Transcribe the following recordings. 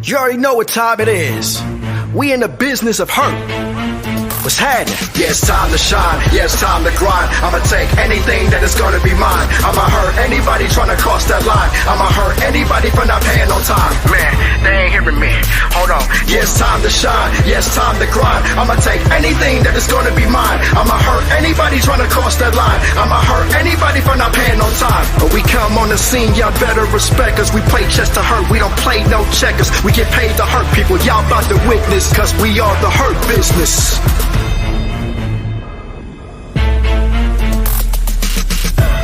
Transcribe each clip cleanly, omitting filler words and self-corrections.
You already know what time it is. We in the business of hurt. What's happening? Yeah, it's time to shine. Yeah, it's time to grind. I'ma take anything that is gonna be mine. I'ma hurt anybody trying to cross that line. I'ma hurt anybody for not paying on time. Man, they ain't hearing me. Hold on. Yeah, it's time to shine. Yeah, it's time to grind. I'ma take anything that is gonna be mine. I'ma hurt anybody trying to cross that line. I'ma hurt anybody for not paying on time. But we come on the scene, y'all better respect us. We play chess to hurt. We don't play no checkers. We get paid to hurt people. Y'all about to witness, cause we are the hurt business.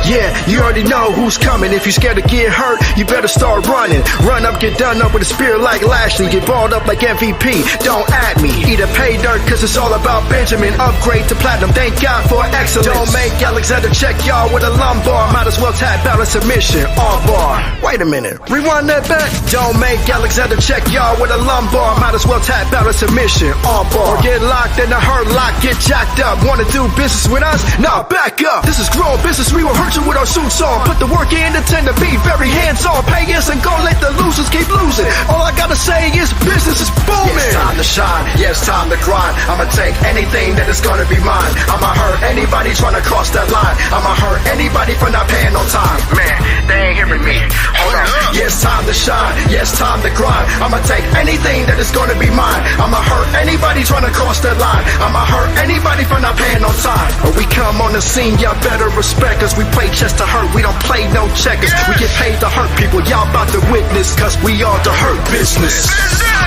Yeah, you already know who's coming. If you're scared to get hurt, you better start running. Run up, get done up with a spear like Lashley. Get balled up like MVP, don't at me. Either pay dirt, cause it's all about Benjamin. Upgrade to platinum, thank God for excellence. Don't make Alexander check y'all with a lumbar. Might as well tap out a submission, on bar. Wait a minute, rewind that back. Don't make Alexander check y'all with a lumbar. Might as well tap out a submission, on bar. Or get locked in a hurt lock, get jacked up. Wanna do business with us? Nah, back up. This is grown business, we will hurt you with our suits on. Put the work in to tend to be very hands-on. Pay us and go let the losers keep losing. All I gotta say is business is booming. Yeah, it's time to shine. Yeah, it's time to grind. I'ma take anything that is gonna be mine. I'ma hurt anybody trying to cross that line. I'ma hurt anybody for not paying on time. Man, they ain't hearing me. Hold on. Yeah, it's time to shine. Yeah, it's time to grind. I'ma take anything that is gonna be mine. I'ma hurt anybody trying to cross that line. I'ma hurt anybody for not paying on time. But we come on the scene, y'all better respect us. We play chess to hurt, we don't play no checkers. We get paid to hurt people, y'all about to witness, cause we are the hurt business.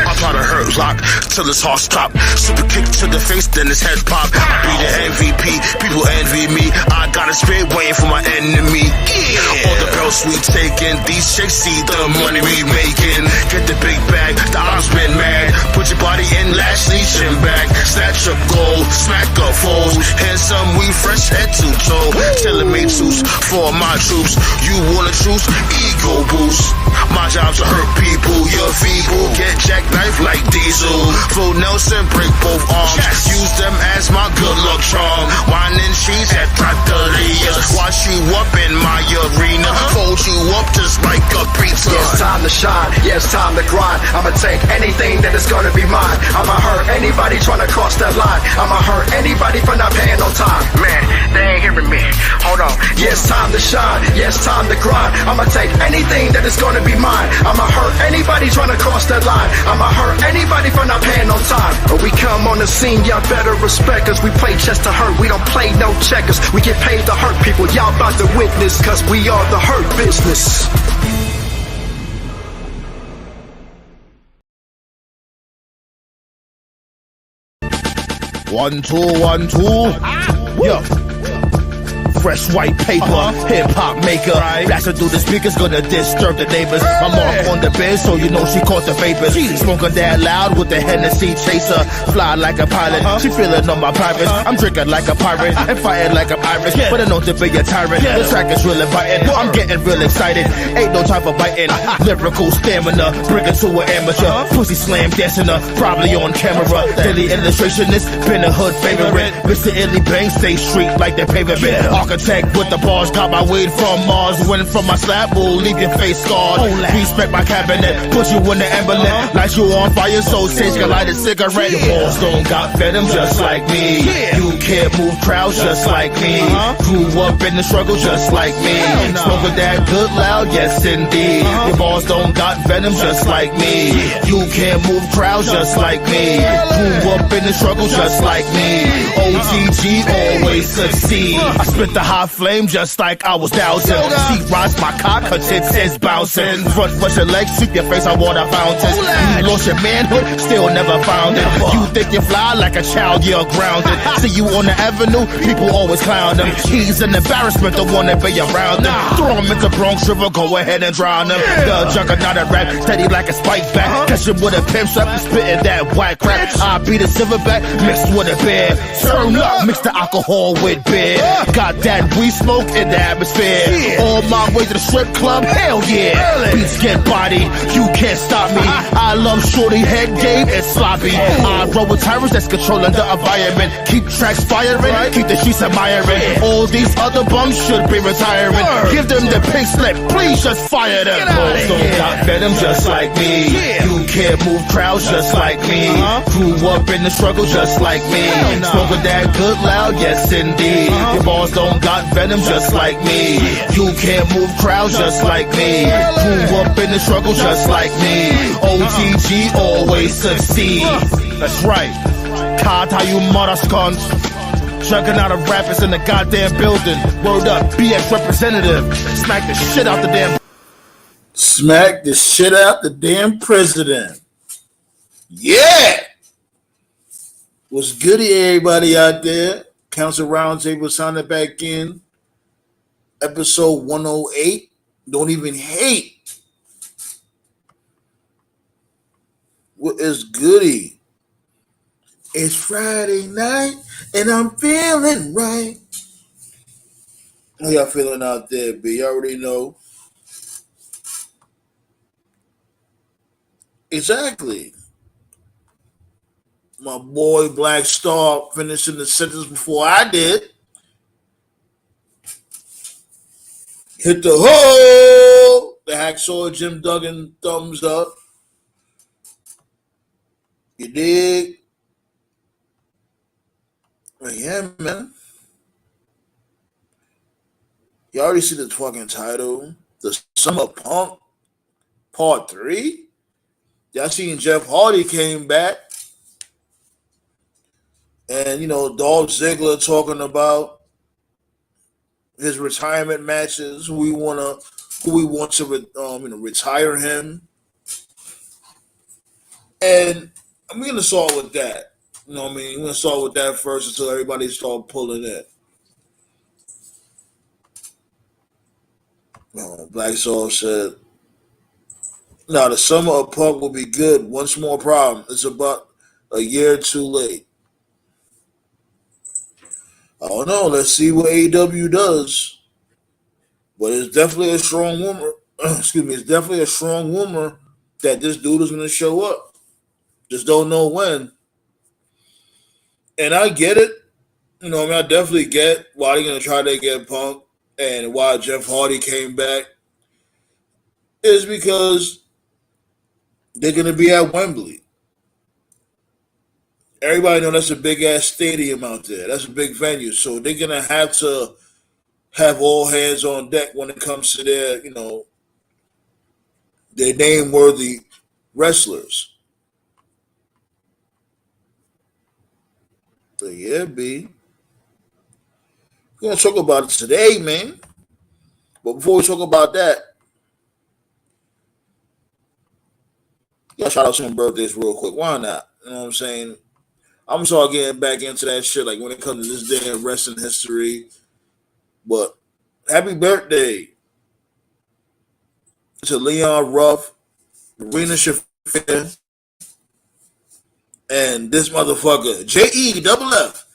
I try to hurt lock till his heart stop. Super kick to the face, then his head pop. I be the MVP, people envy me. I got a spirit waiting for my enemy. Yeah. All the belts we taking, these chicks see the money we making. Get the big bag, the odds been mad. Put your body in Lashley chin bag. Snatch up gold, smack up foes. Handsome, we fresh head to toe. Tailor-made suits for my troops. You wanna choose? Ego boost. My job's to hurt people, you're feeble. Get jackknife like Diesel. Full Nelson, break both arms. Use them as my good luck charm. Wine and cheese at Trattorias. Wash you up in my arena. Fold you up just like a pizza. Yeah, it's time to shine. Yeah, it's time to grind. I'ma take anything that is gonna be mine. I'ma hurt anybody trying to cross that line. I'ma hurt anybody for not paying on time. Man, they ain't hearing me. Hold on. Yeah, it's time to shine. Yeah, it's time to grind. I'ma take anything that is gonna be mine. I'ma hurt anybody trying to cross that line. I'ma hurt anybody for not paying on time. But we come on the scene, y'all better respect us. We play chess to hurt, we don't play no checkers. We get paid to hurt people, y'all about to witness, cause we are the hurt business. One, two. Yo. Fresh white paper, hip-hop maker. Blasting through the speakers, gonna disturb the neighbors. My mark on the bed, so you know she caught the vapors. Smoking that loud with the Hennessy chaser. Fly like a pilot, she feeling on my privates. I'm drinking like a pirate and fighting like I'm Irish. But I know to be a tyrant. The track is really biting. I'm getting real excited. Ain't no time for biting. Lyrical stamina, bring it to an amateur. Pussy slam dancing up, probably on camera. Daily illustration, it's been a hood favorite. Mr. Illy Bang, stay street like the pavement. Architect with the bars, got my weed from Mars. Winning from my slap, will leave your face scarred. Respect my cabinet, put you in the emblem. Light you on fire, so Sage can light a cigarette. Your balls don't got venom just like me. You can't move crowds just like me. Grew up in the struggle just like me. Smoking that good loud, yes indeed. Your balls don't got venom just like me. You can't move crowds just like me. Grew up in the struggle just like me. OTG always succeed. I spit the hot flame just like I was dousing. She rides my cock, her tits is bouncing. Front rush your legs, sweep your face on water fountains. You lost your manhood, still never found it. You think you fly like a child, you're grounded. See you on the avenue, people always clown him. He's an embarrassment, don't wanna be around him. Throw him into Bronx River, go ahead and drown him. The juggernaut of rap, steady like a spike back. Catch him with a pimp strap, spitting that whack crap. I beat a silverback, mixed with a beer. Turn up, mix the alcohol with beer. God that we smoke in the atmosphere. On my way to the strip club, hell yeah. Beats get body, you can't stop me. I love shorty head game and sloppy. I roll with tyrants that's controlling the environment. Keep tracks firing, keep the sheets admiring. All these other bums should be retiring. Give them the pink slip, please just fire them. Most don't got venom just like me. You can't move crowds just like me. Grew up in the struggle just like me. Smoking that good loud, yes indeed. Your balls don't got venom just like me. You can't move crowds just like me. Grew up in the struggle just like me. OTG always succeed. That's right. Card how you mother scunt. Jugging out of rappers in the goddamn building. Word up, BX representative. Smack the shit out the damn. Smack the shit out the damn president. Yeah. What's goody, everybody out there? Council Roundtable signing back in. Episode 108. Don't even hate. What is goody? It's Friday night and I'm feeling right. How y'all feeling out there, B? You already know. Exactly. My boy Black Star finishing the sentence before I did. Hit the hole. The hacksaw Jim Duggan thumbs up. You dig? Yeah, man. You already see the fucking title. The Summer Punk Part 3. Y'all seen Jeff Hardy came back. And, you know, Dolph Ziggler talking about his retirement matches, who we want to retire him. And I'm going to start with that. You know what I mean? I'm going to start with that first until everybody start pulling in. Black Soul said, "Now the summer of Punk will be good. One small problem. It's about a year too late." I don't know. Let's see what AEW does. But it's definitely a strong rumor. It's definitely a strong rumor that this dude is going to show up. Just don't know when. And I get it. You know, I definitely get why they're going to try to get Punk and why Jeff Hardy came back. Is because they're going to be at Wembley. Everybody know that's a big-ass stadium out there. That's a big venue. So they're going to have all hands on deck when it comes to their name-worthy wrestlers. So yeah, B. We're going to talk about it today, man. But before we talk about that, yeah, shout out some birthdays real quick. Why not? You know what I'm saying? I'm gonna start getting back into that shit, like when it comes to this day in wrestling history. But happy birthday to Leon Ruff, Rena Shafir, and this motherfucker, J-E-double-F,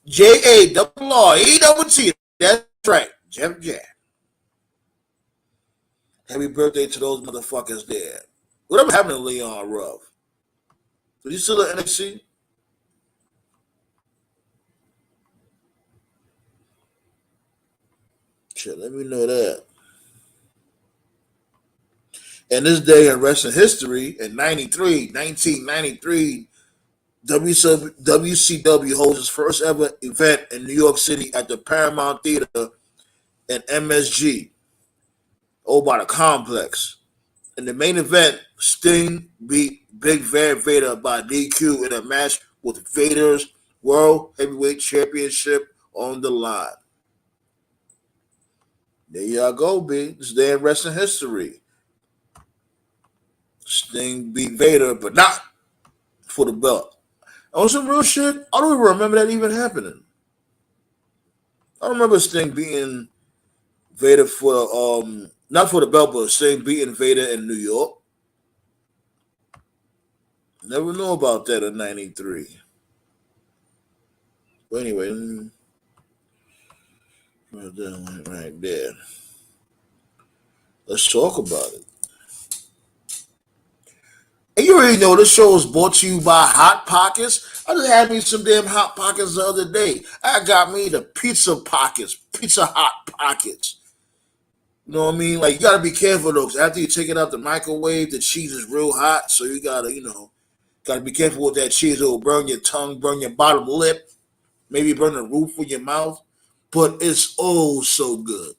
J-A-double-R-E-double-T. That's right, Jeff Jack. Happy birthday to those motherfuckers there. Whatever happened to Leon Ruff? Is he still at NXT? Shit, let me know that. And this day in wrestling history, in 1993, WCW holds its first ever event in New York City at the Paramount Theater and MSG, by the complex. In the main event, Sting beat Big Van Vader by DQ in a match with Vader's World Heavyweight Championship on the line. There y'all go, B. This day in wrestling history. Sting beat Vader, but not for the belt. On some real shit, I don't even remember that even happening. I don't remember Sting beating Vader for not for the belt, but Sting beating Vader in New York. Never knew about that in 93. But anyway, Right there. Let's talk about it. And you already know this show is brought to you by Hot Pockets. I just had me some damn Hot Pockets the other day. I got me the Pizza Pockets, Pizza Hot Pockets. You know what I mean? Like, you got to be careful, though, because after you take it out the microwave, the cheese is real hot. So you got to, got to be careful with that cheese. It will burn your tongue, burn your bottom lip, maybe burn the roof of your mouth. But it's oh so good.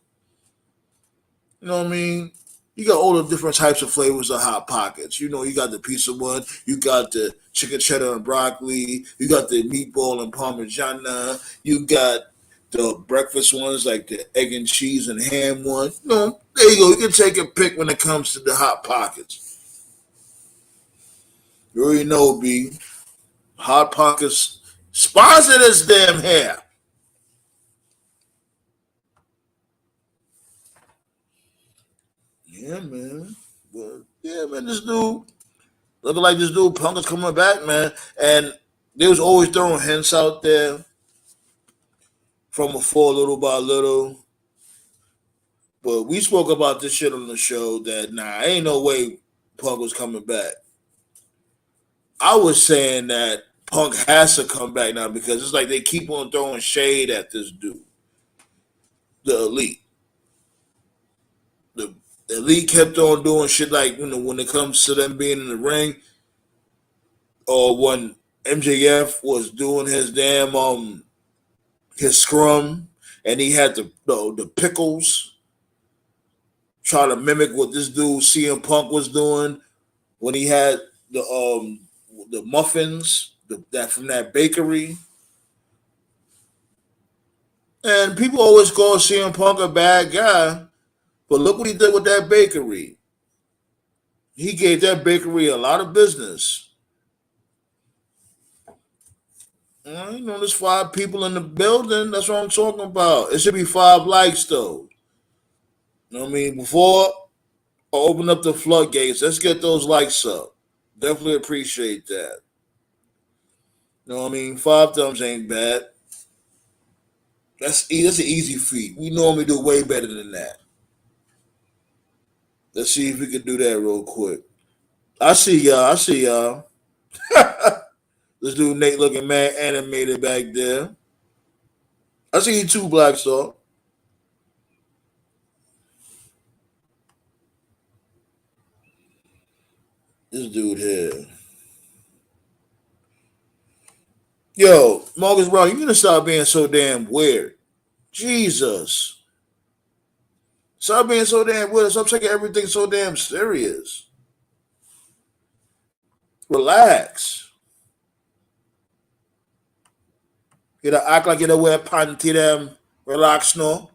You know what I mean? You got all the different types of flavors of Hot Pockets. You got the pizza one. You got the chicken cheddar and broccoli. You got the meatball and parmigiana. You got the breakfast ones like the egg and cheese and ham one. There you go. You can take a pick when it comes to the Hot Pockets. You already know, B. Hot Pockets sponsor this damn hair. Yeah, man. But, this dude looking like this dude Punk is coming back, man. And they was always throwing hints out there from afar, little by little. But we spoke about this shit on the show that ain't no way Punk was coming back. I was saying that Punk has to come back now because it's like they keep on throwing shade at this dude, the Elite. The Elite kept on doing shit like when it comes to them being in the ring, or when MJF was doing his damn his scrum and he had the pickles, try to mimic what this dude CM Punk was doing when he had the muffins that from that bakery. And people always call CM Punk a bad guy, but look what he did with that bakery. He gave that bakery a lot of business. There's 5 people in the building. That's what I'm talking about. It should be 5 likes, though. You know what I mean? Before I open up the floodgates, let's get those likes up. Definitely appreciate that. You know what I mean? 5 thumbs ain't bad. That's an easy feat. We normally do way better than that. Let's see if we can do that real quick. I see y'all. This dude Nate looking mad animated back there. I see you too, Black Star. This dude here. Yo, Marcus Brown, you gonna stop being so damn weird. Jesus. Stop being so damn weird. Stop taking everything so damn serious. Relax. You know, act like you don't wear panty them. Relax, no.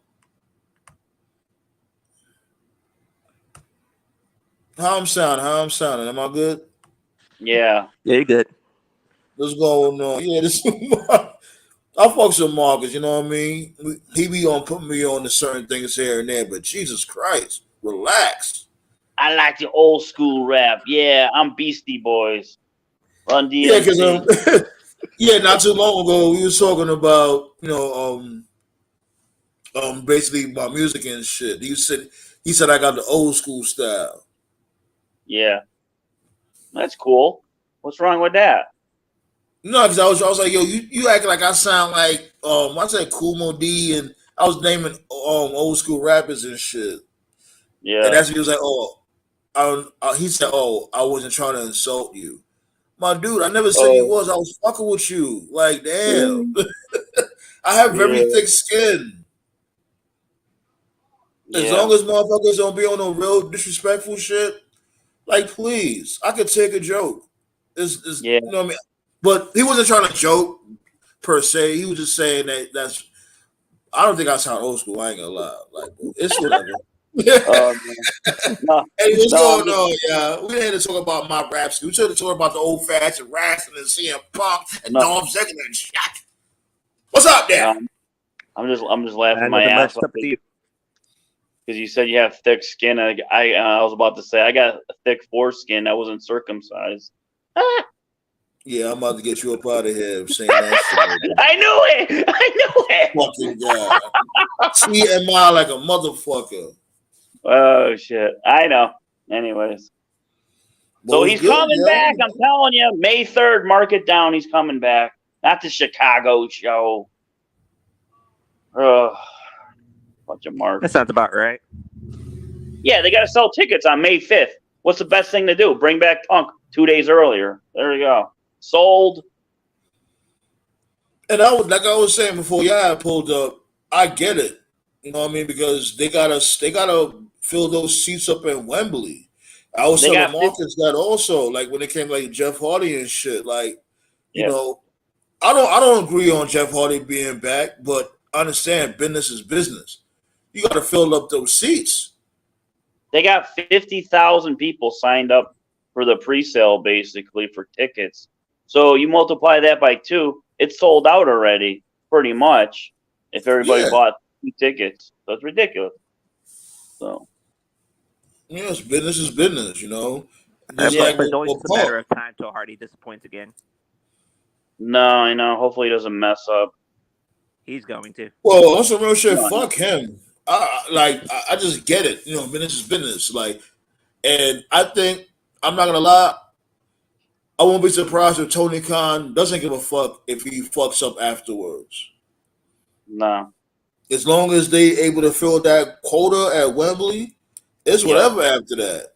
How I'm sounding. Am I good? Yeah. Yeah, you're good. What's going on? Yeah, this I fuck with Marcus, you know what I mean? He be on putting me on to certain things here and there, but Jesus Christ, relax. I like the old school rap. Yeah, I'm Beastie Boys. Run DMC. Yeah, because not too long ago we was talking about basically my music and shit. He said I got the old school style. Yeah, that's cool. What's wrong with that? No, because I was like, yo, you acting like I sound like I said Kool Moe D, and I was naming old school rappers and shit. Yeah, and that's what he was like. He said, I wasn't trying to insult you. My dude, I never said you was. I was fucking with you. Like, damn. I have very thick skin. As long as motherfuckers don't be on no real disrespectful shit, like, please, I could take a joke. You know what I mean? But he wasn't trying to joke per se. He was just saying that's. I don't think I sound old school. I ain't gonna lie. Like, it's whatever. Hey, what's going on, y'all? We ain't to talk about my rap skill. We should have talked about the old fashioned wrestling and CM Punk and Dolph Ziggler and shit. What's up there? I'm just laughing my ass off because you said you have thick skin. I was about to say I got a thick foreskin. I wasn't circumcised. Yeah, I'm about to get you up out of here saying that shit. I knew it. Fucking God. TMI like a motherfucker. Oh shit! I know. Anyways, so he's coming back. I'm telling you, May 3rd. Mark it down. He's coming back. Not the Chicago show. Ugh. Bunch of marks. That sounds about right. Yeah, they got to sell tickets on May 5th. What's the best thing to do? Bring back Punk 2 days earlier. There you go. Sold. And like I was saying before, I pulled up. I get it. You know what I mean? Because they gotta fill those seats up in Wembley. I was telling Marcus that also, like when it came like Jeff Hardy and shit. Like, you know, I don't agree on Jeff Hardy being back, but I understand business is business. You got to fill up those seats. They got 50,000 people signed up for the pre-sale, basically, for tickets. So you multiply that by 2, it's sold out already, pretty much, if everybody bought 2 tickets. So it's ridiculous. So. Yes, business is business, you know. It's always a matter of time till Hardy disappoints again. No, I know. Hopefully he doesn't mess up. He's going to. Well, that's some real shit. Fuck him. I just get it. You know, business is business. Like, and I think, I'm not gonna lie, I won't be surprised if Tony Khan doesn't give a fuck if he fucks up afterwards. No. As long as they able to fill that quota at Wembley, it's whatever after that.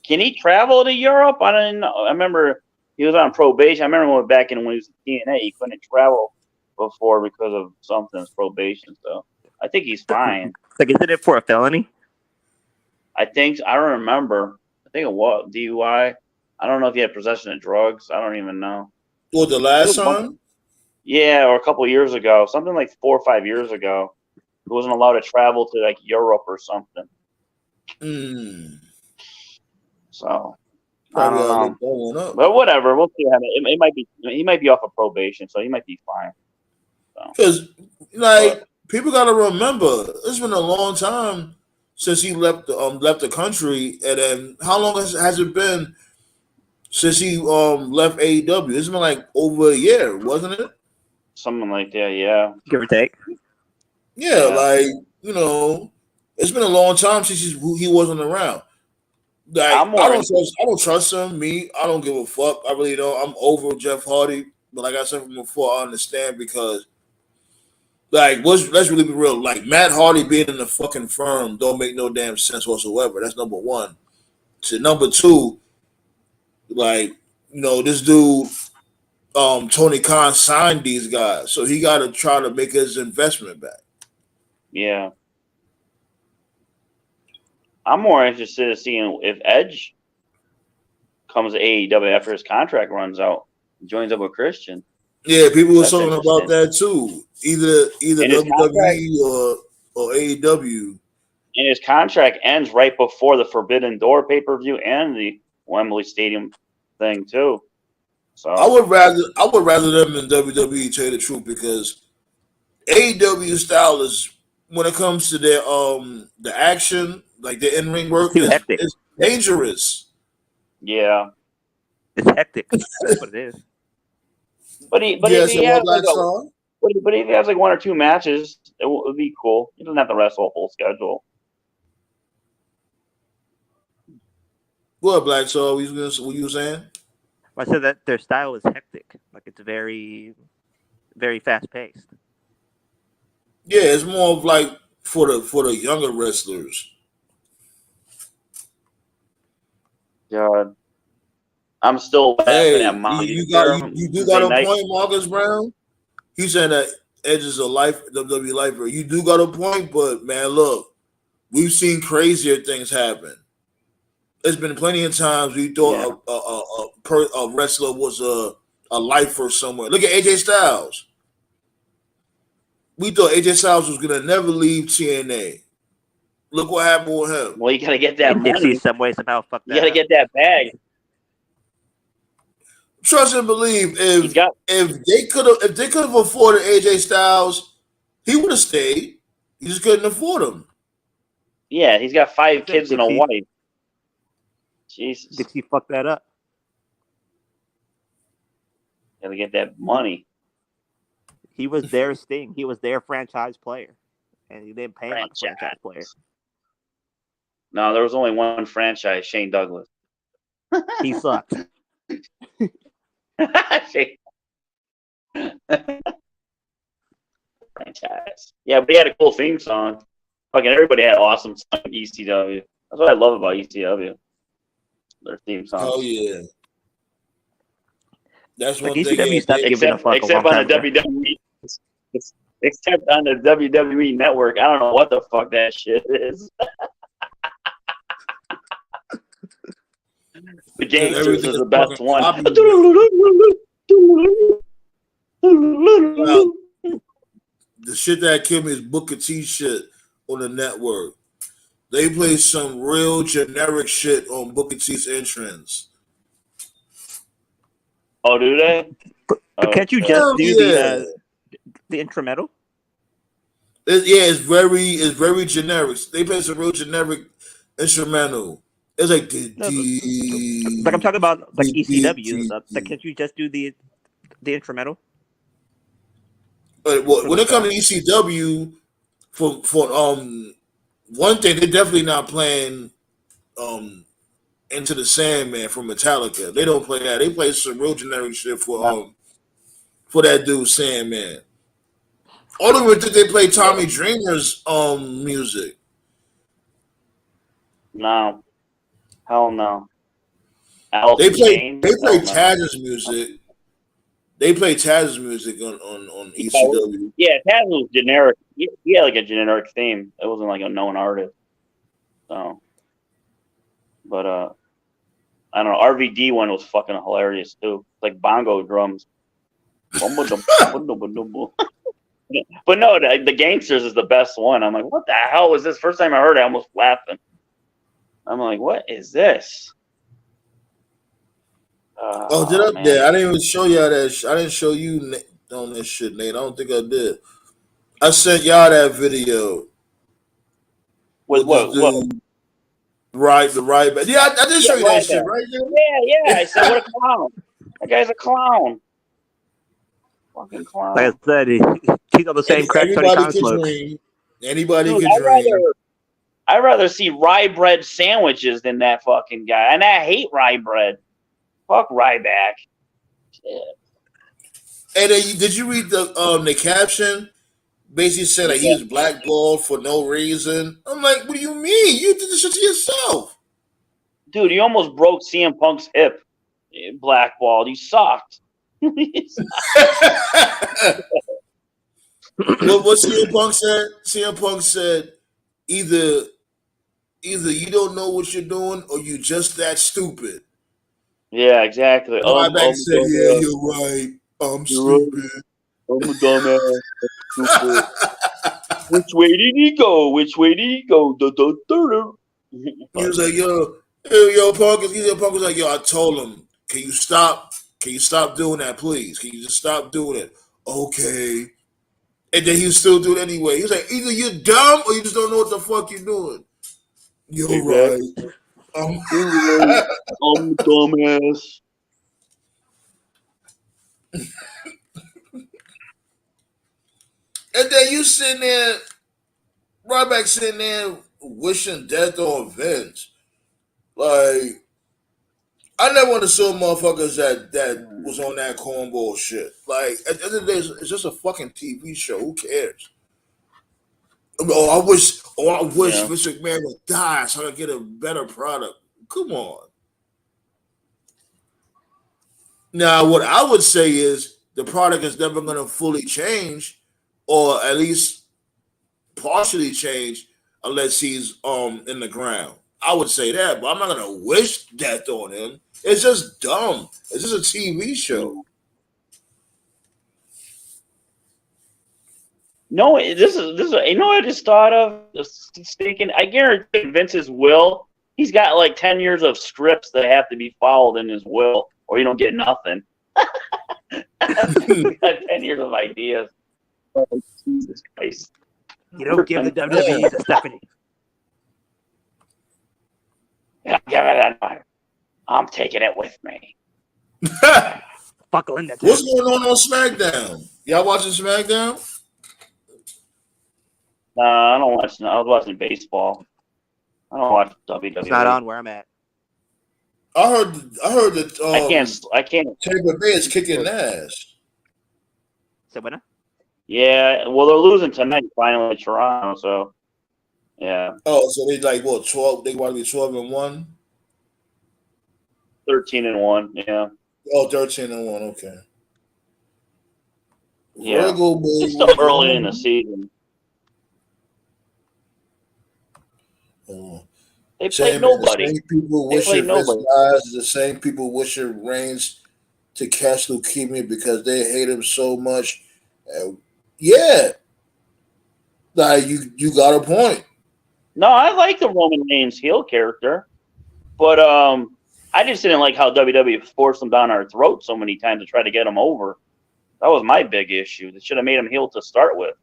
Can he travel to Europe? I don't know. I remember he was on probation. I remember back when he was in TNA, he couldn't travel before because of something's probation. So I think he's fine. Like, isn't it for a felony? I don't remember. I think it was DUI. I don't know if he had possession of drugs. I don't even know. Well, the last time? Yeah, or a couple of years ago. Something like 4 or 5 years ago. He wasn't allowed to travel to like Europe or something. So I don't know. But whatever. We'll see. It might be. He might be off of probation, so he might be fine. Because, people got to remember, it's been a long time since he left the country, and then how long has it been since he left AEW? It's been like over a year, wasn't it? Something like that, yeah. Give or take. Yeah, like, you know, it's been a long time since he wasn't around. Like, I don't trust him. I don't give a fuck. I really don't. I'm over Jeff Hardy, but like I said from before, I understand because, like, let's really be real. Like, Matt Hardy being in the fucking firm don't make no damn sense whatsoever. That's number one. So number two, like, you know, this dude, Tony Khan signed these guys, so he got to try to make his investment back. Yeah. I'm more interested in seeing if Edge comes to AEW after his contract runs out and joins up with Christian. Yeah, people were talking about that too. Either WWE or AEW. And his contract ends right before the Forbidden Door pay-per-view and the Wembley Stadium thing too. So I would rather them than WWE, tell you the truth, because AEW style is, when it comes to their the action, like the in-ring work, it's dangerous. Yeah. It's hectic. That's what it is. But if he has like 1 or 2 matches, it would be cool. He doesn't have to wrestle a full schedule. What, Black Soul? What you were saying? I said that their style is hectic. Like, it's very, very fast paced. Yeah, it's more of like for the younger wrestlers. God, I'm still laughing at mine. You do got a point, Marcus Brown. He's saying that Edge is a WWE lifer. You do got a point, but man, look, we've seen crazier things happen. There's been plenty of times we thought a wrestler was a lifer somewhere. Look at AJ Styles. We thought AJ Styles was gonna never leave TNA. Look what happened with him. Well, you gotta get that money. Some way, somehow, fuck that. You gotta get that bag. Trust and believe. If they could have afforded AJ Styles, he would have stayed. He just couldn't afford him. Yeah, he's got 5 kids and a wife. Jesus. Did he fuck that up? Gotta get that money. He was their Sting. He was their franchise player, and he didn't pay him like a franchise player. No, there was only one franchise, Shane Douglas. He sucked. Franchise. Yeah, but he had a cool theme song. Fucking everybody had awesome song in ECW. That's what I love about ECW. Their theme song. Oh yeah. That's Like one thing. ECW stopped giving a fuck except on the WWE. Except on the WWE network. I don't know what the fuck that shit is. The Gangsters is the best one. Well, the shit that killed me is Booker T shit on the network. They play some real generic shit on Booker T's entrance. Oh, do they? But can't you just do the instrumental? It's very generic. They play some real generic instrumental. It's like like I'm talking about like ECW. Like, can't you just do the instrumental? But when it comes to ECW, for one thing, they're definitely not playing Into the Sandman from Metallica. They don't play that. They play some real generic shit for that dude Sandman. All of it, they play Tommy Dreamer's music. No. Hell no. They play Taz's music. They play Taz's music on ECW. Yeah, Taz was generic. He had like a generic theme. It wasn't like a known artist. So, but I don't know. RVD one was fucking hilarious too. Like bongo drums. But no, the Gangsters is the best one. I'm like, what the hell was this? First time I heard it, I almost laughing. I'm like, what is this? Did I? Yeah, I didn't even show y'all that. I didn't show you on this shit, Nate. I don't think I did. I sent y'all that video. What? Right, the Ryback. Yeah, I did show you that shit, right? Yeah. I said, what a clown. That guy's a clown. Fucking clown. Like I said, he's on the same crack. Anybody can dream. I'd rather see rye bread sandwiches than that fucking guy. And I hate rye bread. Fuck Ryback. Shit. And then, did you read the caption? Basically said that he was blackballed for no reason. I'm like, what do you mean? You did this shit to yourself. Dude, you almost broke CM Punk's hip. Blackballed. You sucked. What CM Punk said? CM Punk said, either you don't know what you're doing or you just that stupid. Yeah, exactly. Ryback said, yeah, you're right. I'm stupid. I'm a dumbass. Stupid. Which way did he go? He was like, yo, Punk. Punk was like, yo, I told him, can you stop doing that, please? Can you just stop doing it? Okay. And then he was still doing it anyway. He was like, either you're dumb or you just don't know what the fuck you're doing. You're right. I'm a dumbass. And then you sitting there, Ryback sitting there wishing death on Vince. Like, I never understood motherfuckers that was on that cornball shit. Like, at the end of the day, it's just a fucking TV show. Who cares? I wish Vince McMahon would die so I could get a better product. Come on. Now, what I would say is the product is never going to fully change, or at least partially change, unless he's in the ground. I would say that, but I'm not going to wish death on him. It's just dumb. It's just a TV show. No, this is you know what I just thought of? Just thinking, I guarantee Vince's will, he's got like 10 years of scripts that have to be followed in his will, or you don't get nothing. He's got 10 years of ideas. Oh, Jesus Christ. You don't give the WWE to Stephanie. Yeah, I'm taking it with me. buckle in that. What's going on SmackDown? Y'all watching SmackDown? Nah, I don't watch. I was watching baseball. I don't watch WWE. It's not on where I'm at. I heard that I can't. Tampa Bay is kicking ass. So when? Yeah, well, they're losing tonight finally to Toronto. So, yeah. Oh, so they like what 12? They want to be 12-1. 13-1. Yeah. Oh, 13-1. Okay. Yeah. Virgo, It's still early in the season. They played nobody. The same people wishing Vince lies. The same people wishing Reigns to catch leukemia because they hate him so much. Yeah, like you got a point. No, I like the Roman Reigns heel character, but I just didn't like how WWE forced him down our throat so many times to try to get him over. That was my big issue. They should have made him heel to start with.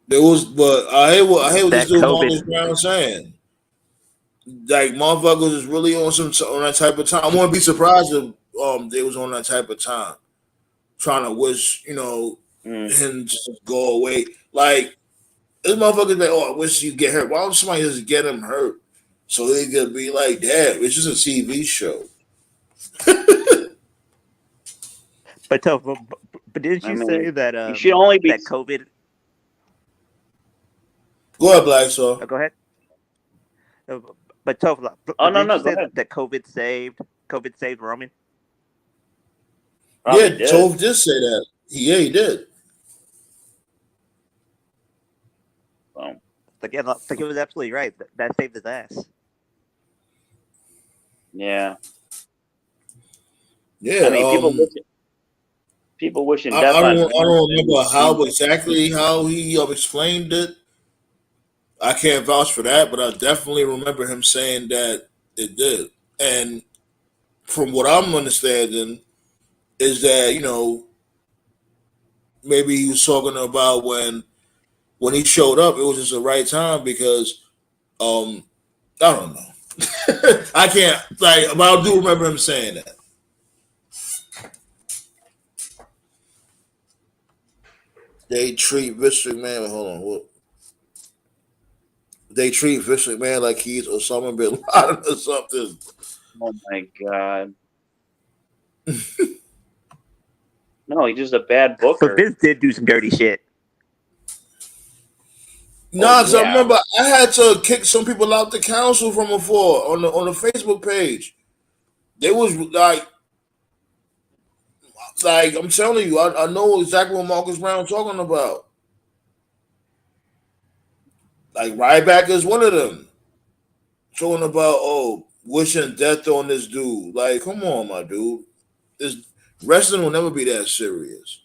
There was, but I hate what this dude Marcus Brown saying. Like motherfuckers is really on that type of time. I wouldn't be surprised if they was on that type of time, trying to wish him just go away. Like this motherfucker like, oh, I wish you get hurt. Why don't somebody just get him hurt so they could be like, damn, it's just a TV show. But didn't you say that you should only be that COVID? Go ahead, Black Saw. Go ahead. But Toph, go ahead. That COVID saved Roman. Yeah, Toph did say that. Yeah, he did. Like it was absolutely right. That saved his ass. Yeah. Yeah. I mean, people wishing death. I don't remember how he explained it. I can't vouch for that, but I definitely remember him saying that it did. And from what I'm understanding is that, maybe he was talking about when he showed up, it was just the right time because I don't know. I can't but I do remember him saying that. They treat Vince McMahon. Hold on, what? They treat Vince McMahon like he's Osama bin Laden or something. Oh my god! No, he's just a bad booker. But Vince did do some dirty shit. I remember I had to kick some people out the council from before on the Facebook page. They was like I'm telling you, I know exactly what Marcus Brown talking about. Like Ryback is one of them. Talking about wishing death on this dude. Like, come on, my dude. This wrestling will never be that serious.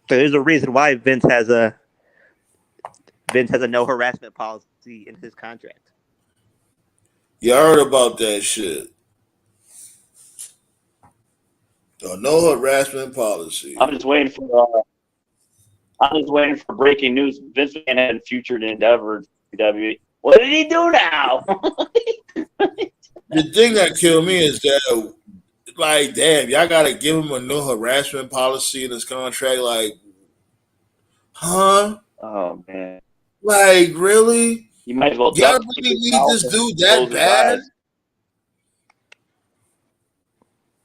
There's a reason why Vince has a no harassment policy in his contract. You heard about that shit. A no harassment policy. I'm just waiting for breaking news. Vince McMahon had future endeavor WWE. What did he do now? The thing that killed me is that, like, damn, y'all gotta give him a no harassment policy in his contract. Like, huh? Oh man! Like, really? You might as well. Y'all really need this dude that bad?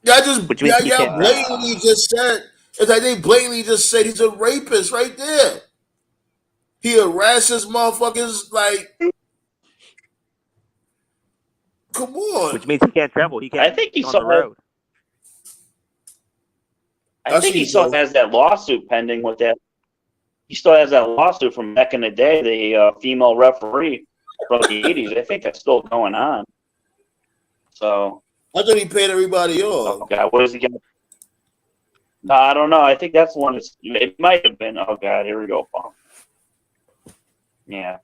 Y'all blatantly just said. It's like they blatantly just said he's a rapist right there. He harasses motherfuckers like, come on. Which means he can't travel. He can't. I think he saw the road. I think he still has that lawsuit pending with that. He still has that lawsuit from back in the day, the female referee from the 80s. I think that's still going on. So I thought he paid everybody off. Oh God, what is he getting? No, I don't know. I think that's the one. It might have been. Oh God, here we go. Yeah.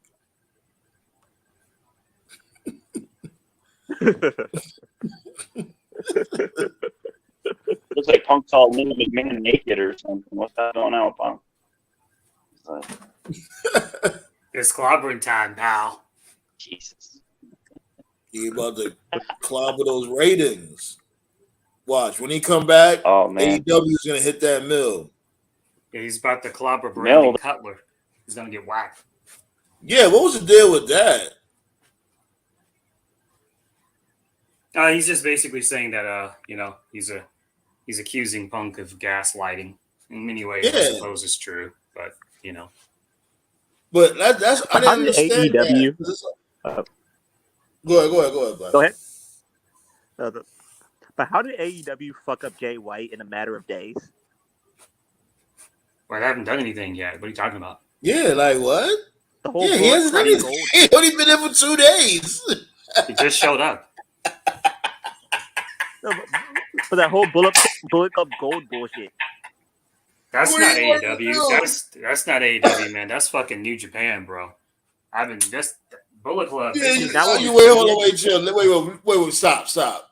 Looks like Punk saw Linda McMahon naked or something. What's that going on with Punk? It's clobbering time, pal. Jesus. He about to clobber those ratings. Watch when he come back. Oh man, AEW is gonna hit that mill. Yeah, he's about to clobber Brandon No. Cutler. He's gonna get whacked. Yeah, what was the deal with that? He's just basically saying that he's accusing Punk of gaslighting. In many ways, I suppose it's true, but But that's I didn't understand AEW, that. Go ahead. But how did AEW fuck up Jay White in a matter of days? Well, I haven't done anything yet. What are you talking about? Yeah, like what? The whole He hasn't done anything. gold. He only been there for 2 days. He just showed up. No, but that whole Bullet Club Gold bullshit. That's What not are you want to AEW. do? That's not AEW, man. That's fucking New Japan, bro. I've been just Bullet Club. Yeah, wait, chill. Wait, stop.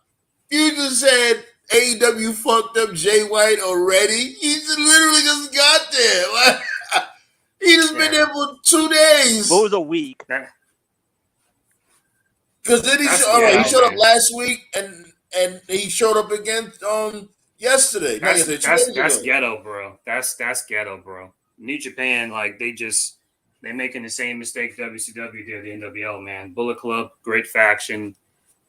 You just said AEW fucked up Jay White already. He just literally just got there. Like, he just been there for 2 days. What was a week? Because then he showed up last week and he showed up again yesterday. That's ghetto, bro. That's ghetto, bro. New Japan, like they're making the same mistake WCW did the NWO, man. Bullet Club, great faction,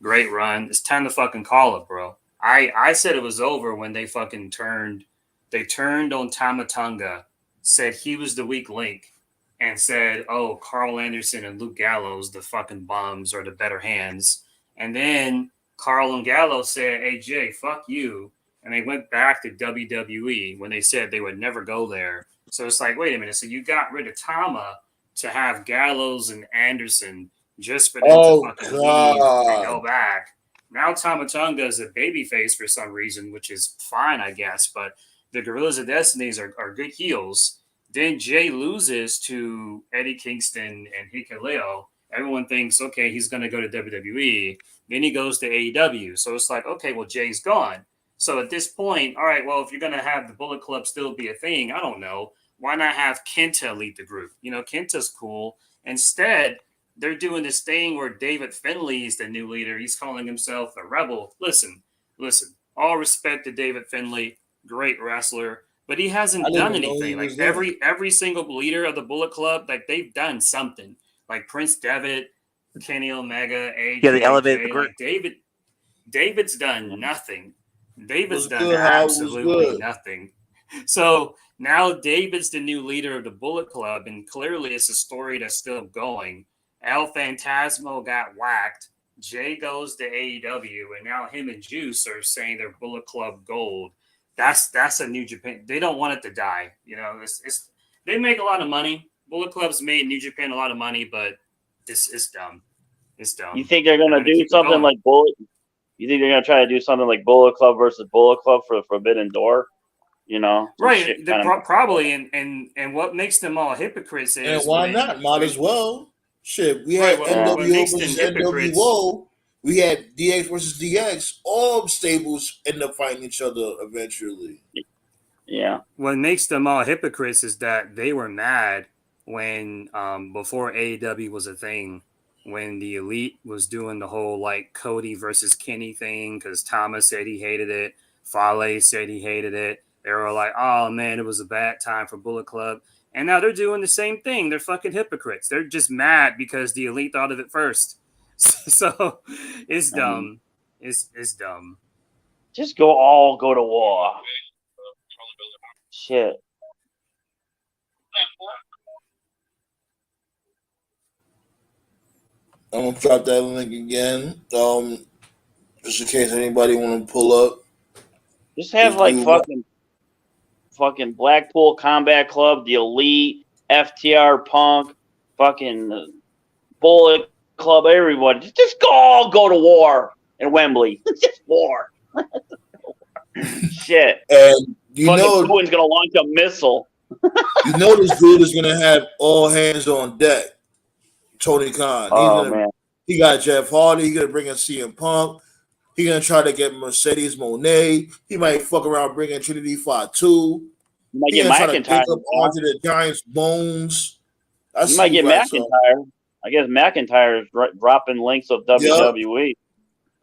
great run. It's time to fucking call it, bro. I said it was over when they fucking turned on Tama Tonga, said he was the weak link, and said, oh, Carl Anderson and Luke Gallows, the fucking bums, are the better hands. And then Carl and Gallows said, hey, Jay, fuck you. And they went back to WWE when they said they would never go there. So it's like, wait a minute. So you got rid of Tama to have Gallows and Anderson just for them to fucking leave and go back. Now Tama Tonga is a babyface for some reason, which is fine, I guess. But the Gorillas of Destinies are good heels. Then Jay loses to Eddie Kingston and Hikuleo. Everyone thinks, okay, he's going to go to WWE. Then he goes to AEW. So it's like, okay, well, Jay's gone. So at this point, all right, well, if you're going to have the Bullet Club still be a thing, I don't know. Why not have Kenta lead the group? Kenta's cool. Instead, they're doing this thing where David Finlay is the new leader. He's calling himself a rebel. Listen. All respect to David Finlay, great wrestler, but he hasn't done anything. Like every single leader of the Bullet Club, like they've done something. Like Prince Devitt, Kenny Omega, AJ. Yeah, they elevated the group. Like David's done nothing. David's done absolutely nothing. So now David's the new leader of the Bullet Club, and clearly it's a story that's still going. El Phantasmo got whacked. Jay goes to AEW, and now him and Juice are saying they're Bullet Club Gold. That's a New Japan. They don't want it to die. It's they make a lot of money. Bullet Club's made New Japan a lot of money, but it's dumb. It's dumb. You think they're gonna do something like Bullet? You think they're gonna try to do something like Bullet Club versus Bullet Club for the Forbidden Door? Right? Probably. And what makes them all hypocrites is, and why not? Might as well. Shit, we had NWO versus NWO. We had DX versus DX. All stables end up fighting each other eventually. Yeah. What makes them all hypocrites is that they were mad when before AEW was a thing, when the Elite was doing the whole like Cody versus Kenny thing, because Thomas said he hated it, Fale said he hated it. They were like, oh man, it was a bad time for Bullet Club. And now they're doing the same thing. They're fucking hypocrites. They're just mad because the Elite thought of it first. So it's dumb. It's dumb. Just go to war. Shit. I'm gonna drop that link again. Just in case anybody want to pull up. Just have like fucking Blackpool Combat Club, the Elite, FTR Punk, fucking Bullet Club, everybody. Just go to war in Wembley. Just war. Shit. And fucking Putin's gonna launch a missile. This dude is gonna have all hands on deck. Tony Khan. Man. He got Jeff Hardy. He's gonna bring in CM Punk. He's gonna try to get Mercedes Moné. He might fuck around bringing Trinity Fatu. You might get McIntyre. Onto the Giants' bones. You might get McIntyre. I guess McIntyre is dropping links of WWE.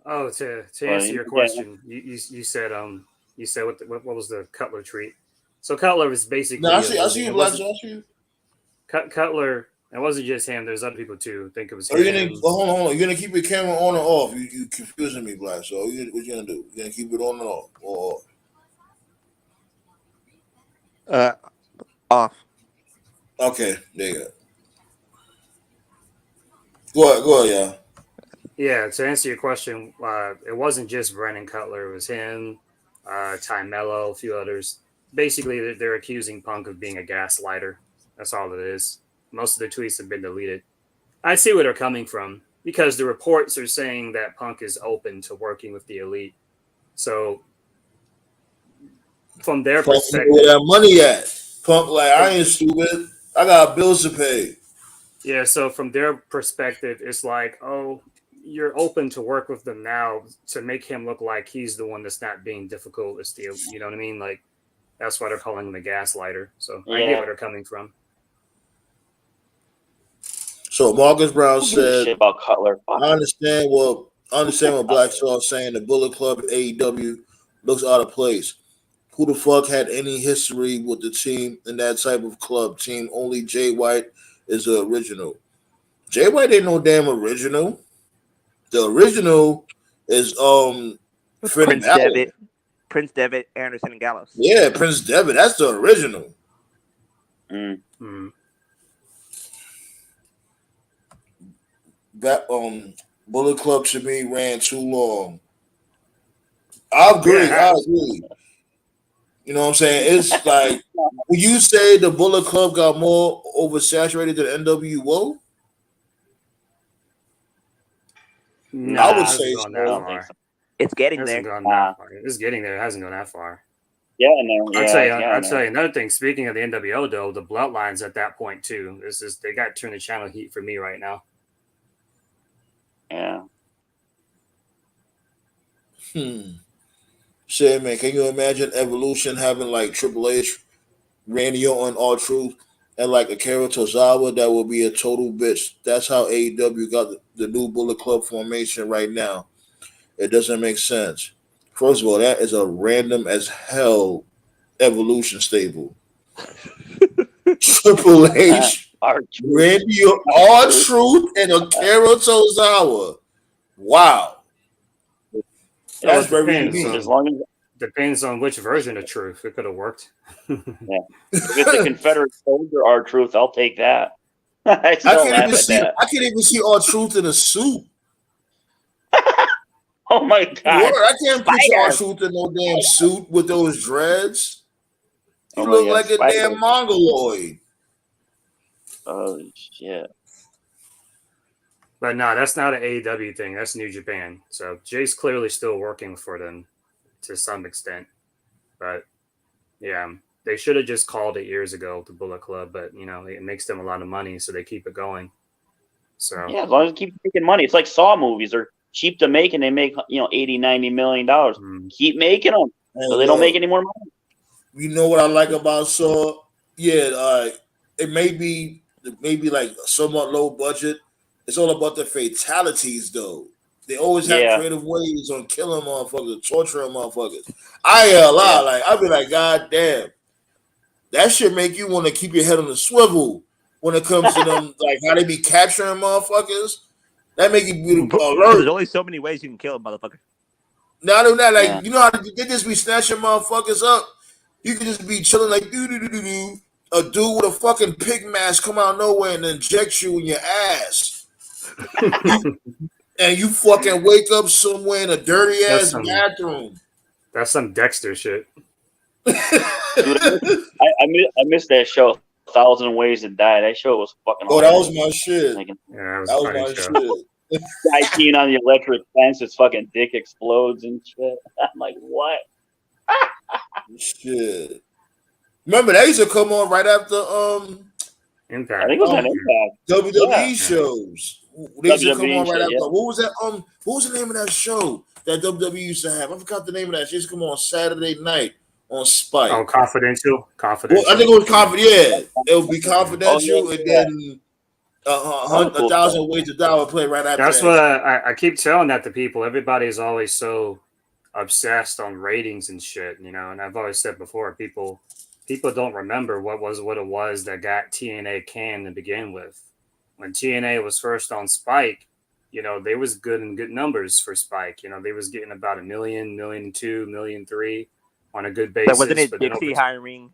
Oh, to answer your question, you said what was the Cutler tweet? So Cutler was basically. No, I see you, Black. I see you. Cutler. It wasn't just him. There's other people too. I think it was. Hold on. You're gonna keep your camera on or off? You confusing me, Black. So what you gonna do? You gonna keep it on or off? Off. Okay, there you go. Go ahead, Yeah, to answer your question, it wasn't just Brennan Cutler. It was him, Ty Mello, a few others. Basically, they're accusing Punk of being a gaslighter. That's all it is. Most of their tweets have been deleted. I see where they're coming from because the reports are saying that Punk is open to working with the Elite. So, from their perspective, where that money at? Punk, like, I ain't stupid. I got bills to pay. Yeah, so from their perspective, it's like, oh, you're open to work with them now to make him look like he's the one that's not being difficult. It's the, you know what I mean? Like, that's why they're calling him a gaslighter. So I get where they're coming from. So Marcus Brown said, shit about Cutler. I understand what Black Shaw is saying. The Bullet Club at AEW looks out of place. Who the fuck had any history with the team in that type of club team? Only Jay White is the original. Jay White ain't no damn original. The original is Prince Devitt, Anderson, and Gallows. Yeah, Prince Devitt. That's the original. Mm-hmm. That Bullet Club to me ran too long. I agree. You know what I'm saying? It's like when you say the Bullet Club got more oversaturated than NWO. No, I would say so. It's getting there. It's getting there. It hasn't gone that far. Yeah, no. I'll tell you another thing. Speaking of the NWO, though, the Bloodlines at that point too. They got to turn the channel heat for me right now. Yeah. Shit, man, can you imagine Evolution having like Triple H, Randy Orton, R-Truth, and like Akira Tozawa? That would be a total bitch. That's how AEW got the new Bullet Club formation right now. It doesn't make sense. First of all, that is a random as hell Evolution stable. Triple H, Randy R-Truth, and Akira Tozawa. Wow. That's very unique. As long as depends on which version of Truth. It could have worked. Yeah. If it's a Confederate soldier R-Truth, I'll take that. I can't even see R-Truth in a suit. Oh my god! I can't picture R-Truth in no damn suit with those dreads. He look like a damn mongoloid. Oh shit! But no, that's not an AEW thing. That's New Japan. So Jay's clearly still working for them to some extent. But yeah, they should have just called it years ago, the Bullet Club. But you know, it makes them a lot of money, so they keep it going. So yeah, as long as they keep making money, it's like Saw movies are cheap to make, and they make $80-90 million. Keep making them, so they don't make any more money. You know what I like about Saw? Yeah, it may be like somewhat low budget. It's all about the fatalities, though. They always have creative ways on killing motherfuckers, torturing motherfuckers. I hear a lot. Like I'd be like, God damn, that shit make you want to keep your head on the swivel when it comes to them, like how they be capturing motherfuckers. That make you be alert. There's only so many ways you can kill a motherfucker. Not only that, like you know how they just be snatching motherfuckers up. You can just be chilling like do. A dude with a fucking pig mask come out of nowhere and inject you in your ass. And you fucking wake up somewhere in a dirty ass bathroom. That's some Dexter shit. Dude, I missed that show, 1,000 Ways to Die. That show was fucking awesome. That was my shit. Yeah, that was my shit. Guy peeing on the electric fence, his fucking dick explodes and shit. I'm like, what? Shit. Remember, they used to come on right after Impact. I think it was on Impact. WWE shows. They used to come on right after. What was that? What was the name of that show that WWE used to have? I forgot the name of that. She used to come on Saturday night on Spike. Oh, Confidential. Well, I think it was Confidential. Yeah, it would be Confidential, and then 1,000 Ways to Die will play right after That's that. what I keep telling that to people. Everybody's always so obsessed on ratings and shit, you know. And I've always said before, people don't remember what it was that got TNA canned to begin with. When TNA was first on Spike, you know, they was good numbers for Spike. You know, they was getting about 1 million, 1.2 million, 1.3 on a good basis. But wasn't it but Dixie hiring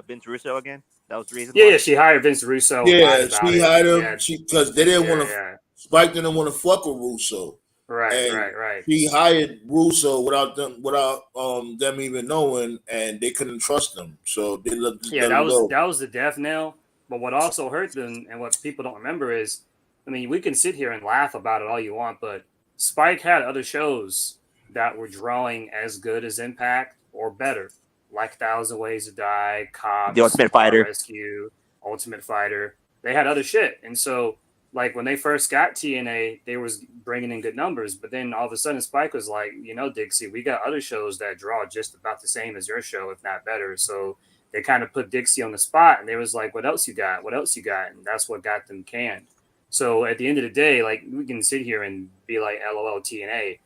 Vince Russo again? That was the reason. Yeah, she hired Vince Russo. Yeah, she hired him. Yeah. Because they didn't want to. Spike didn't want to fuck with Russo. Right. She hired Russo without them even knowing, and they couldn't trust them. So they let that was the death knell. But what also hurt them, and what people don't remember is, I mean, we can sit here and laugh about it all you want, but Spike had other shows that were drawing as good as Impact or better, like 1,000 Ways to Die, Cops, The Ultimate Fighter, Rescue, Ultimate Fighter. They had other shit, and so like when they first got TNA, they was bringing in good numbers, but then all of a sudden Spike was like, you know, Dixie, we got other shows that draw just about the same as your show, if not better. So they kind of put Dixie on the spot, and they was like, what else you got? What else you got? And that's what got them canned. So at the end of the day, like, we can sit here and be like, LOL TNA.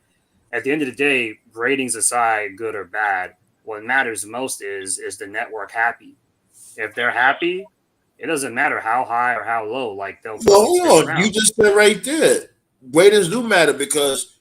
At the end of the day, ratings aside, good or bad, what matters most is the network happy? If they're happy, it doesn't matter how high or how low. Like, they'll. Well, hold on. You just said right there, ratings do matter, because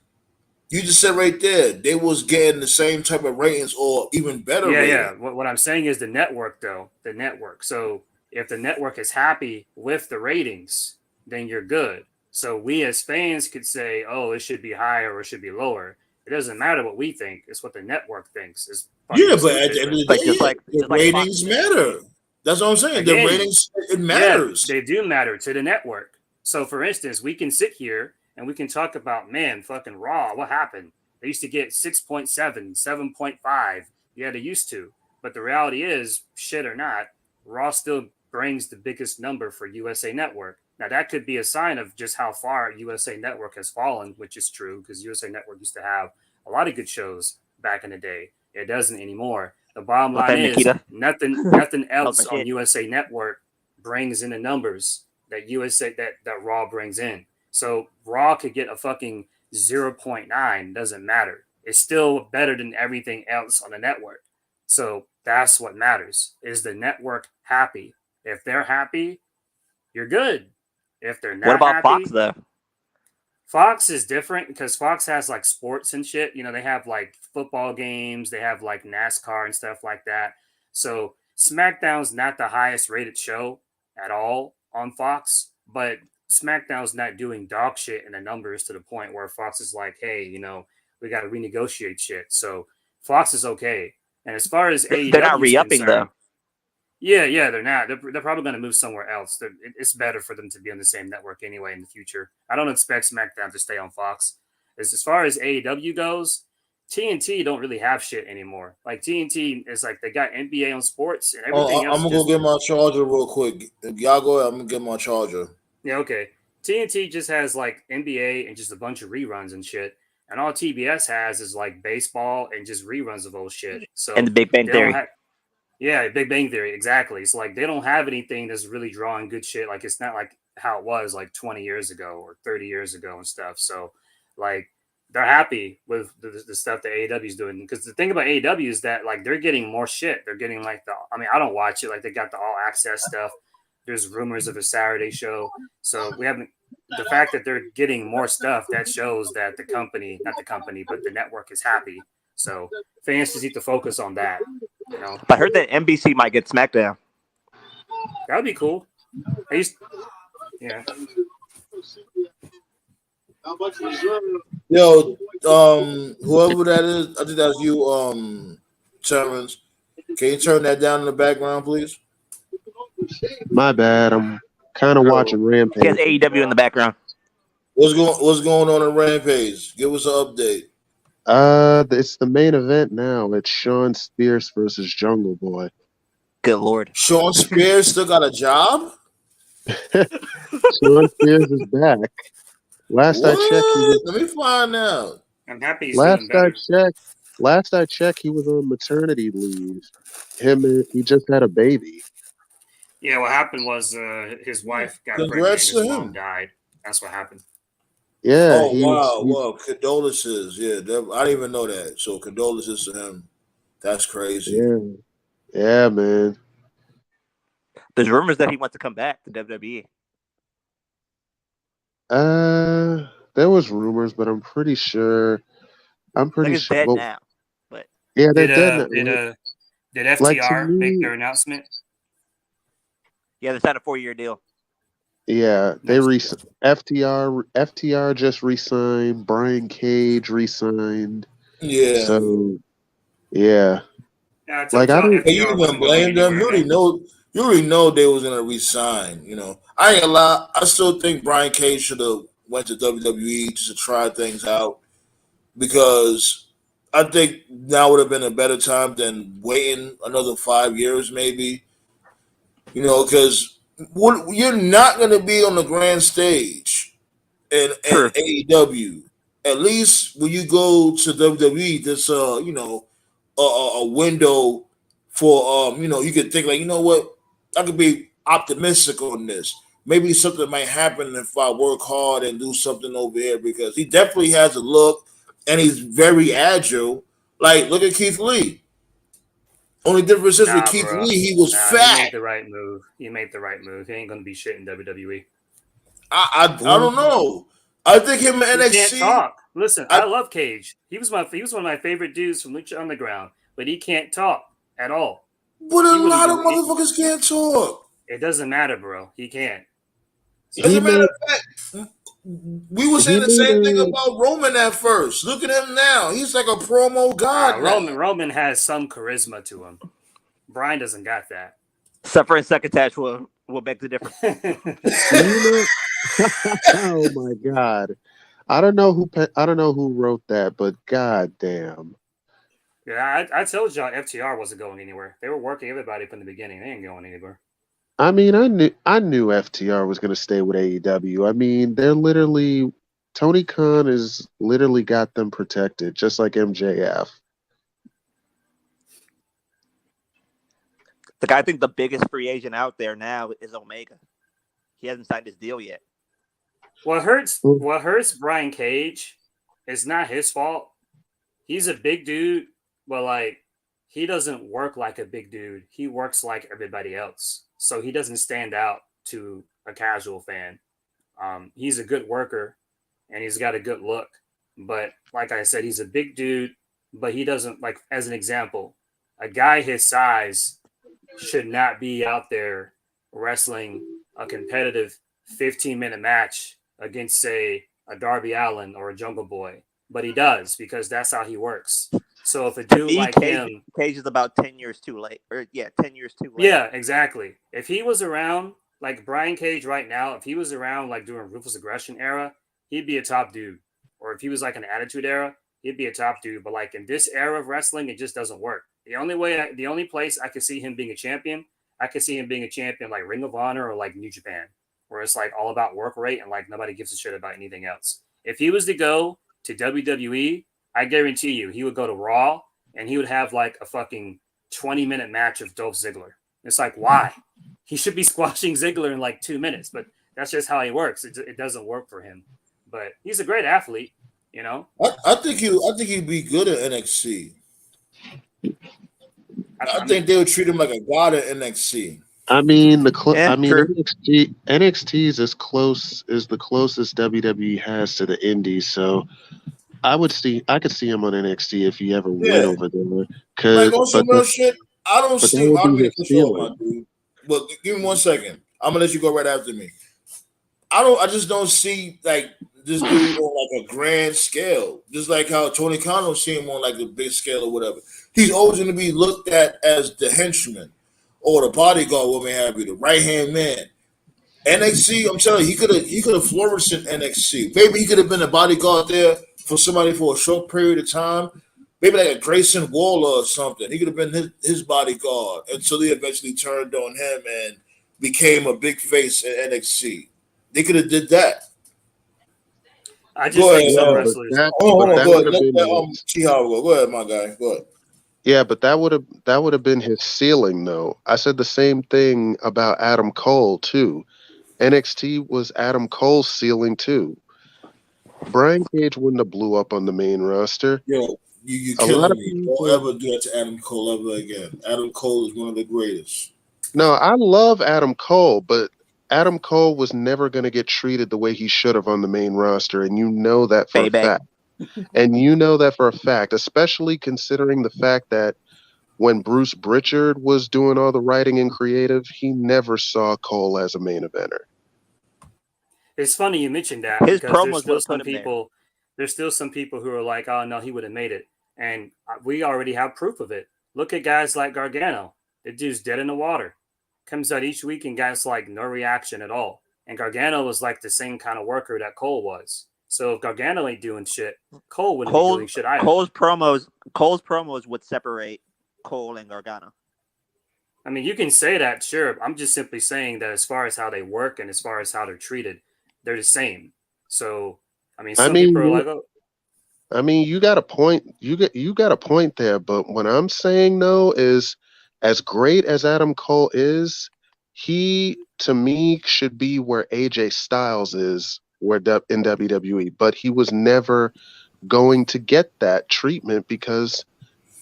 you just said right there they was getting the same type of ratings or even better. Yeah. What I'm saying is the network, though. The network. So if the network is happy with the ratings, then you're good. So we as fans could say, oh, it should be higher or it should be lower. It doesn't matter what we think. It's what the network thinks. But at the end of the day, the ratings matter. That's what I'm saying. Again, the ratings, it matters. Yeah, they do matter to the network. So, for instance, we can sit here and we can talk about, man, fucking Raw. What happened? They used to get 6.7, 7.5. Yeah, they used to. But the reality is, shit or not, Raw still brings the biggest number for USA Network. Now, that could be a sign of just how far USA Network has fallen, which is true, because USA Network used to have a lot of good shows back in the day. It doesn't anymore. The bottom line is nothing else on USA Network brings in the numbers that that Raw brings in. So Raw could get a fucking 0.9, doesn't matter. It's still better than everything else on the network. So that's what matters. Is the network happy? If they're happy, you're good. If they're not what about happy, Fox though? Fox is different because Fox has like sports and shit. You know, they have like football games, they have like NASCAR and stuff like that. So SmackDown's not the highest rated show at all on Fox, but SmackDown's not doing dog shit in the numbers to the point where Fox is like, hey, you know, we got to renegotiate shit. So Fox is okay. And as far as AEW, they're not re-upping though. Yeah, they're not. They're probably going to move somewhere else. It's better for them to be on the same network anyway in the future. I don't expect SmackDown to stay on Fox. As far as AEW goes, TNT don't really have shit anymore. Like, TNT is like, they got NBA on sports and everything else. I'm going to go get my charger real quick. Y'all go ahead. I'm going to get my charger. Yeah, okay. TNT just has like NBA and just a bunch of reruns and shit. And all TBS has is like baseball and just reruns of old shit. So and the Big Bang Theory. Yeah, Big Bang Theory, exactly. So like they don't have anything that's really drawing good shit. Like it's not like how it was like 20 years ago or 30 years ago and stuff. So like they're happy with the stuff that AEW is doing. Because the thing about AEW is that like they're getting more shit. They're getting like I don't watch it. Like they got the All Access stuff. There's rumors of a Saturday show. So the fact that they're getting more stuff, that shows that the network is happy. So fans just need to focus on that. You know? I heard that NBC might get SmackDown. That would be cool. Yeah. Yo, whoever that is, I think that's you, Terrence. Can you turn that down in the background, please? My bad. I'm kind of watching Rampage. He has AEW in the background. What's going on in Rampage? Give us an update. It's the main event now. It's Sean Spears versus Jungle Boy. Good Lord. Sean Spears still got a job? Sean Spears is back. Last I checked, let me find out. I'm happy he's Last I checked, he was on maternity leave. He just had a baby. Yeah, what happened was his wife got pregnant and Congrats his to mom him. died. That's what happened. Yeah, Oh he was. wow, well, condolences. Yeah, I didn't even know that. So condolences to him. That's crazy. Yeah, yeah, man. There's rumors that he wants to come back to WWE. There was rumors, but I'm pretty sure. I'm I think pretty it's sure. dead Well, now. But yeah, they're Did dead now. did Like to FTR make me, their announcement? yeah, they signed a 4-year deal. yeah, they Nice. FTR just re-signed. Brian Cage re-signed. Yeah. So yeah, Yeah, I told like I y'all don't. And you FTR even wasn't blame going them. anywhere, man. You already know they was gonna resign. You know, I ain't gonna lie. I still think Brian Cage should have went to WWE just to try things out because I think now would have been a better time than waiting another 5 years, maybe. You know, because you're not gonna be on the grand stage in True. AEW. At least when you go to WWE, there's a window for you could think like, you know what, I could be optimistic on this. Maybe something might happen if I work hard and do something over here because he definitely has a look and he's very agile. Like look at Keith Lee. Only difference is with Nah, Keith bro. Lee, he was Nah, he made fat. the right move. He made the right move. He ain't gonna be shit in WWE. I don't know. I think him in He can't NXT. talk. Listen, I love Cage. He was one of my favorite dudes from Lucha Underground, but he can't talk at all. But a He wouldn't lot of do it. motherfuckers can't talk. It doesn't matter, bro. He can't. So, As He a matter made of fact, we were he saying the made same thing a about Roman at first. Look at him now. He's like a promo god now. Roman has some charisma to him. Brian doesn't got that. Suffering succotash will make the difference. you know. Oh my god. I don't know who wrote that, but god damn. Yeah, I told y'all FTR wasn't going anywhere. They were working everybody from the beginning. They ain't going anywhere. I mean, I knew FTR was going to stay with AEW. I mean, Tony Khan has literally got them protected, just like MJF. I think the biggest free agent out there now is Omega. He hasn't signed his deal yet. What hurts Brian Cage is not his fault. He's a big dude, but like he doesn't work like a big dude. He works like everybody else. So he doesn't stand out to a casual fan. He's a good worker and he's got a good look. But like I said, he's a big dude, but he doesn't, like, as an example, a guy his size should not be out there wrestling a competitive 15-minute match against, say, a Darby Allin or a Jungle Boy. But he does because that's how he works. So if a dude like him, Cage is about 10 years too late. 10 years too late. Yeah, exactly. If he was around like Brian Cage right now, if he was around like during Ruthless Aggression era, he'd be a top dude. Or if he was like an Attitude era, he'd be a top dude. But like in this era of wrestling, it just doesn't work. The only place I could see him being a champion, I could see him being a champion like Ring of Honor or like New Japan, where it's like all about work rate and like nobody gives a shit about anything else. If he was to go to WWE, I guarantee you he would go to Raw and he would have like a fucking 20-minute match of Dolph Ziggler. It's like, why? He should be squashing Ziggler in like 2 minutes, but that's just how he works. It doesn't work for him. But he's a great athlete, you know. I think he'd be good at NXT. I think they would treat him like a god at NXT. I mean, true. NXT is the closest WWE has to the Indies, so I could see him on NXT if he ever went over there. Like on some real shit, I don't see. I don't mean to control my dude, but give me 1 second. I'm gonna let you go right after me. I just don't see like this dude on like a grand scale, just like how Tony Khan don't see him on like a big scale or whatever. He's always going to be looked at as the henchman or the bodyguard, what may have you, the right hand man. NXT, I'm telling you, he could have flourished in NXT. Maybe he could have been a bodyguard there for somebody for a short period of time. Maybe like a Grayson Waller or something. He could have been his bodyguard until he eventually turned on him and became a big face in NXT. They could have did that. I just think some wrestlers. Hold on. Go ahead. Let Chihara go. Go ahead, my guy. Go ahead. Yeah, but that would have been his ceiling, though. I said the same thing about Adam Cole too. NXT was Adam Cole's ceiling too. Brian Cage wouldn't have blew up on the main roster. Yo, you A lot killing of me. Don't people. ever do that to Adam Cole ever again. Adam Cole is one of the greatest. No, I love Adam Cole, but Adam Cole was never going to get treated the way he should have on the main roster, and you know that for a Baby. fact. And you know that for a fact, especially considering the fact that when Bruce Pritchard was doing all the writing and creative, he never saw Cole as a main eventer. It's funny you mentioned that His because promos would put him there. There's still some people who are like, oh no, he would have made it, and we already have proof of it. Look at guys like Gargano. The dude's dead in the water. Comes out each week and gets like no reaction at all. And Gargano was like the same kind of worker that Cole was. So if Gargano ain't doing shit, Cole wouldn't be doing shit either. Cole's promos would separate Cole and Gargano. I mean, you can say that, sure. I'm just simply saying that as far as how they work and as far as how they're treated, they're the same. So, I mean, some people are like, oh. I mean, you got a point. You got a point there. But what I'm saying though is, as great as Adam Cole is, he to me should be where AJ Styles is, in WWE. But he was never going to get that treatment because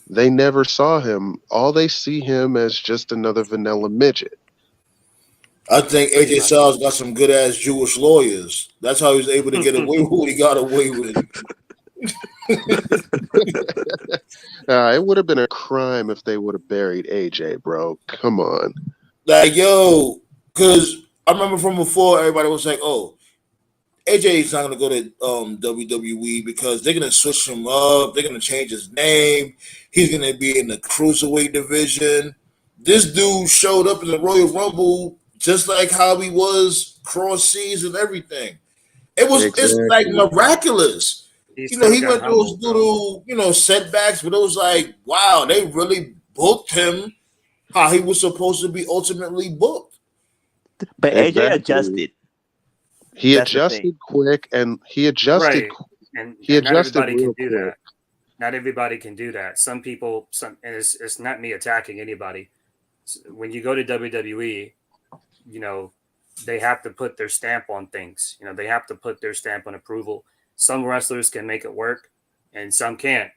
they never saw him. All they see him as just another vanilla midget. I think AJ Styles got some good ass Jewish lawyers. That's how he was able to get away with what he got away with. It would have been a crime if they would have buried AJ, bro. Come on. Like, yo, because I remember from before, everybody was like, oh, AJ's not going to go to WWE because they're going to switch him up. They're going to change his name. He's going to be in the Cruiserweight division. This dude showed up in the Royal Rumble just like how he was cross seas and everything. It's like miraculous. He went through those little, setbacks, but it was like, wow, they really booked him how he was supposed to be ultimately booked. But AJ adjusted. He adjusted quick, and he adjusted. Right. And he adjusted not everybody can do quick. that. Not everybody can do that. Some people, and it's not me attacking anybody. When you go to WWE, they have to put their stamp on things. They have to put their stamp on approval. Some wrestlers can make it work, and some can't.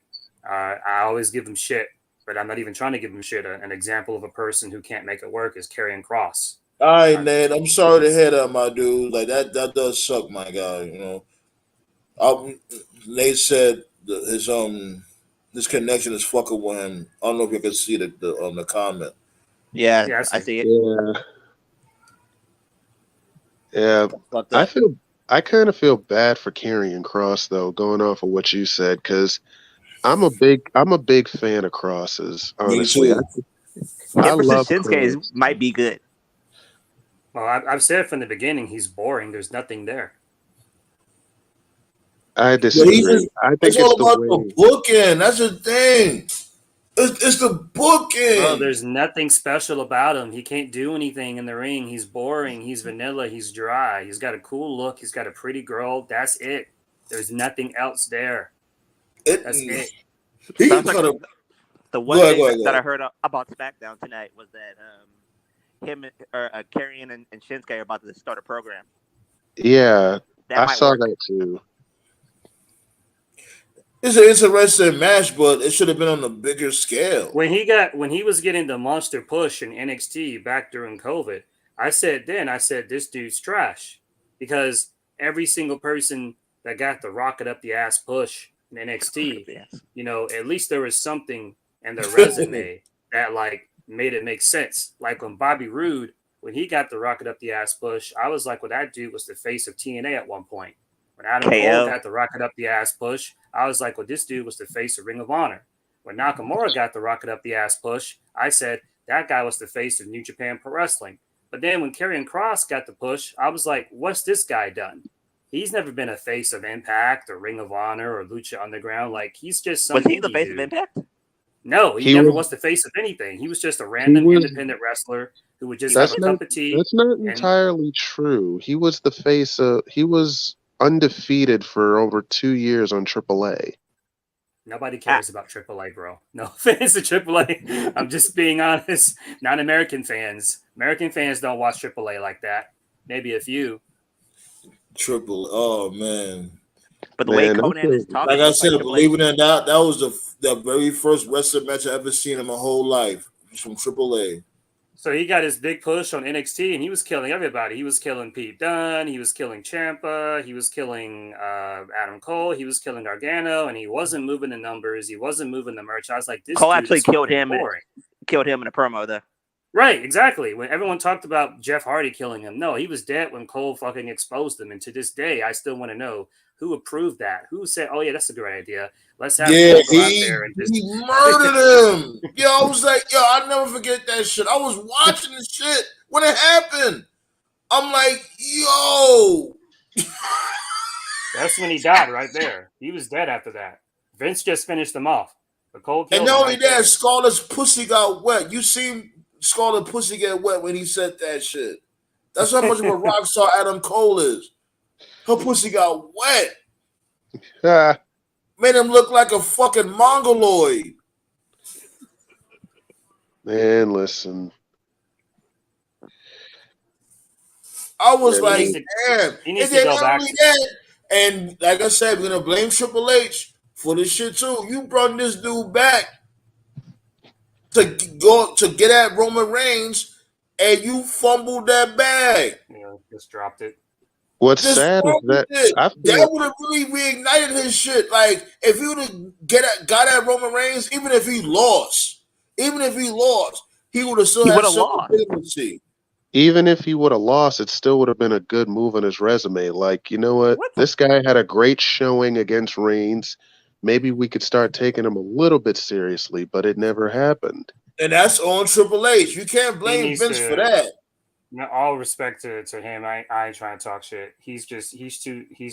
I always give them shit, but I'm not even trying to give them shit. An example of a person who can't make it work is Karrion Kross. All right, Ned. I'm sorry to hear that, my dude. Like that does suck, my guy. Nate said his connection is fucking with him. I don't know if you can see the comment. Yeah, I see it. Yeah. I kind of feel bad for Karrion Kross though, going off of what you said, because I'm a big fan of Kross's. Honestly, I love Shinsuke might be good. Well, I've said from the beginning he's boring. There's nothing there. I disagree. I think it's all about the booking. That's the thing. It's the booking. Bro, there's nothing special about him. He can't do anything in the ring. He's boring. He's vanilla. He's dry. He's got a cool look. He's got a pretty girl. That's it. There's nothing else there. That's it. The one thing that I heard about SmackDown tonight was that him or Karrion and Shinsuke are about to start a program. Yeah, I saw that too. It's an interesting match, but it should have been on a bigger scale. When he was getting the monster push in NXT back during COVID, I said this dude's trash, because every single person that got the rocket up the ass push in NXT, at least there was something in their resume that like made it make sense. Like when Bobby Roode, when he got the rocket up the ass push, I was like, well, that dude was the face of TNA at one point. When Adam Cole got the rocket up the ass push, I was like, well, this dude was the face of Ring of Honor. When Nakamura got the rocket up the ass push, I said that guy was the face of New Japan Pro Wrestling. But then when Karrion Kross got the push, I was like, what's this guy done? He's never been a face of Impact or Ring of Honor or Lucha Underground. Like, he's just some. Was he the face of Impact? No, he never was the face of anything. He was just a random independent wrestler who would just have a cup of tea. That's not entirely true. He was the face of. He was undefeated for over 2 years on AAA. Nobody cares about AAA, bro. No offense to AAA. I'm just being honest. Not American fans. American fans don't watch AAA like that. Maybe a few. Oh man. But the way Conan is talking, like I said, believe it or not, that was the very first wrestling match I ever seen in my whole life from AAA. So he got his big push on NXT, and he was killing everybody. He was killing Pete Dunne. He was killing Ciampa. He was killing Adam Cole. He was killing Gargano, and he wasn't moving the numbers. He wasn't moving the merch. I was like, this Cole dude actually is killed him. boring. Killed him in a promo, though. Right, exactly. When everyone talked about Jeff Hardy killing him, no, he was dead when Cole fucking exposed him. And to this day, I still want to know who approved that. Who said, "Oh yeah, that's a great idea. Let's have Cole go out there and just he murdered him." Yo, I was like, yo, I'll never forget that shit. I was watching the shit when it happened. I'm like, yo. That's when he died right there. He was dead after that. Vince just finished him off. But Cole killed and not only right that, there. Scarlett's pussy got wet. You seen Scarlett's pussy get wet when he said that shit. That's how much of a rock star Adam Cole is. Her pussy got wet. Made him look like a fucking mongoloid. Man, listen. I was like, damn. He needs to go back. And like I said, we're gonna blame Triple H for this shit too. You brought this dude back to get at Roman Reigns, and you fumbled that bag. Yeah, just dropped it. What's sad is that that would have really reignited his shit. Like if he would have got at Roman Reigns, even if he lost, he would have still had some legitimacy. Even if he would have lost, it still would have been a good move on his resume. Like, you know what? This guy had a great showing against Reigns. Maybe we could start taking him a little bit seriously, but it never happened. And that's on Triple H. You can't blame Vince for that. All respect to him. I ain't trying to talk shit. He's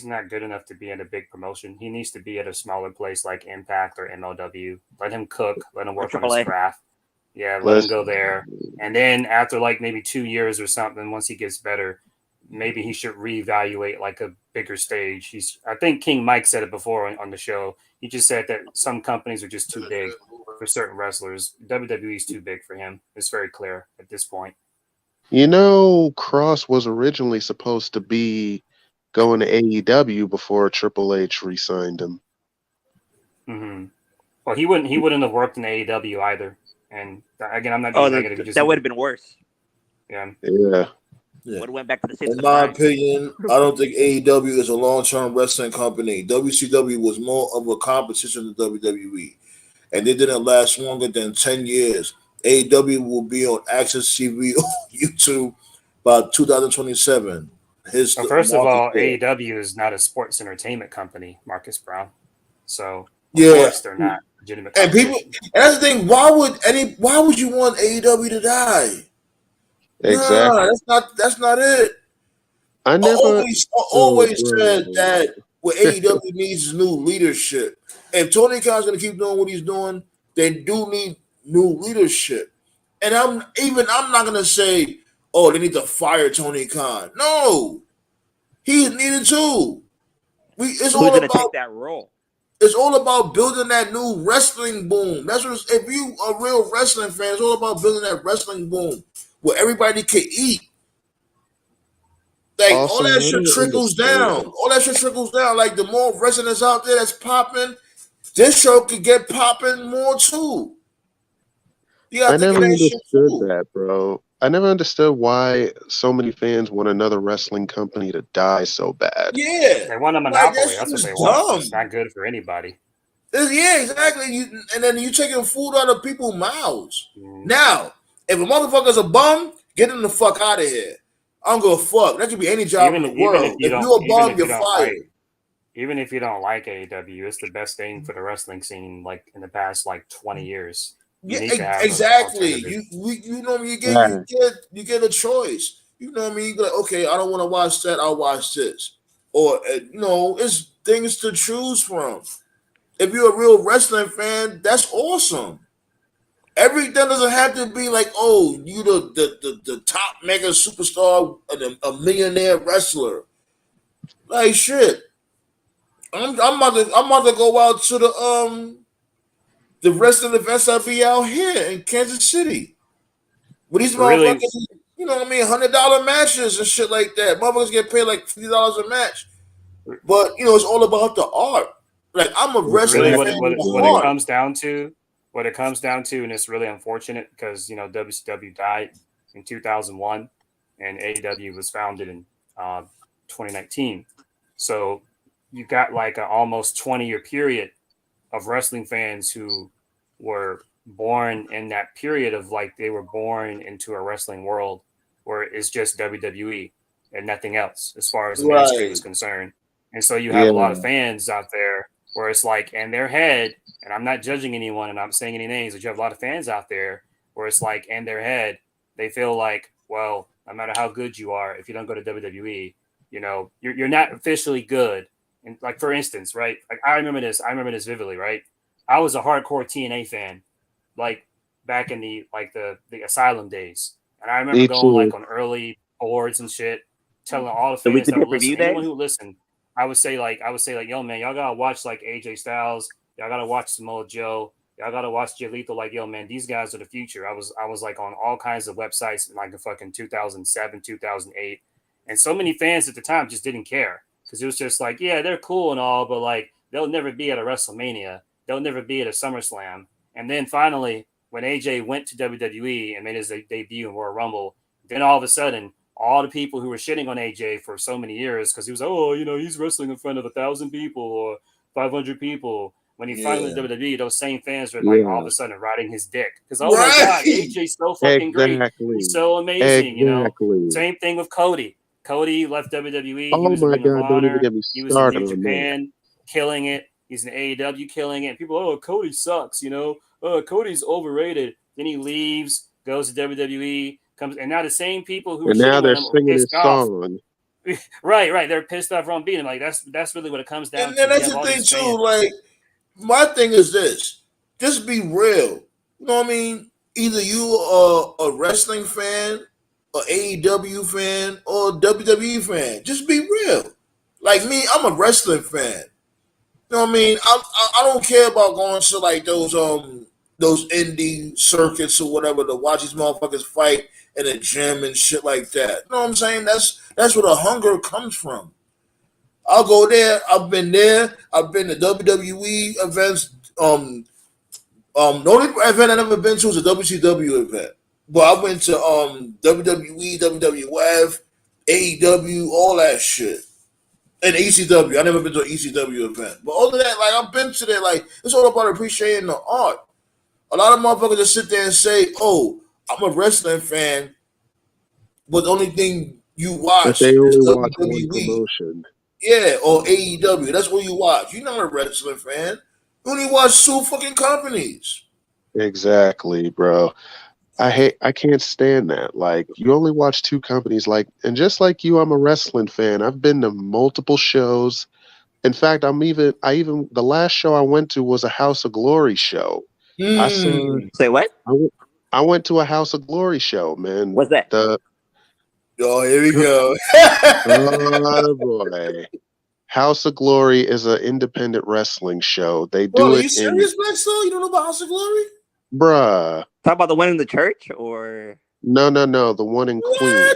not good enough to be in a big promotion. He needs to be at a smaller place like Impact or MLW. Let him cook. Let him work on his craft. Yeah, let him go there. And then after like maybe 2 years or something, once he gets better, maybe he should reevaluate like a bigger stage. I think King Mike said it before on the show. He just said that some companies are just too big for certain wrestlers. WWE is too big for him. It's very clear at this point. You know, Cross was originally supposed to be going to AEW before Triple H re-signed him. Mm-hmm. Well, he wouldn't have worked in AEW either. And again, I'm not being negative. That would have been worse. Yeah. Yeah. Would have went back to the same. In my opinion, I don't think AEW is a long-term wrestling company. WCW was more of a competition than WWE, and they didn't last longer than 10 years. AEW will be on Access TV on YouTube by 2027. First of all, AEW is not a sports entertainment company, Marcus Brown. So of course they're not legitimate. And that's the thing. Why would you want AEW to die? Exactly. Nah, that's not it. I always said that what AEW needs is new leadership. If Tony Khan's going to keep doing what he's doing, they do need new leadership. And I'm not going to say, oh, they need to fire Tony Khan. No, he's needed too. Who's going to take that role? It's all about building that new wrestling boom. That's what. If you a real wrestling fan, it's all about building that wrestling boom where everybody can eat. Like all that shit trickles down. All that shit trickles down. Like the more wrestling that's out there that's popping, this show could get popping more too. I never understood that, bro. I never understood why so many fans want another wrestling company to die so bad. Yeah. They want a monopoly. That's what they want. It's not good for anybody. Yeah, exactly. And then you taking food out of people's mouths. Now, if a motherfucker's a bum, get him the fuck out of here. I don't give a fuck. That could be any job in the world. If you're a bum, you're fired. Even if you don't like AEW, it's the best thing for the wrestling scene like in the past 20 years. Yeah, exactly. You know you get a choice. You know what I mean? You go like, okay, I don't want to watch that. I'll watch this. Or it's things to choose from. If you're a real wrestling fan, that's awesome. Everything doesn't have to be like, oh, you the top mega superstar, a millionaire wrestler. Like shit. I'm about to go out to the rest of the events that be out here in Kansas City. With these Really? motherfuckers, you know what I mean, $100 matches and shit like that. Motherfuckers get paid like $50 a match. But you know, it's all about the art. Like I'm a wrestling Really, fan with a what it heart. comes down to, and it's really unfortunate because WCW died in 2001, and AEW was founded in 2019. So you got like an almost 20-year period of wrestling fans who were born in that period of like they were born into a wrestling world where it's just WWE and nothing else as far as the mainstream is concerned. And so you have a lot of fans out there where it's like in their head, and I'm not judging anyone and I'm not saying any names, but you have a lot of fans out there where it's like in their head, they feel like, well, no matter how good you are, if you don't go to WWE, you're not officially good. And like, for instance, right? Like I remember this vividly, right? I was a hardcore TNA fan, like back in the Asylum days. And I remember going like on early boards and shit, telling all the fans that would listen, anyone who listened, I would say like, yo, man, y'all gotta watch like AJ Styles, y'all gotta watch Samoa Joe, y'all gotta watch Jay Lethal. Like, yo, man, these guys are the future. I was like on all kinds of websites in like the fucking 2007, 2008, and so many fans at the time just didn't care because it was just like, yeah, they're cool and all, but like they'll never be at a WrestleMania, they'll never be at a SummerSlam. And then finally, when AJ went to WWE and made his debut in Royal Rumble, then all of a sudden, all the people who were shitting on AJ for so many years because he was, he's wrestling in front of 1,000 people or 500 people. When he finally went to WWE, those same fans were like all of a sudden riding his dick because my God, AJ's so fucking great, he's so amazing. Same thing with Cody. Cody left WWE. He was in Ring of Honor. He was in New Japan, killing it. He's in AEW, killing it. And people, Cody sucks. Cody's overrated. Then he leaves, goes to WWE. And now the same people who are now they're singing his song. Right. They're pissed off on beating him. Like that's really what it comes down to. And that's the thing too. Like my thing is this: just be real. You know what I mean? Either you are a wrestling fan, or AEW fan, or WWE fan. Just be real. Like me, I'm a wrestling fan. You know what I mean? I don't care about going to like those indie circuits or whatever to watch these motherfuckers fight in a gym and shit like that. You know what I'm saying? That's where the hunger comes from. I'll go there. I've been there. I've been to WWE events. The only event I've ever been to was a WCW event. But I went to WWE, WWF, AEW, all that shit. And ECW. I never been to an ECW event. But all of that, like I've been to that, like it's all about appreciating the art. A lot of motherfuckers just sit there and say, "Oh, I'm a wrestling fan," but the only thing you watch is WWE. Yeah, or AEW. That's what you watch. You're not a wrestling fan. You only watch two fucking companies. Exactly, bro. I can't stand that. Like, you only watch two companies. Like, and just like you, I'm a wrestling fan. I've been to multiple shows. In fact, the last show I went to was a House of Glory show. Say what? I went to a House of Glory show, man. What's that? Here we go. Oh boy. House of Glory is an independent wrestling show. They do Are you serious, Max? You don't know about House of Glory? Bruh. Talk about the one in the church or No, the one in Queens.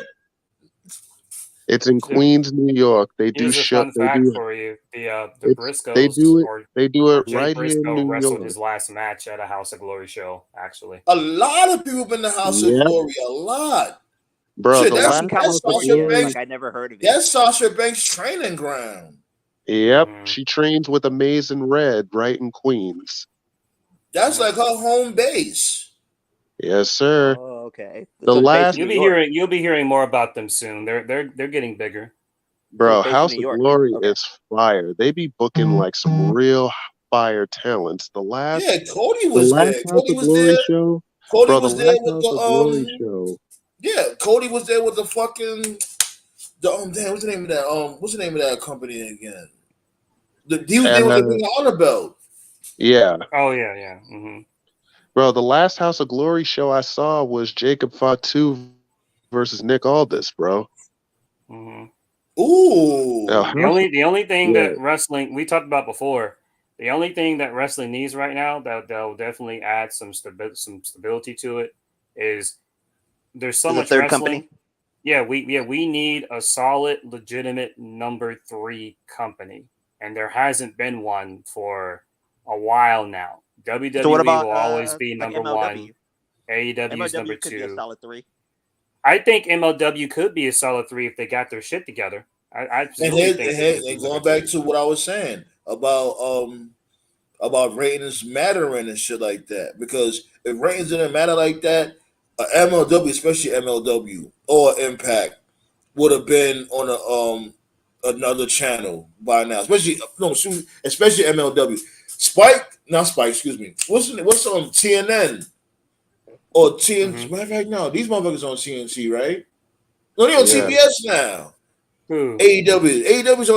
It's in Queens, New York. They do show. For you. The Briscoes. They do it right Briscoe here in New wrestled York. his last match at a House of Glory show. Actually, a lot of people been to House of Glory. A lot, bro. Shit, that's Sasha Banks. I never heard of it. That's Sasha Banks' training ground. Yep, she trains with Amazing Red right in Queens. That's like her home base. Yes, sir. Oh, okay. You'll be hearing more about them soon. They're getting bigger. Bro, House of Glory is fire. They be booking like some real fire talents. Cody was there. Cody was there. Show, Cody was there with the show. Yeah, Cody was there with the fucking what's the name of that? What's the name of that company again? He was there with the Ring of Honor belt. Yeah. Oh yeah. Mm-hmm. Bro, the last House of Glory show I saw was Jacob Fatu versus Nick Aldis, bro. Mm-hmm. Ooh. The only thing that wrestling we talked about before, The only thing that wrestling needs right now that'll definitely add some stability to it is there's so Is a much third wrestling. company? We need a solid, legitimate number 3 company, and there hasn't been one for a while now. WWE So what about will always be like number 1. MLW? AEW is number MLW could be a 2. solid 3. I think MLW could be a solid 3 if they got their shit together. I absolutely think they could be And number going back 3. to what I was saying about ratings mattering and shit like that. Because if ratings didn't matter like that, MLW, especially MLW or Impact, would have been on another channel by now. Especially MLW. Excuse me. What's on TNN or TNT? Mm-hmm. Right now, these motherfuckers on TNT, right? No, they're on Yeah. TBS now. Who? AEW's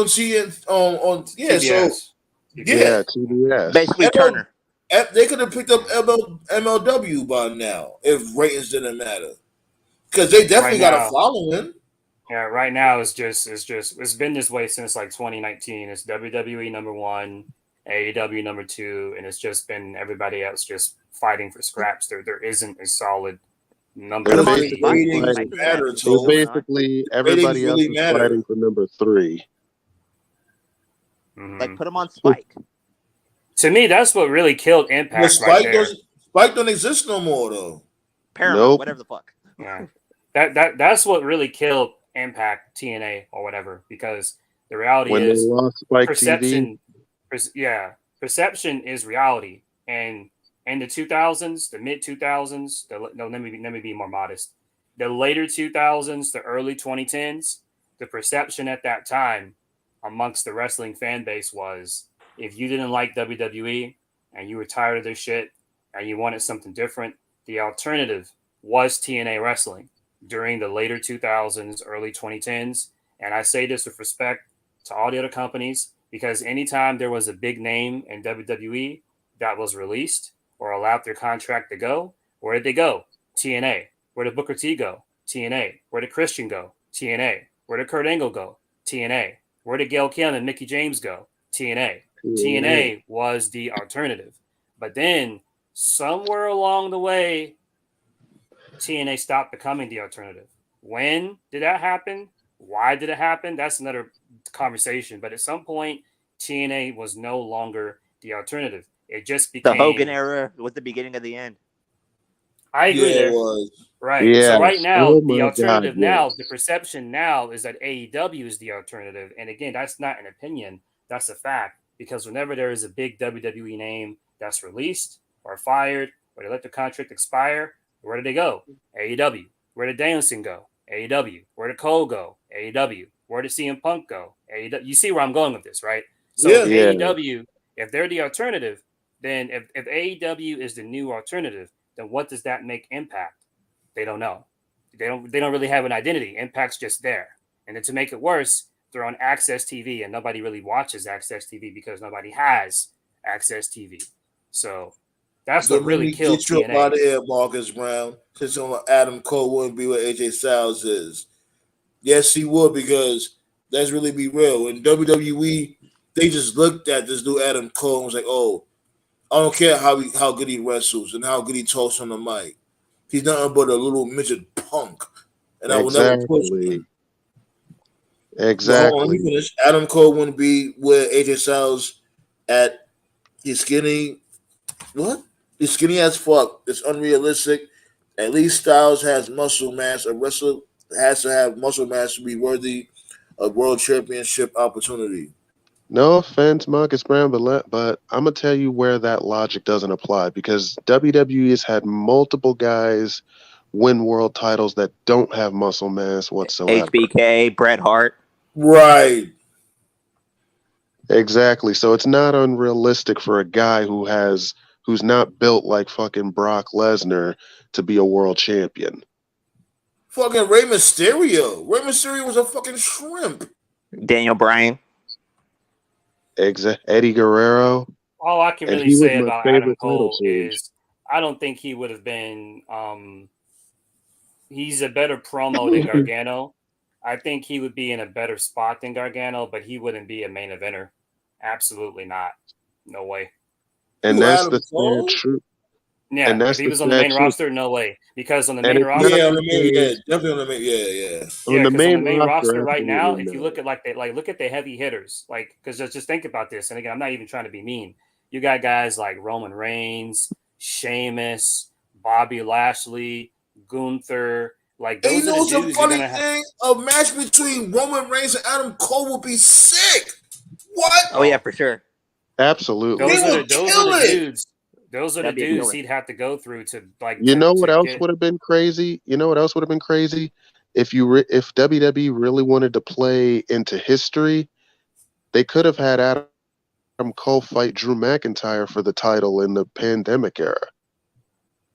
on yeah. So TBS. yeah, Yeah, TBS. Basically Turner. They could have picked up MLW by now if ratings didn't matter, because they definitely Right got a now, following. yeah. Right now, it's been this way since like 2019. It's WWE number 1, AEW number 2, and it's just been everybody else just fighting for scraps. There isn't a solid number Put They're them on 3. Spike. basically Ratings Spike fighting. doesn't have matter, anything They're so going on. basically ratings everybody else really is matter. fighting for number 3. Mm-hmm. Like put them on Spike. To me, that's what really killed But Impact right there. Spike don't exist no more though. Paramount, Nope. whatever the fuck. Yeah, that's what really killed Impact, TNA, or whatever. Because the reality When they is lost Spike TV, perception is reality. And in the 2000s, the mid 2000s, let me be more modest. The later 2000s, the early 2010s, the perception at that time amongst the wrestling fan base was if you didn't like WWE and you were tired of their shit and you wanted something different, the alternative was TNA wrestling during the later 2000s, early 2010s. And I say this with respect to all the other companies because anytime there was a big name in WWE that was released or allowed their contract to go, where did they go? TNA. Where did Booker T go? TNA. Where did Christian go? TNA. Where did Kurt Angle go? TNA. Where did Gail Kim and Mickey James go? TNA. TNA was the alternative. But then somewhere along the way, TNA stopped becoming the alternative. When did that happen? Why did it happen? That's another conversation. But at some point, TNA was no longer the alternative. It just became The Hogan era was the beginning of the end. I agree Yeah, it there. was. Right. yes. So right now, Oh the my alternative God, now, yes. the perception now is that AEW is the alternative. And again, that's not an opinion. That's a fact. Because whenever there is a big WWE name that's released or fired or they let the contract expire, where did they go? AEW. Where did Danielson go? AEW. Where did Cole go? AEW. Where did CM Punk go? AEW. You see where I'm going with this, right? So Yeah. Yeah. AEW, if they're the alternative, then if AEW is the new alternative, then what does that make Impact? They don't know. They don't really have an identity. Impact's just there. And then to make it worse, they're on Access TV and nobody really watches Access TV because nobody has Access TV. So that's what Let really me killed get you up out TNA. of here, Marcus Brown. Since Adam Cole wouldn't be where AJ Styles is. Yes, he would, because let's really be real. In WWE, they just looked at this dude Adam Cole and was like, "Oh, I don't care how good he wrestles and how good he talks on the mic. He's nothing but a little midget punk, and I will never push him." But hold on, let me Exactly. finish. Adam Cole wouldn't be where AJ Styles at. He's skinny. What? He's skinny as fuck. It's unrealistic. At least Styles has muscle mass. A wrestler has to have muscle mass to be worthy of world championship opportunity. No offense, Marcus Brown, but I'm gonna tell you where that logic doesn't apply because WWE has had multiple guys win world titles that don't have muscle mass whatsoever. HBK, Bret Hart. Right. Exactly. So it's not unrealistic for a guy who's not built like fucking Brock Lesnar to be a world champion. Fucking Rey Mysterio. Rey Mysterio was a fucking shrimp. Daniel Bryan. Eddie Guerrero, All I can and really he was say my about Adam favorite title Cole change. is I don't think he would have been he's a better promo than Gargano. I think he would be in a better spot than Gargano, but he wouldn't be a main eventer. Absolutely not. No way. And Who, that's Adam the sad Cole? truth. Yeah, And that's if he the was on the sad main truth. roster, no way. Because on the And main if roster, Yeah, you on the main, yeah, say definitely on the main, yeah. yeah, on the because on the main main roster roster, right now, absolutely if you no. look at look at the heavy hitters, like because just think about this. And again, I'm not even trying to be mean. You got guys like Roman Reigns, Sheamus, Bobby Lashley, Gunther. Like And you those are know the what's a dudes you're funny gonna have. thing? A match between Roman Reigns and Adam Cole would be sick. What? Oh yeah, for sure. Absolutely. They would Those kill are the it. dudes. Those are the That'd be a dudes killer. he'd have to go through to like You know what to else get. would have been crazy? You know what else would have been crazy? If if WWE really wanted to play into history, they could have had Adam Cole fight Drew McIntyre for the title in the pandemic era.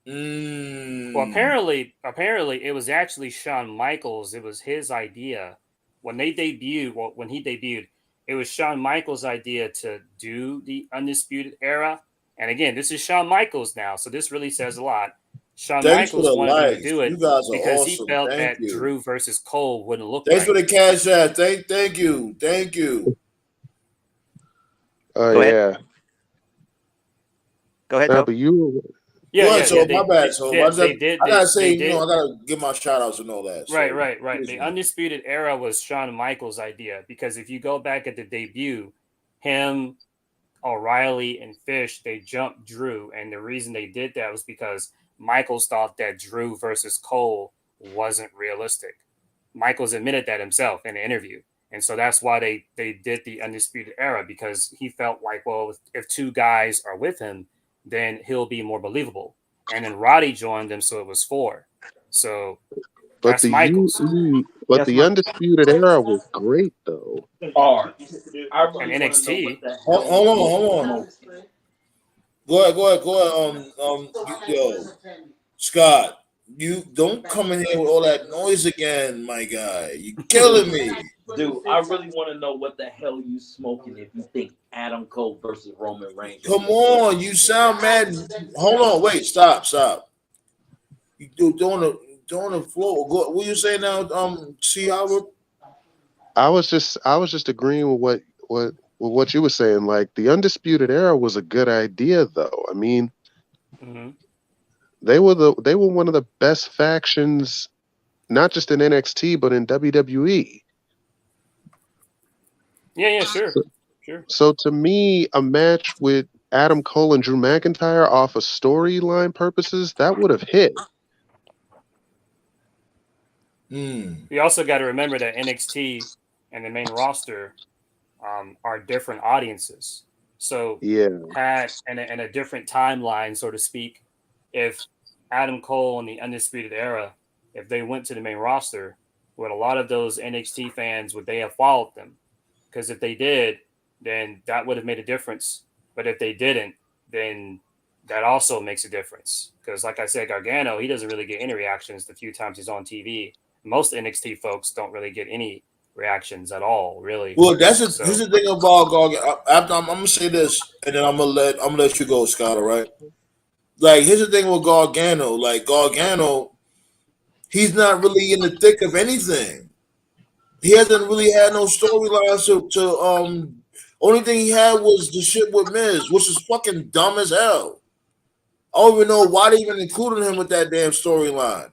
Well, apparently, it was actually Shawn Michaels. It was his idea when they debuted. Well, when he debuted, it was Shawn Michaels' idea to do the Undisputed Era. And again, this is Shawn Michaels now, so this really says a lot. Shawn Thanks for Michaels the wanted him to likes. do You it guys are because he awesome. felt Thank that you. Drew versus Cole wouldn't look Thanks for right. the cash out. Thank you. Oh Go ahead. yeah. Go ahead, No, Joe. but you Go ahead, so They, my bad. So they did. I gotta say, They did. I gotta give my shout outs and all that. So, Right. The Undisputed Era was Shawn Michaels' idea because if you go back at the debut, him, O'Reilly, and Fish, they jumped Drew. And the reason they did that was because Michaels thought that Drew versus Cole wasn't realistic. Michaels admitted that himself in an interview. And so that's why they did the Undisputed Era because he felt like, well, if two guys are with him, then he'll be more believable. And then Roddy joined them, so it was 4. So but that's the Michaels. the Undisputed Era was great though. And NXT. Hold on. Go ahead. Yo, Scott, you don't come in here with all that noise again, my guy. You killing me. Dude, I really want to know what the hell you smoking if you think Adam Cole versus Roman Reigns. Come on, you sound mad. Hold on, wait, stop. You doing the floor. What you saying now? C. Howard. I was just agreeing with what you were saying. Like the Undisputed Era was a good idea though. I mean, they were one of the best factions, not just in NXT but in WWE. Yeah, sure. So to me, a match with Adam Cole and Drew McIntyre off of storyline purposes, that would have hit. You also got to remember that NXT and the main roster are different audiences. So had in a different timeline, so to speak, if Adam Cole and the Undisputed Era, if they went to the main roster, would a lot of those NXT fans, would they have followed them? Because if they did, then that would have made a difference. But if they didn't, then that also makes a difference. Because like I said, Gargano, he doesn't really get any reactions the few times he's on TV. Most NXT folks don't really get any reactions at all, really. Well, this is the thing about Gargano. After I'm gonna say this, and then I'm gonna let you go, Scott. All right. Like, here's the thing with Gargano. Like, Gargano, he's not really in the thick of anything. He hasn't really had no storylines to only thing he had was the shit with Miz, which is fucking dumb as hell. I don't even know why they even included him with that damn storyline.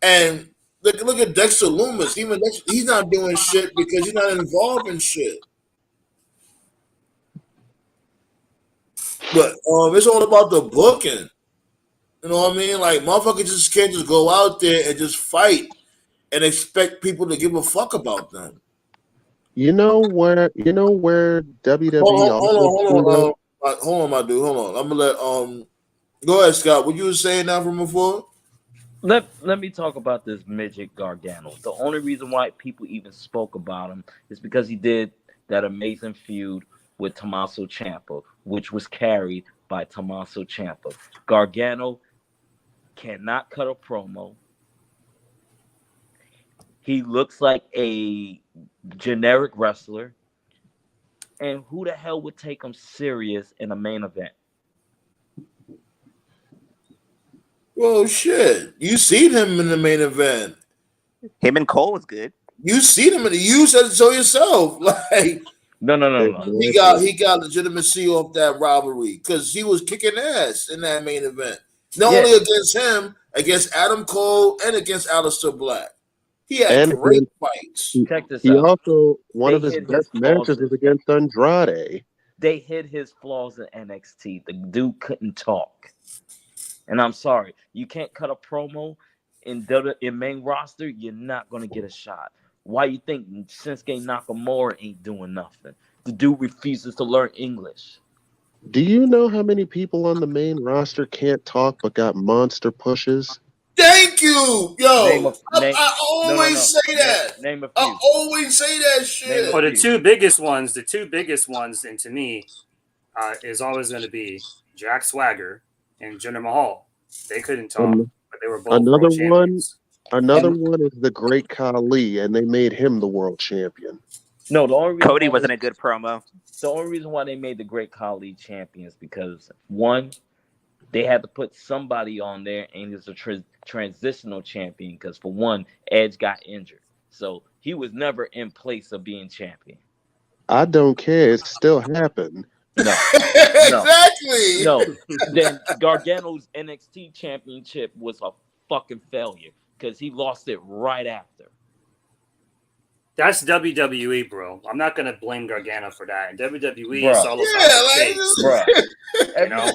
And look at Dexter Lumis. Even he's not doing shit because he's not involved in shit. But it's all about the booking. You know what I mean? Like, motherfuckers just can't just go out there and just fight and expect people to give a fuck about them. You know where WWE. Hold on, my dude. Hold on. I'm gonna let go ahead, Scott. What you were saying now from before? Let me talk about this midget Gargano. The only reason why people even spoke about him is because he did that amazing feud with Tommaso Ciampa, which was carried by Tommaso Ciampa. Gargano cannot cut a promo. He looks like a generic wrestler. And who the hell would take him serious in a main event? Well, shit. You seen him in the main event. Him and Cole was good. You seen him you said so yourself. Like, No. He got legitimacy off that rivalry because he was kicking ass in that main event. Not only against him, against Adam Cole, and against Aleister Black. He had great fights. Check this He out. also one They of his hid best his flaws matches was against Andrade. They hid his flaws in NXT. The dude couldn't talk. And I'm sorry, you can't cut a promo in main roster, you're not going to get a shot. Why you think Shinsuke Nakamura ain't doing nothing? The dude refuses to learn English. Do you know how many people on the main roster can't talk but got monster pushes? Thank you, yo. I always say that. Name a few. I always say that shit. Well, the two biggest ones, and to me, is always going to be Jack Swagger and Jinder Mahal. They couldn't talk, but they were both world champions. Another one is the Great Khali, and they made him the world champion. No, the only reason Cody wasn't a good promo. The only reason why they made the Great Khali champion is because, one, they had to put somebody on there, and it's a transitional champion because, for one, Edge got injured. So he was never in place of being champion. I don't care. It still happened. No. Exactly. No. Then Gargano's NXT championship was a fucking failure because he lost it right after. That's WWE, bro. I'm not gonna blame Gargano for that. And WWE is all about the chase. You know,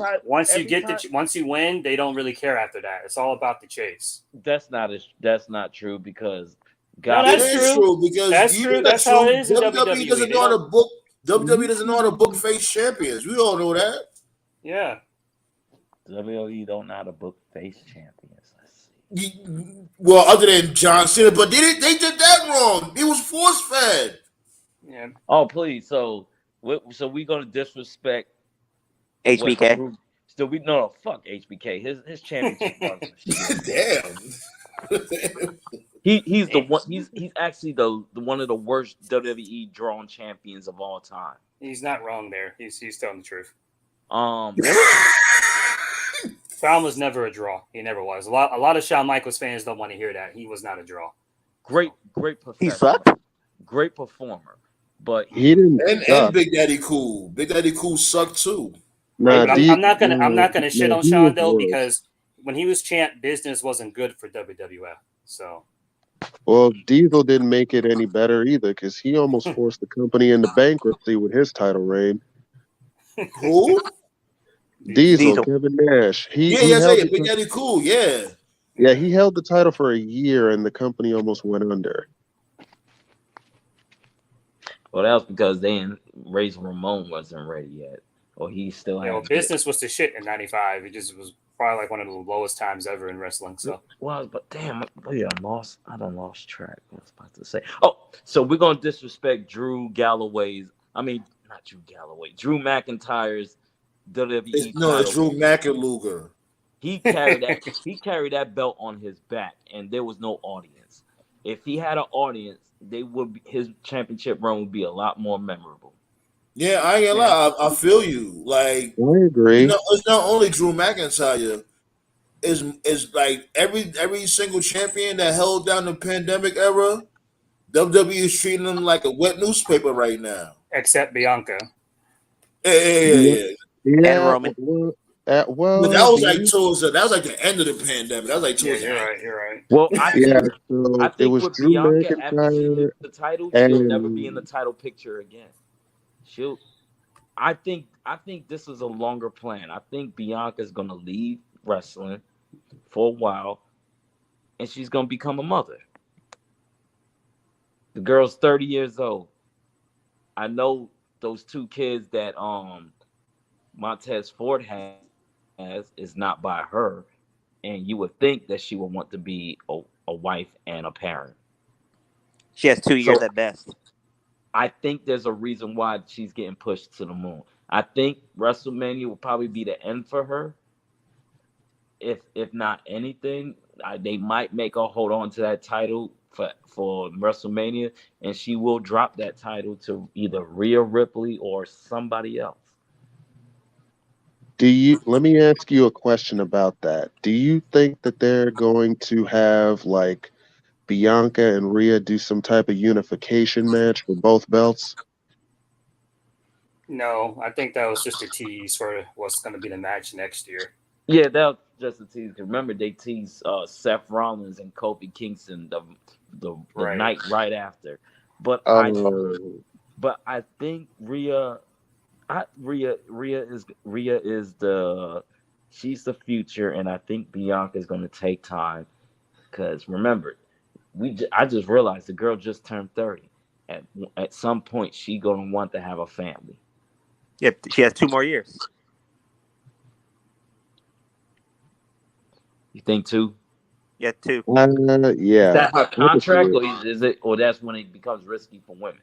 once you win, they don't really care after that. It's all about the chase. That's not true because that's true because that's true. That's how it is in WWE. Doesn't know how to book. WWE doesn't know how to book face champions. We all know that. Yeah. WWE don't know how to book face champions. Well, other than John Cena, but they did that wrong. It was force fed. Yeah. Oh, please. So we gonna disrespect HBK? Fuck HBK. His championship. Damn. He's the one. He's actually the one of the worst WWE drawn champions of all time. He's not wrong there. He's telling the truth. Fallon was never a draw. He never was. A lot of Shawn Michaels fans don't want to hear that. He was not a draw. Great professional. He sucked. Great performer, but he didn't. And Big Daddy Cool. Big Daddy Cool sucked too. Nah, I'm not gonna shit on Shawn though because when he was champ, business wasn't good for WWF. So. Well, Diesel didn't make it any better either because he almost forced the company into bankruptcy with his title reign. Who? Diesel, Kevin Nash. Big Daddy Cool, yeah. Yeah, he held the title for a year and the company almost went under. Well, that was because Razor Ramon wasn't ready yet. Or he still had business was the shit in 95. It just was probably like one of the lowest times ever in wrestling. So but damn, I lost track. What I was about to say. Oh, so we're gonna disrespect Drew McIntyre's WWE. No, it's Drew McIntyre. He carried that belt on his back, and there was no audience. If he had an audience, his championship run would be a lot more memorable. Yeah, I ain't gonna lie. I feel you. Like, I agree. It's not only Drew McIntyre. Is like every single champion that held down the pandemic era, WWE is treating them like a wet newspaper right now. Except Bianca. Yeah. And Roman. But that was like the end of the pandemic. That was like you're right. Well, I think it was with Drew Bianca after she McIntyre loses the title, she'll never be in the title picture again. I think this is a longer plan. I think Bianca's gonna leave wrestling for a while, and she's gonna become a mother. The girl's 30 years old. I know those two kids that Montez Ford has is not by her, and you would think that she would want to be a wife and a parent. She has 2 years at best. I think there's a reason why she's getting pushed to the moon. I think WrestleMania will probably be the end for her. If not anything, they might make her hold on to that title for WrestleMania, and she will drop that title to either Rhea Ripley or somebody else. Let me ask you a question about that. Do you think that they're going to have like Bianca and Rhea do some type of unification match for both belts? No, I think that was just a tease for what's going to be the match next year. Yeah, that was just a tease. Remember, they teased Seth Rollins and Kofi Kingston the night right after. But I think Rhea is she's the future, and I think Bianca is going to take time because remember, I just realized the girl just turned 30. At some point, she going to want to have a family. Yep, she has 2 more years. You think 2? Yeah, 2. Yeah. Is that her contract, or is it, or that's when it becomes risky for women?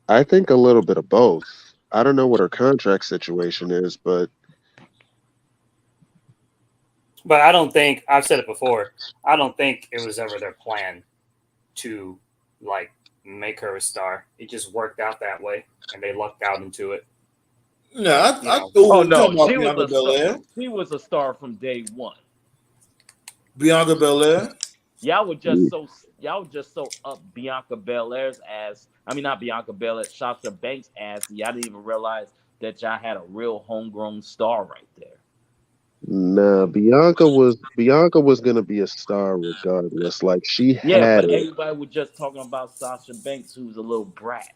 I think a little bit of both. I don't know what her contract situation is, but I don't think, I've said it before, I don't think it was ever their plan to like make her a star. It just worked out that way, and they lucked out into it. Yeah, I thought she was a star from day one. Bianca Belair. Y'all were just so up Bianca Belair's ass. I mean, not Bianca Belair, Sasha Banks' ass. Y'all didn't even realize that y'all had a real homegrown star right there. Nah, Bianca was gonna be a star regardless. Like she had it. Everybody was just talking about Sasha Banks, who's a little brat.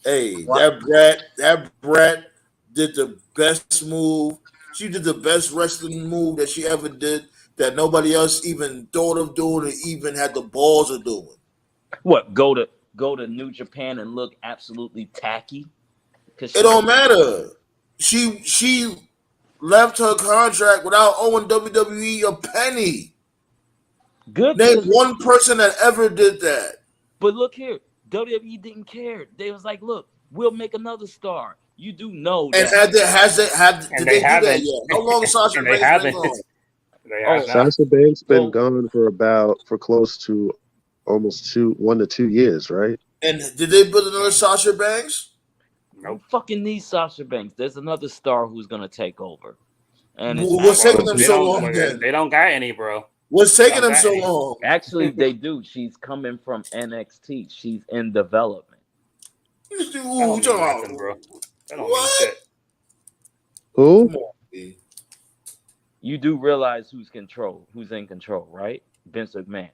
Hey, that brat did the best move. She did the best wrestling move that she ever did that nobody else even thought of doing or even had the balls of doing. What, go to New Japan and look absolutely tacky? It don't matter. She left her contract without owing WWE a penny. Good. Name one person that ever did that. But look here, WWE didn't care. They was like, look, we'll make another star. You do know that. And did they do that yet? How long has Sasha Banks been gone? Sasha Banks been gone for close to almost 1 to 2 years, right? And did they build another Sasha Banks? No fucking need Sasha Banks. There's another star who's gonna take over. And what's taking them so long? They don't got any, bro. What's taking them so long? Actually, they do. She's coming from NXT. She's in development. What? Who? You do realize who's in control, right? Vince McMahon.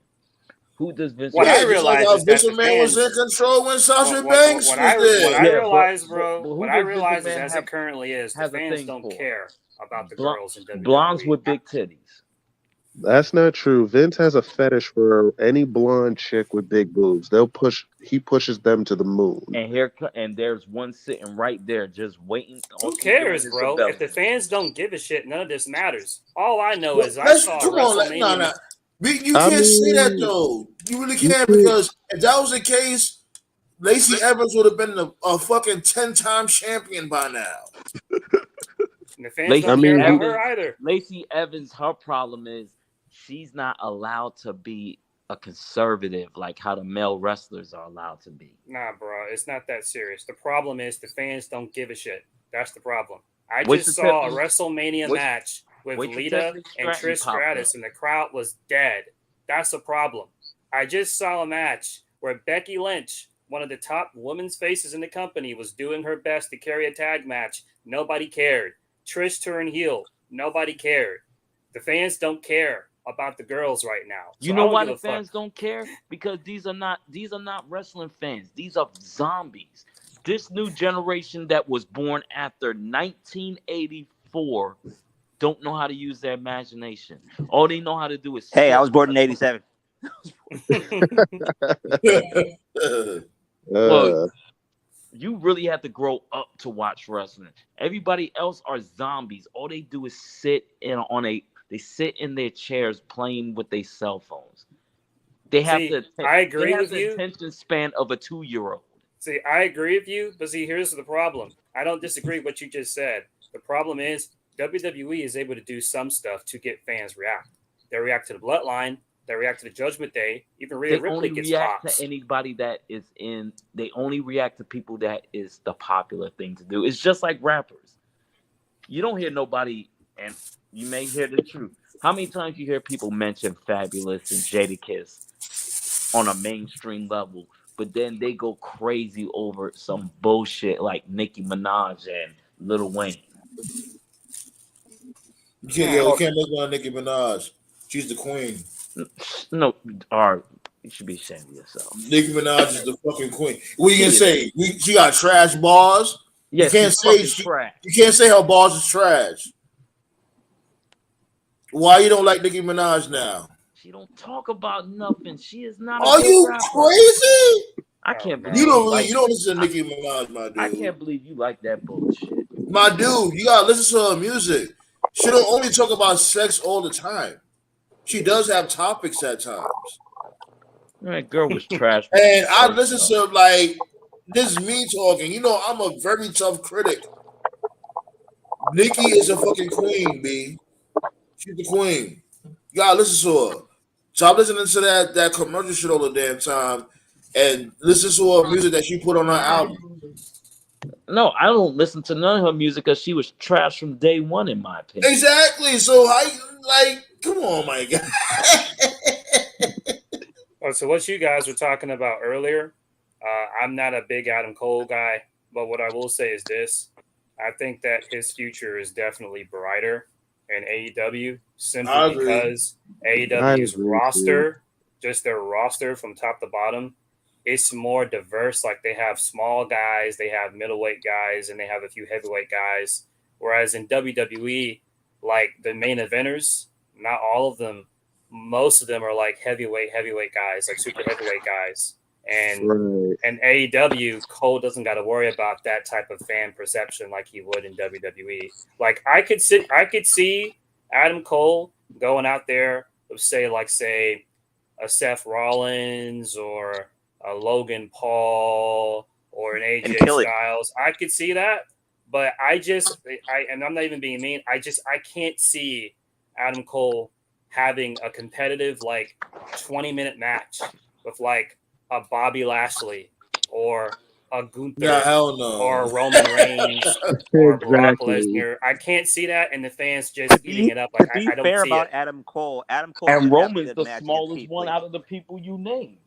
Who does Vince? What I realized is Vince McMahon was in control when Sasha Banks was there. What I realized, bro, what I realized is, as it currently is, the fans don't care about the girls in WWE. Blondes with big titties. That's not true. Vince has a fetish for any blonde chick with big boobs. He pushes them to the moon. And there's one sitting right there just waiting. Who cares, bro? If the fans don't give a shit, none of this matters. All I know is I saw WrestleMania. You can't say that though. You really can't, because if that was the case, Lacey Evans would have been a fucking 10-time champion by now. And the fans don't care about her either. Lacey Evans, her problem is she's not allowed to be a conservative like how the male wrestlers are allowed to be. Nah, bro, it's not that serious. The problem is the fans don't give a shit. That's the problem. I just saw a WrestleMania match with Lita and Trish Stratus, and the crowd was dead. That's a problem. I just saw a match where Becky Lynch, one of the top women's faces in the company, was doing her best to carry a tag match. Nobody cared. Trish turned heel. Nobody cared. The fans don't care about the girls right now. So you know why the fans don't care? Because these are not wrestling fans. These are zombies. This new generation that was born after 1984 don't know how to use their imagination. All they know how to do is I was born in 87. Look, you really have to grow up to watch wrestling. Everybody else are zombies. All they do is sit in their chairs playing with their cell phones. They have the attention span of a 2-year-old. See, I agree with you, but see, here's the problem. I don't disagree with what you just said. The problem is WWE is able to do some stuff to get fans react. They react to the Bloodline. They react to the Judgment Day. Even Rhea Ripley gets pops. To anybody that is in. They only react to people that is the popular thing to do. It's just like rappers. You don't hear nobody, and you may hear the truth. How many times you hear people mention Fabulous and Jadakiss on a mainstream level, but then they go crazy over some bullshit like Nicki Minaj and Lil Wayne. You can't make one Nicki Minaj. She's the queen. No, or you should be ashamed of yourself. Nicki Minaj is the fucking queen. What are you gonna say? She got trash bars. Yes, you can't say trash. You can't say her bars is trash. Why you don't like Nicki Minaj now? She don't talk about nothing. She is not. Are you crazy? I can't believe you don't listen to Nicki Minaj, my dude. I can't believe you like that bullshit. My dude, you gotta listen to her music. She don't only talk about sex all the time. She does have topics at times. That girl was trash. And I listen to like this me talking. You know, I'm a very tough critic. Nicki is a fucking queen, B. She's the queen. You gotta listen to her. Stop listening to that commercial shit all the damn time and listen to her music that she put on her album. No, I don't listen to none of her music because she was trash from day one, in my opinion. Exactly. So come on, my guy. So what you guys were talking about earlier, I'm not a big Adam Cole guy, but what I will say is this. I think that his future is definitely brighter in AEW simply because AEW's roster, just their roster from top to bottom, it's more diverse. Like they have small guys, they have middleweight guys, and they have a few heavyweight guys. Whereas in WWE, like the main eventers, not all of them, most of them are like heavyweight guys, like super heavyweight guys. And AEW, Cole doesn't got to worry about that type of fan perception like he would in WWE. Like I could see Adam Cole going out there with say a Seth Rollins or a Logan Paul or an AJ Styles. I could see that, but and I'm not even being mean. I can't see Adam Cole having a competitive 20-minute match with like a Bobby Lashley or a Gunther or Roman Reigns or Brock Lesnar. I can't see that, and the fans just eating it up. Like to be I don't fair see about it. Adam Cole and Roman's the smallest one out of the people you named.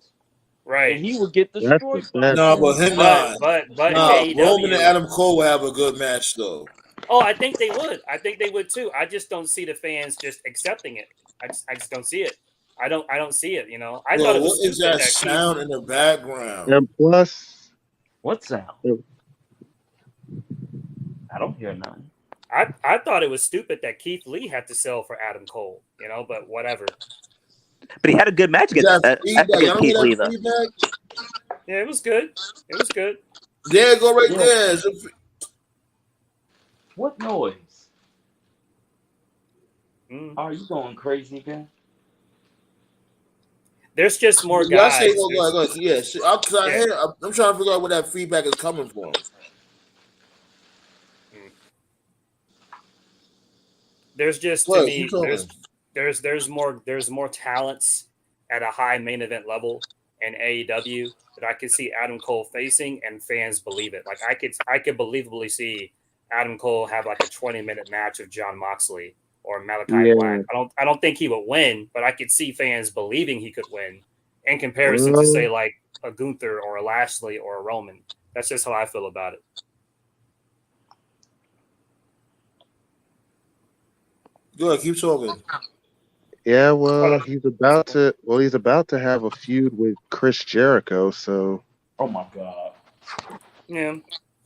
Right, and he would get destroyed. No, but him not. But Roman and Adam Cole will have a good match though. Oh, I think they would. I think they would too. I just don't see the fans just accepting it. I just don't see it. I don't see it. You know, I thought it was. What is that sound in the background? And plus, what sound? I don't hear nothing. I thought it was stupid that Keith Lee had to sell for Adam Cole. You know, but whatever. But he had a good match against Keith Lee, though. Yeah, it was good. It was good. There you go, right there. What noise? Are you going crazy again? There's just more guys. I'm trying to figure out where that feedback is coming from. There's just to me, there's more talents at a high main event level in AEW that I could see Adam Cole facing, and fans believe it. Like I could believably see Adam Cole have like a 20-minute match of Jon Moxley or Malachi Black. I don't think he would win, but I could see fans believing he could win in comparison to say like a Gunther or a Lashley or a Roman. That's just how I feel about it. Go ahead, keep talking. Yeah, well, he's about to have a feud with Chris Jericho, so. Oh my God. Yeah.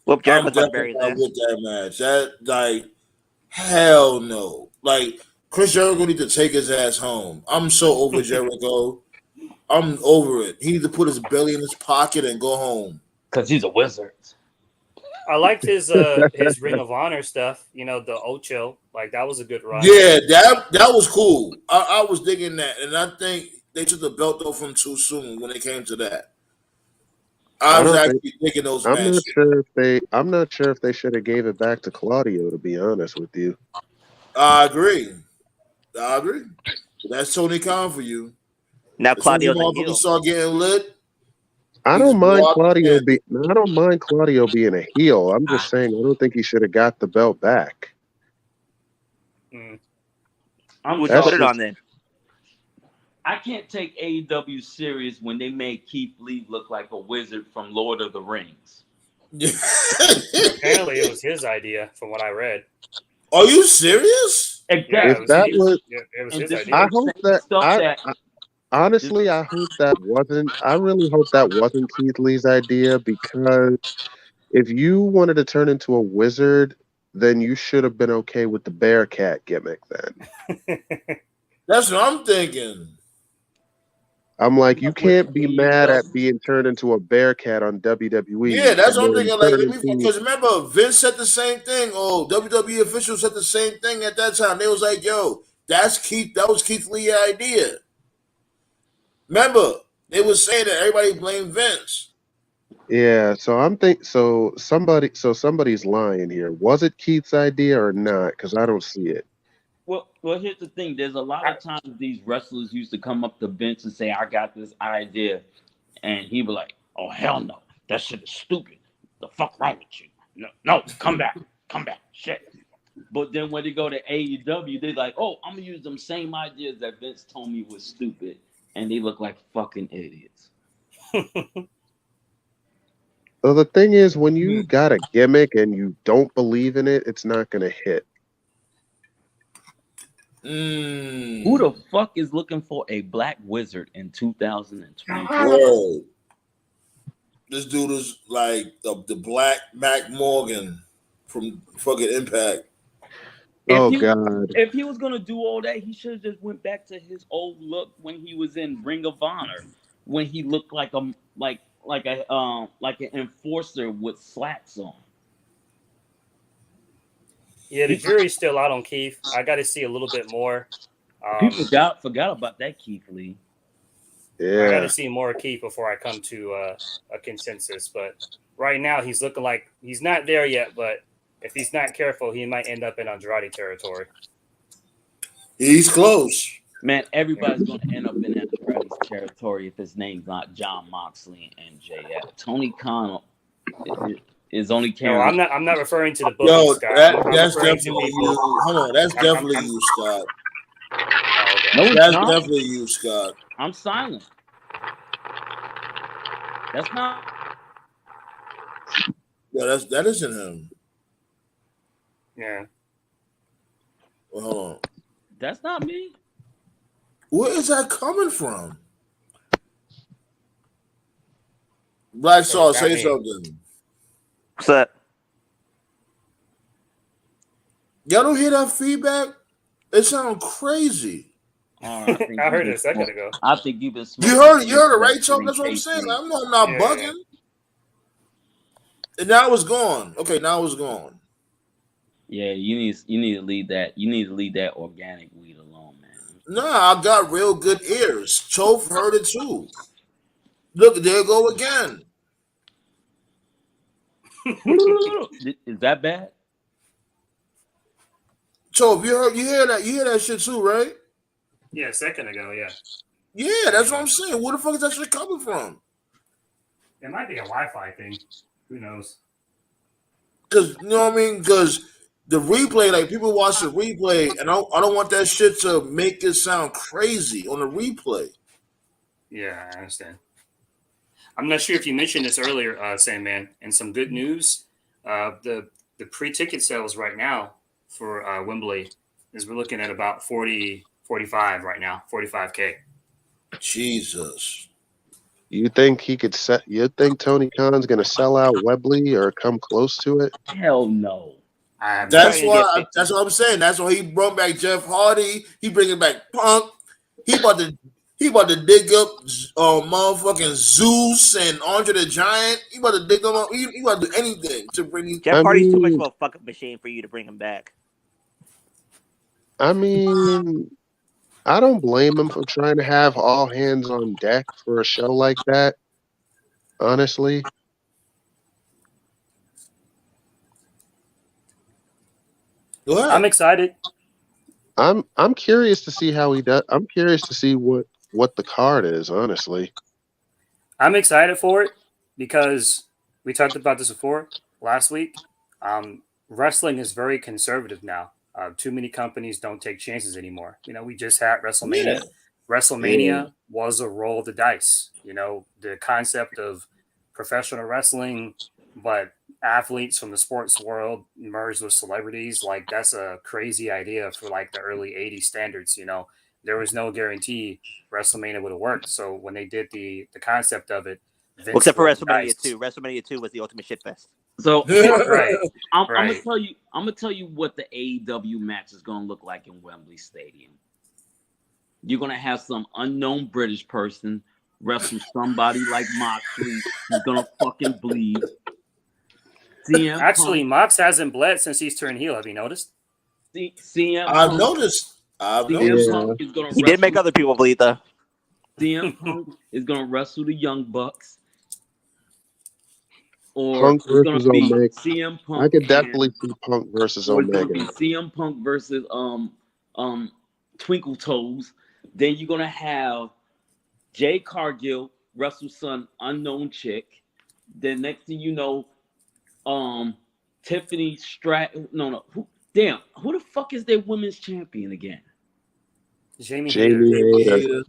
Well, I'm definitely not with that match. That hell no. Like Chris Jericho need to take his ass home. I'm so over Jericho. I'm over it. He need to put his belly in his pocket and go home. Because he's a wizard. I liked his Ring of Honor stuff. You know, the Ocho. Like that was a good run. Yeah, that was cool. I was digging that, and I think they took the belt off him too soon when it came to that. I was actually thinking those matches. I'm not sure if they should have gave it back to Claudio, to be honest with you. I agree. That's Tony Khan for you. Now Claudio's a heel. Start getting lit. I don't mind Claudio being a heel. I'm just saying I don't think he should have got the belt back. Would you put it on then? I can't take AEW serious when they made Keith Lee look like a wizard from Lord of the Rings. Apparently, it was his idea, from what I read. Are you serious? Yeah, Exactly. If that was, it was And his this is idea. I the hope same that stuff that honestly, I hope that wasn't. I really hope that wasn't Keith Lee's idea because if you wanted to turn into a wizard, then you should have been okay with the Bearcat gimmick. Then That's what I'm thinking. I'm like, you with can't be mad AEW. at being turned into a Bearcat on Yeah, WWE that's and what I'm then thinking. Like, turn into. because remember, Vince said the same thing. Oh, WWE officials said the same thing at that time. They was like, "Yo, that's Keith. That was Keith Lee's idea." Remember, they was saying that everybody blamed Vince. Yeah, so somebody's lying here. Was it Keith's idea or not? Because I don't see it. Well, here's the thing. There's a lot of times these wrestlers used to come up to Vince and say, "I got this idea," and he was like, "Oh hell no, that shit is stupid. The fuck wrong with you? No, come back, shit." But then when they go to AEW, they're like, "Oh, I'm gonna use them same ideas that Vince told me was stupid," and they look like fucking idiots. So the thing is, when you got a gimmick and you don't believe in it, it's not gonna hit. Who the fuck is looking for a black wizard in 2020? Whoa. This dude is like the Black Mac Morgan from fucking Impact. If he was gonna do all that, he should have just went back to his old look when he was in Ring of Honor, when he looked like an enforcer with slacks on. Yeah, the jury's still out on Keith. I got to see a little bit more. People forgot about that Keith Lee. Yeah, I got to see more of Keith before I come to a consensus. But right now, he's looking like he's not there yet. But if he's not careful, he might end up in Andrade territory. He's close. Man, everybody's going to end up in Andrade's territory if his name's not John Moxley and MJF. Tony Khan is only carrying. No, I'm not referring to the book. Yo, Scott. that's definitely you. Hold on, that's definitely you, Scott. No, that's definitely you, Scott. I'm silent. That's not. Yeah, that isn't him. Yeah. Well, hold on. That's not me. Where is that coming from? Black Saw, say something. What's that? Y'all don't hear that feedback? It sounds crazy. I heard it a second ago. I think you've been. You heard it, right, Chuck? That's what I'm saying. I'm not bugging. And now it's gone. Okay, now it's gone. Yeah, you need to leave that. You need to leave that organic weed alone, man. Nah, I got real good ears. Chof heard it too. Look, there you go again. Is that bad? Chof, you hear that shit too, right? Yeah, a second ago, yeah. Yeah, that's what I'm saying. Where the fuck is that shit coming from? It might be a Wi-Fi thing. Who knows? Because you know what I mean? Because the replay, like people watch the replay, and I don't want that shit to make it sound crazy on the replay. Yeah, I understand. I'm not sure if you mentioned this earlier, Sandman, and some good news. The pre-ticket sales right now for Wembley is we're looking at about 45 right now, 45K. Jesus. You think he could set? You think Tony Khan's gonna sell out Wembley or come close to it? Hell no. That's what I'm saying. That's why he brought back Jeff Hardy. He bringing back Punk. He about to dig up motherfucking Zeus and Andre the Giant. He about to dig them up. He about to do anything to bring these. Jeff Hardy's too much of a fucking machine for you to bring him back. I mean, I don't blame him for trying to have all hands on deck for a show like that. Honestly. Go ahead. I'm excited. I'm curious to see how he does. I'm curious to see what the card is, honestly. I'm excited for it because we talked about this before last week. Wrestling is very conservative now. Too many companies don't take chances anymore. You know, we just had WrestleMania. WrestleMania was a roll of the dice. You know, the concept of professional wrestling, but athletes from the sports world merged with celebrities, like that's a crazy idea for like the early 80s standards. You know, there was no guarantee WrestleMania would have worked. So when they did the concept of it, Vince Except for rolled the WrestleMania dice. 2. WrestleMania 2 was the ultimate shit fest. So Right. I'm Right. gonna tell you what the AEW match is gonna look like in Wembley Stadium. You're gonna have some unknown British person wrestle somebody like Moxley who's gonna fucking bleed. CM Actually, Punk, Mox hasn't bled since he's turned heel. Have you noticed? CM I've Punk, noticed. CM Punk is gonna He did make other people bleed, though. CM Punk is gonna wrestle the Young Bucks. Or Punk it's gonna versus be Omega. CM Punk. I could definitely see Punk versus Or it's gonna Omega. be CM Punk versus Twinkle Toes. Then you're gonna have Jay Cargill wrestle some unknown chick. Then next thing you know, Tiffany who the fuck is their women's champion again? Jamie Jamie Hayter. Hayter.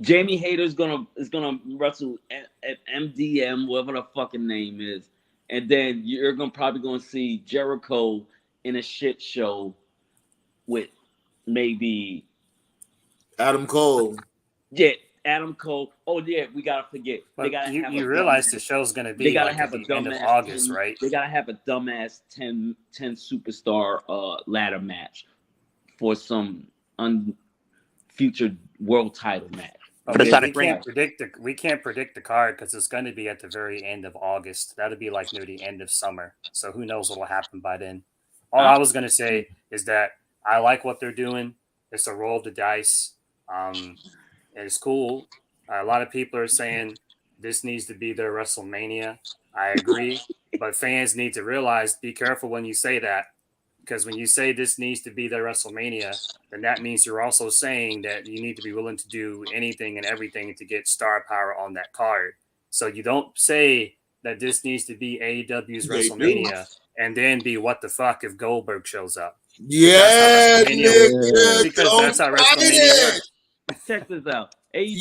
Jamie Hayter is gonna wrestle at MDM, whatever the fucking name is, and then you're probably gonna see Jericho in a shit show with maybe Adam Cole. Yeah, Adam Cole. Oh yeah, we gotta forget. They But gotta have you a realize dumbass- the show's going to They be gotta like have at a the end of dumbass August, 10 right? They gotta have a dumbass 10 superstar ladder match for some future world title match. But For the we Sonic can't predict the card because it's going to be at the very end of August. That'll be like near the end of summer. So who knows what will happen by then? All I was going to say is that I like what they're doing. It's a roll of the dice. And it's cool. A lot of people are saying this needs to be their WrestleMania. I agree, but fans need to realize, be careful when you say that, because when you say this needs to be their WrestleMania, then that means you're also saying that you need to be willing to do anything and everything to get star power on that card. So you don't say that this needs to be AEW's They do. WrestleMania and then be what the fuck if Goldberg shows up. Yeah, Because that's how WrestleMania works. Check this out. AEW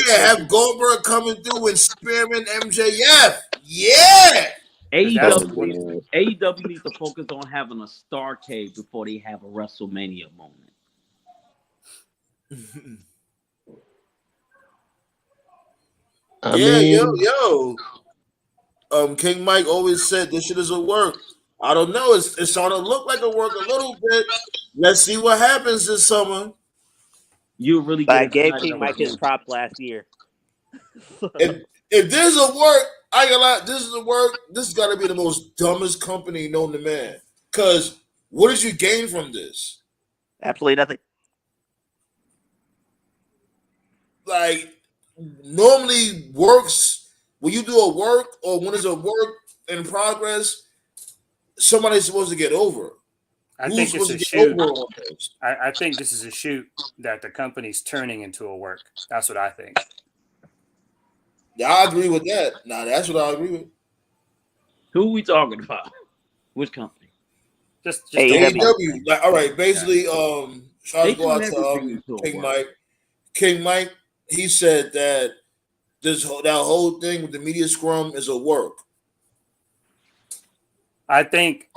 Yeah, have Goldberg coming through and spearman MJF. Yeah. AEW needs to focus on having a Starrcade before they have a WrestleMania moment. I mean, King Mike always said this shit doesn't work. I don't know. It's starting to look like it work a little bit. Let's see what happens this summer. You really But I get gave excited King about Mike his this. props last year. If this is a work, I ain't gonna lie, this is a work. This has got to be the most dumbest company known to man. Because what did you gain from this? Absolutely nothing. Like, normally works, when you do a work or when there's a work in progress, somebody's supposed to get over. I think it's a shoot. I think this is a shoot that the company's turning into a work. That's what I think. Yeah, I agree with that. Now that's what I agree with. Who are we talking about? Which company? Just AEW. Like, all right, basically, shout They out go out turn to everything into a King work. Mike. King Mike, he said that that whole thing with the media scrum is a work. I think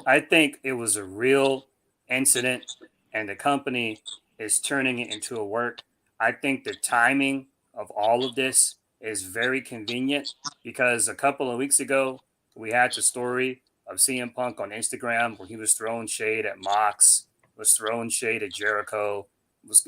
it was a real incident, and the company is turning it into a work. I think the timing of all of this is very convenient because a couple of weeks ago we had the story of CM Punk on Instagram where he was throwing shade at Mox, was throwing shade at Jericho, was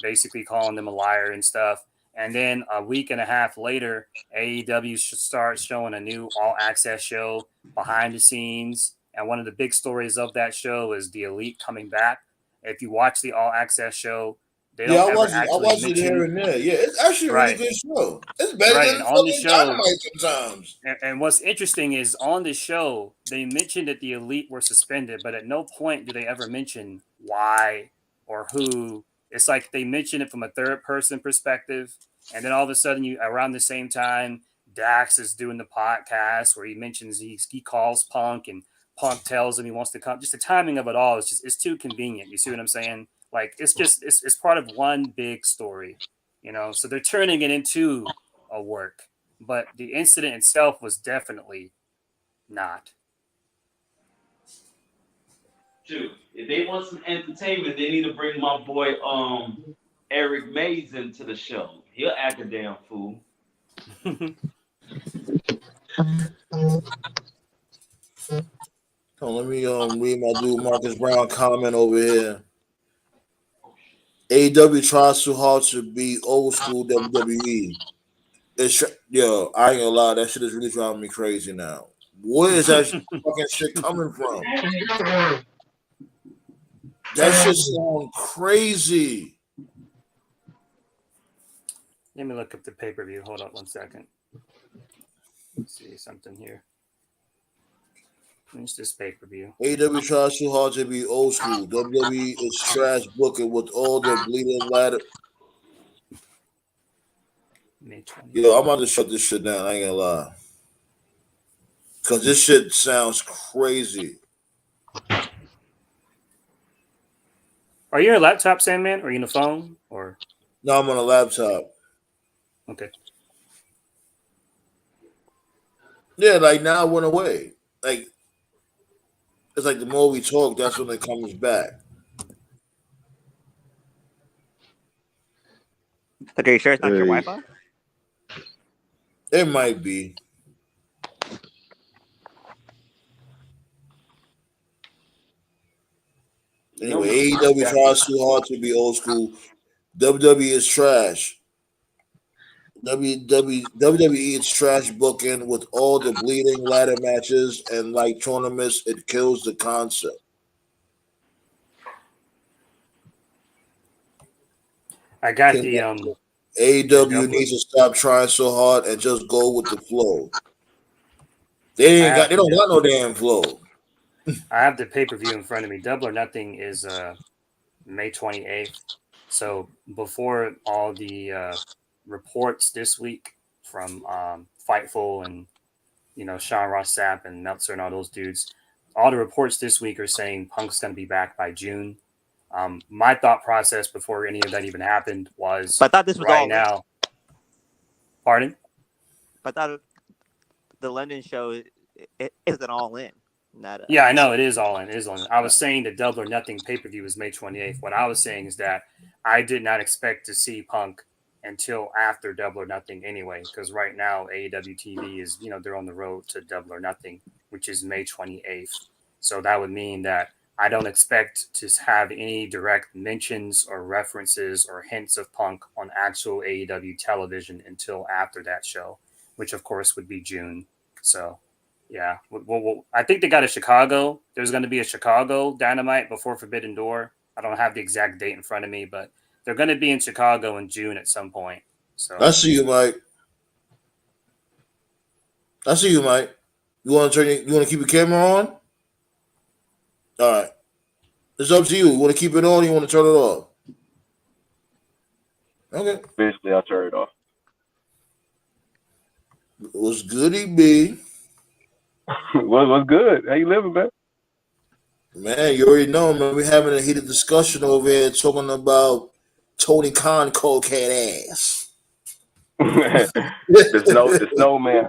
basically calling them a liar and stuff. And then a week and a half later, AEW should start showing a new all-access show behind the scenes. And one of the big stories of that show is the Elite coming back. If you watch the all-access show, they don't I ever watch actually it here and there. Yeah, it's actually a really good show. It's better than on the fucking show. Dynamite sometimes. And what's interesting is on the show, they mentioned that the Elite were suspended, but at no point do they ever mention why or who. It's like they mention it from a third-person perspective, and then all of a sudden, around the same time, Dax is doing the podcast where he mentions he calls Punk, and Punk tells him he wants to come. Just the timing of it all is it's too convenient. You see what I'm saying? Like it's just it's part of one big story, you know. So they're turning it into a work, but the incident itself was definitely not. Shoot, if they want some entertainment, they need to bring my boy Eric Mays into the show. He'll act a damn fool. So let me read my dude Marcus Brown comment over here. AEW tries too hard to be old school WWE. Yo, I ain't gonna lie, that shit is really driving me crazy now. Where is that fucking shit coming from? That shit sound crazy. Let me look up the pay-per-view. Hold up 1 second. Let's see something here. Finish this pay-per-view. AEW tries too hard to be old school. WWE is trash booking with all the bleeding ladder. Yo, I'm about to shut this shit down. I ain't gonna lie. Because this shit sounds crazy. Are you on a laptop, Sandman? Or are you on a phone? Or no, I'm on a laptop. Okay. Yeah, like now it went away. Like it's like the more we talk, that's when it comes back. Okay, you sure it's not your Wi-Fi? It might be. Anyway, AEW tries too hard to be old school. WWE is trash. WWE is trash booking with all the bleeding ladder matches and like tournaments. It kills the concept. I got the AEW needs to stop trying so hard and just go with the flow. They don't got no damn flow. I have the pay-per-view in front of me. Double or Nothing is May 28th. So before all the reports this week from Fightful and Sean Ross Sapp and Meltzer and all those dudes, all the reports this week are saying Punk's going to be back by June. My thought process before any of that even happened was, I thought this was right all now. Pardon? I thought the London show it isn't all in. Yeah, I know it is all in. It is all in. I was saying the Double or Nothing pay-per-view is May 28th. What I was saying is that I did not expect to see Punk until after Double or Nothing anyway, because right now AEW TV is, they're on the road to Double or Nothing, which is May 28th. So that would mean that I don't expect to have any direct mentions or references or hints of Punk on actual AEW television until after that show, which of course would be June. So yeah, well, I think they got a Chicago. There's going to be a Chicago Dynamite before Forbidden Door. I don't have the exact date in front of me, but they're going to be in Chicago in June at some point. So I see you, Mike. You want to keep your camera on? All right. It's up to you. You want to keep it on or you want to turn it off? Okay. Basically, I'll turn it off. What's goody, B? What's good? How you living, man? Man, you already know, man. We're having a heated discussion over here talking about Tony Khan cokehead ass. the snowman,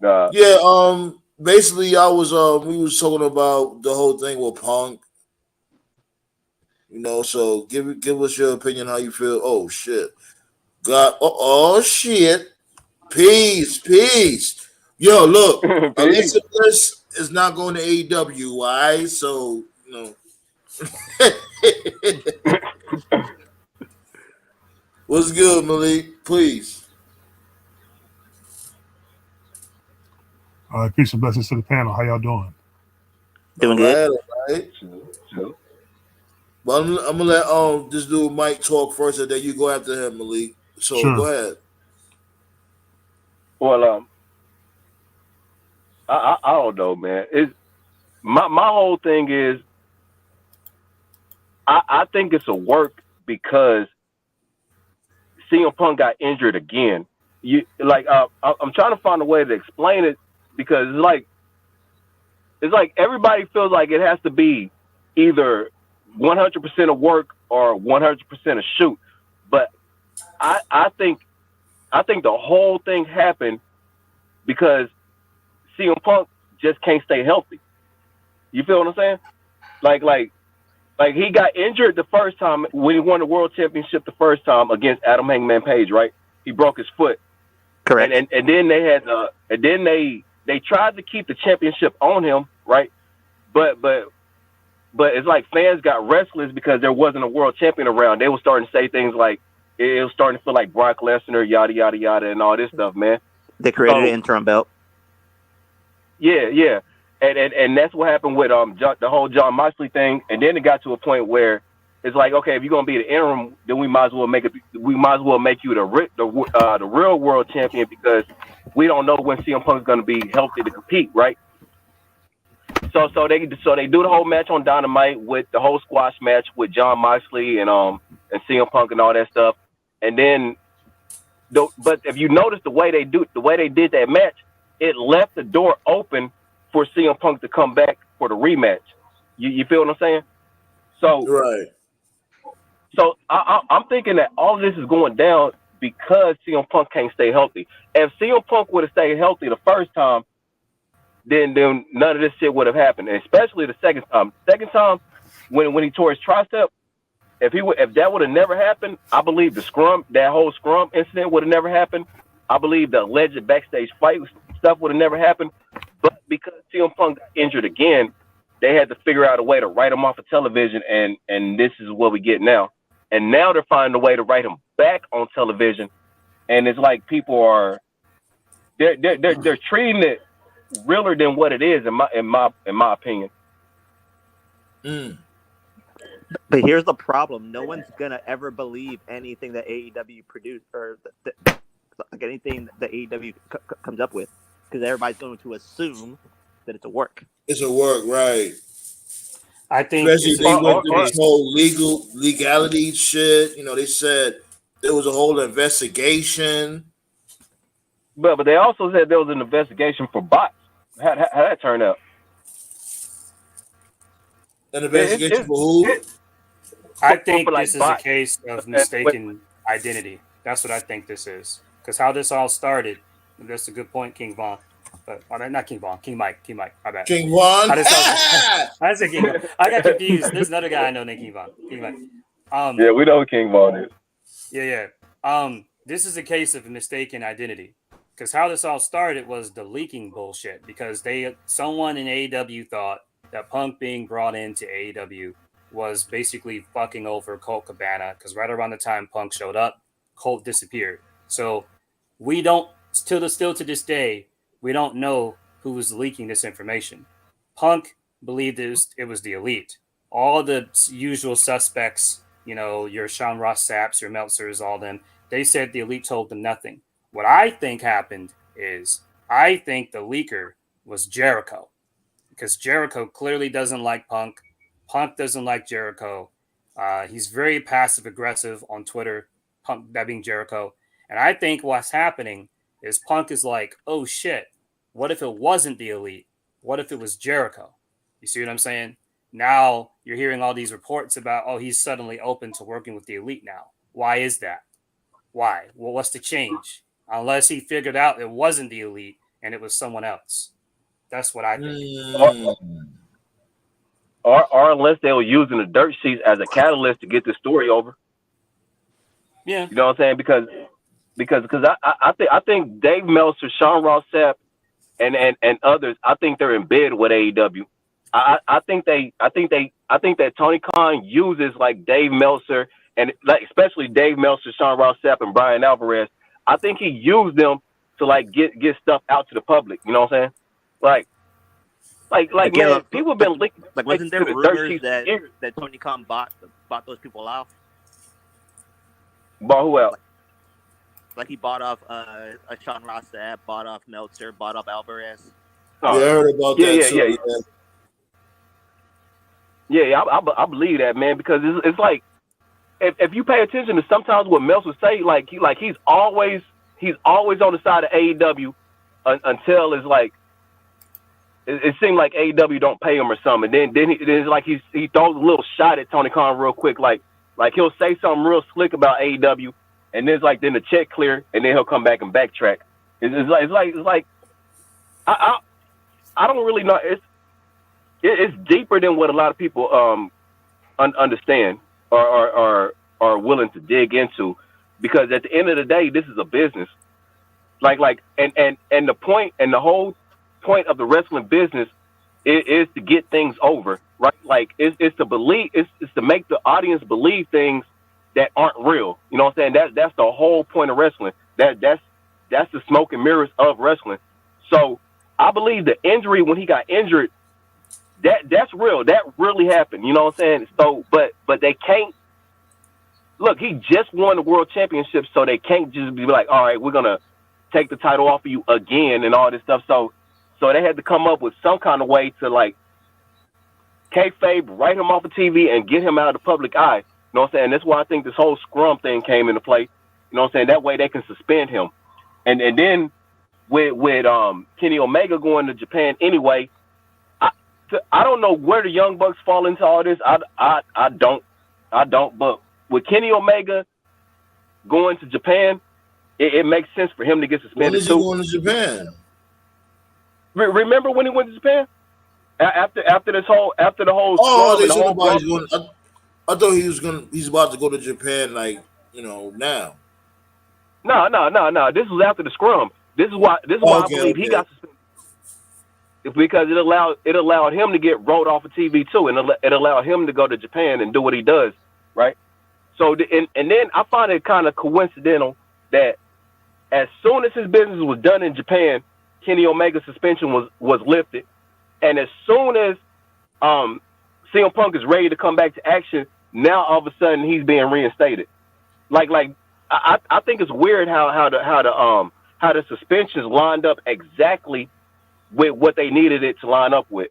huh? Yeah, basically we was talking about the whole thing with Punk. So give us your opinion, how you feel. Oh shit. God, oh shit. Peace. Yo, look, Alexa Bliss is not going to AEW, all right? So, What's good, Malik? Please. Peace and blessings to the panel. How y'all doing? Doing good. All right. But I'm gonna let this dude Mike talk first, and then you go after him, Malik. So Sure. Go ahead. Well, I don't know, man. It's my whole thing is I think it's a work because CM Punk got injured again. I'm trying to find a way to explain it because it's like everybody feels like it has to be either 100% of work or 100% of shoot. But I think the whole thing happened because CM Punk just can't stay healthy. You feel what I'm saying? Like he got injured the first time when he won the world championship the first time against Adam Hangman Page, right? He broke his foot. Correct. And then they had and then they tried to keep the championship on him, right? But it's like fans got restless because there wasn't a world champion around. They were starting to say things like it was starting to feel like Brock Lesnar, yada yada yada, and all this stuff, man. They created an interim belt. Yeah. And that's what happened with the whole John Moxley thing. And then it got to a point where it's like, okay, if you're gonna be the interim, then we might as well make you the real world champion because we don't know when CM Punk's gonna be healthy to compete, right? So they do the whole match on Dynamite with the whole squash match with John Moxley and CM Punk and all that stuff. And then, but if you notice the way they did that match, it left the door open for CM Punk to come back for the rematch. You feel what I'm saying? So right. So I'm thinking that all of this is going down because CM Punk can't stay healthy. If CM Punk would have stayed healthy the first time, then none of this shit would have happened. And especially the second time. Second time, when he tore his tricep, if that would have never happened, I believe that whole scrum incident would have never happened. I believe the alleged backstage fight stuff would have never happened. But because CM Punk got injured again, they had to figure out a way to write him off of television, and this is what we get now. And now they're finding a way to write him back on television, and it's like people are they're treating it realer than what it is in my opinion. But here's the problem: no one's gonna ever believe anything that AEW produced or anything that AEW comes up with, because everybody's going to assume that it's a work. It's a work, right? I think especially they went through this whole legality shit. You know, they said there was a whole investigation. But they also said there was an investigation for bots. How that turn out? An investigation for who? I think this is a case of mistaken identity. That's what I think this is. Because how this all started, that's a good point, King Von. But not King Von, King Mike, my bad. King Von? I said King Von. I got confused. There's another guy I know named King Von. King Mike. Yeah, we know who King Von is. Yeah. This is a case of mistaken identity. Because how this all started was the leaking bullshit. Because someone in AEW thought that Punk being brought into AEW was basically fucking over Colt Cabana. Because right around the time Punk showed up, Colt disappeared. So we don't, still to this day, we don't know who was leaking this information. Punk believed it was the Elite. All the usual suspects, your Sean Ross Sapps, your Meltzers, all them, they said the Elite told them nothing. What I think happened is I think the leaker was Jericho, because Jericho clearly doesn't like Punk. Punk doesn't like Jericho. He's very passive aggressive on Twitter, Punk, that being Jericho. And I think what's happening is Punk is like, oh shit, what if it wasn't the Elite? What if it was Jericho? You see what I'm saying? Now you're hearing all these reports about, oh, he's suddenly open to working with the Elite now. Why is that? Why? Well, what's the change? Unless he figured out it wasn't the Elite and it was someone else. That's what I think. Or unless they were using the dirt sheets as a catalyst to get the story over. Yeah. You know what I'm saying? Because I think Dave Meltzer, Sean Ross Sapp, and others, I think they're in bed with AEW. I think that Tony Khan uses like Dave Meltzer and like especially Dave Meltzer, Sean Ross Sapp, and Brian Alvarez. I think he used them to like get stuff out to the public. You know what I'm saying? Like man, people have been leaking. Like, wasn't there rumors that Tony Khan bought those people out? Bought who else? Like he bought off a Sean Ross Sapp, bought off Meltzer, bought off Alvarez. Yeah, I heard about that. Yeah, I believe that, man, because it's like if you pay attention to sometimes what Meltzer say, like he's always on the side of AEW until it's like it seemed like AEW don't pay him or something. Then it's like he throws a little shot at Tony Khan real quick, like he'll say something real slick about AEW, and then it's like then the check clear, and then he'll come back and backtrack. It's like I don't really know. It's deeper than what a lot of people understand or are willing to dig into, because at the end of the day, this is a business. And the point and the whole point of the wrestling business is to get things over, right? Like it's to believe, it's to make the audience believe things that aren't real. You know what I'm saying? That's the whole point of wrestling. That's the smoke and mirrors of wrestling. So I believe the injury, when he got injured, that's real. That really happened. You know what I'm saying? So, but they can't look. He just won the world championship, so they can't just be like, all right, we're gonna take the title off of you again and all this stuff. So they had to come up with some kind of way to like kayfabe, write him off of TV and get him out of the public eye. You know what I'm saying? That's why I think this whole scrum thing came into play. You know what I'm saying? That way they can suspend him. And then with Kenny Omega going to Japan anyway, I don't know where the Young Bucks fall into all this. I don't. But with Kenny Omega going to Japan, it makes sense for him to get suspended. When is he going to Japan? Remember when he went to Japan? After the whole they the said whole about he's going. I thought he's about to go to Japan, like, now. No. This was after the scrum. This is why I believe he got suspended. It's because it allowed him to get rolled off of TV too, and it allowed him to go to Japan and do what he does, right? So and then I find it kind of coincidental that as soon as his business was done in Japan, Kenny Omega's suspension was lifted, and as soon as CM Punk is ready to come back to action, now all of a sudden he's being reinstated. Like I think it's weird how the suspensions lined up exactly with what they needed it to line up with.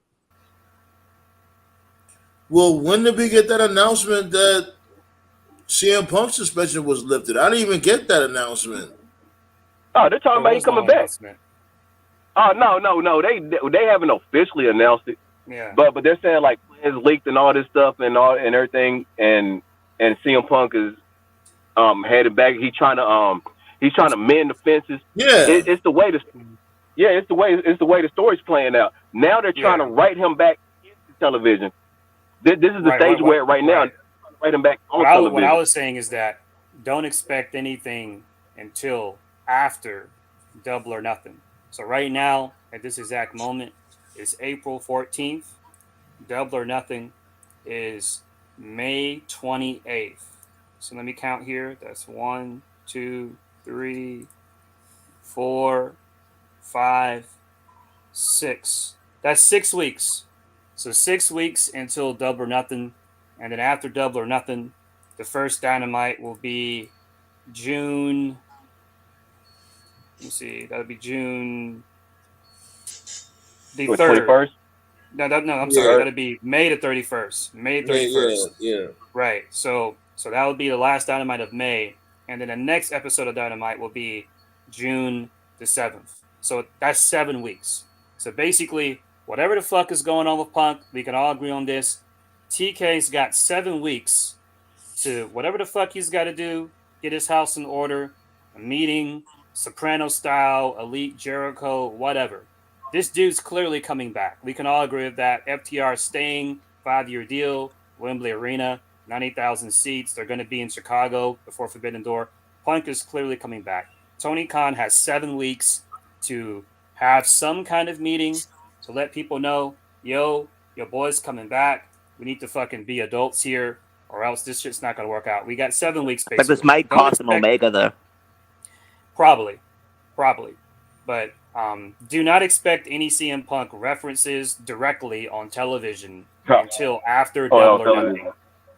Well, when did we get that announcement that CM Punk's suspension was lifted? I didn't even get that announcement. Oh, they're talking about he coming back. Oh no, they haven't officially announced it. Yeah. But they're saying like plans leaked and all this stuff and everything, and CM Punk is headed back. He's trying to mend the fences. Yeah. It's the way the story's playing out. Now they're trying to write him back into television. This is the stage where right now, write him back on television. What I was saying is that don't expect anything until after Double or Nothing. So right now, at this exact moment, is April 14th. Double or Nothing is May 28th. So let me count here. That's 1, 2, 3, 4, 5, 6. That's 6 weeks. So 6 weeks until Double or Nothing. And then after Double or Nothing, the first Dynamite will be June. Let me see. That'll be June the 3rd. 21st? No, I'm sorry. That'll be May the 31st. May 31st. Yeah. Right. So that will be the last Dynamite of May. And then the next episode of Dynamite will be June the 7th. So that's 7 weeks. So basically, whatever the fuck is going on with Punk, we can all agree on this. TK's got 7 weeks to whatever the fuck he's got to do, get his house in order, a meeting, Soprano style, Elite, Jericho, whatever. This dude's clearly coming back. We can all agree with that. FTR staying, 5-year deal, Wembley Arena, 90,000 seats. They're going to be in Chicago before Forbidden Door. Punk is clearly coming back. Tony Khan has 7 weeks to have some kind of meeting to let people know, yo, your boy's coming back. We need to fucking be adults here, or else this shit's not going to work out. We got 7 weeks, basically. But this might cost him Omega, though. Probably. But do not expect any CM Punk references directly on television until after Double or Nothing.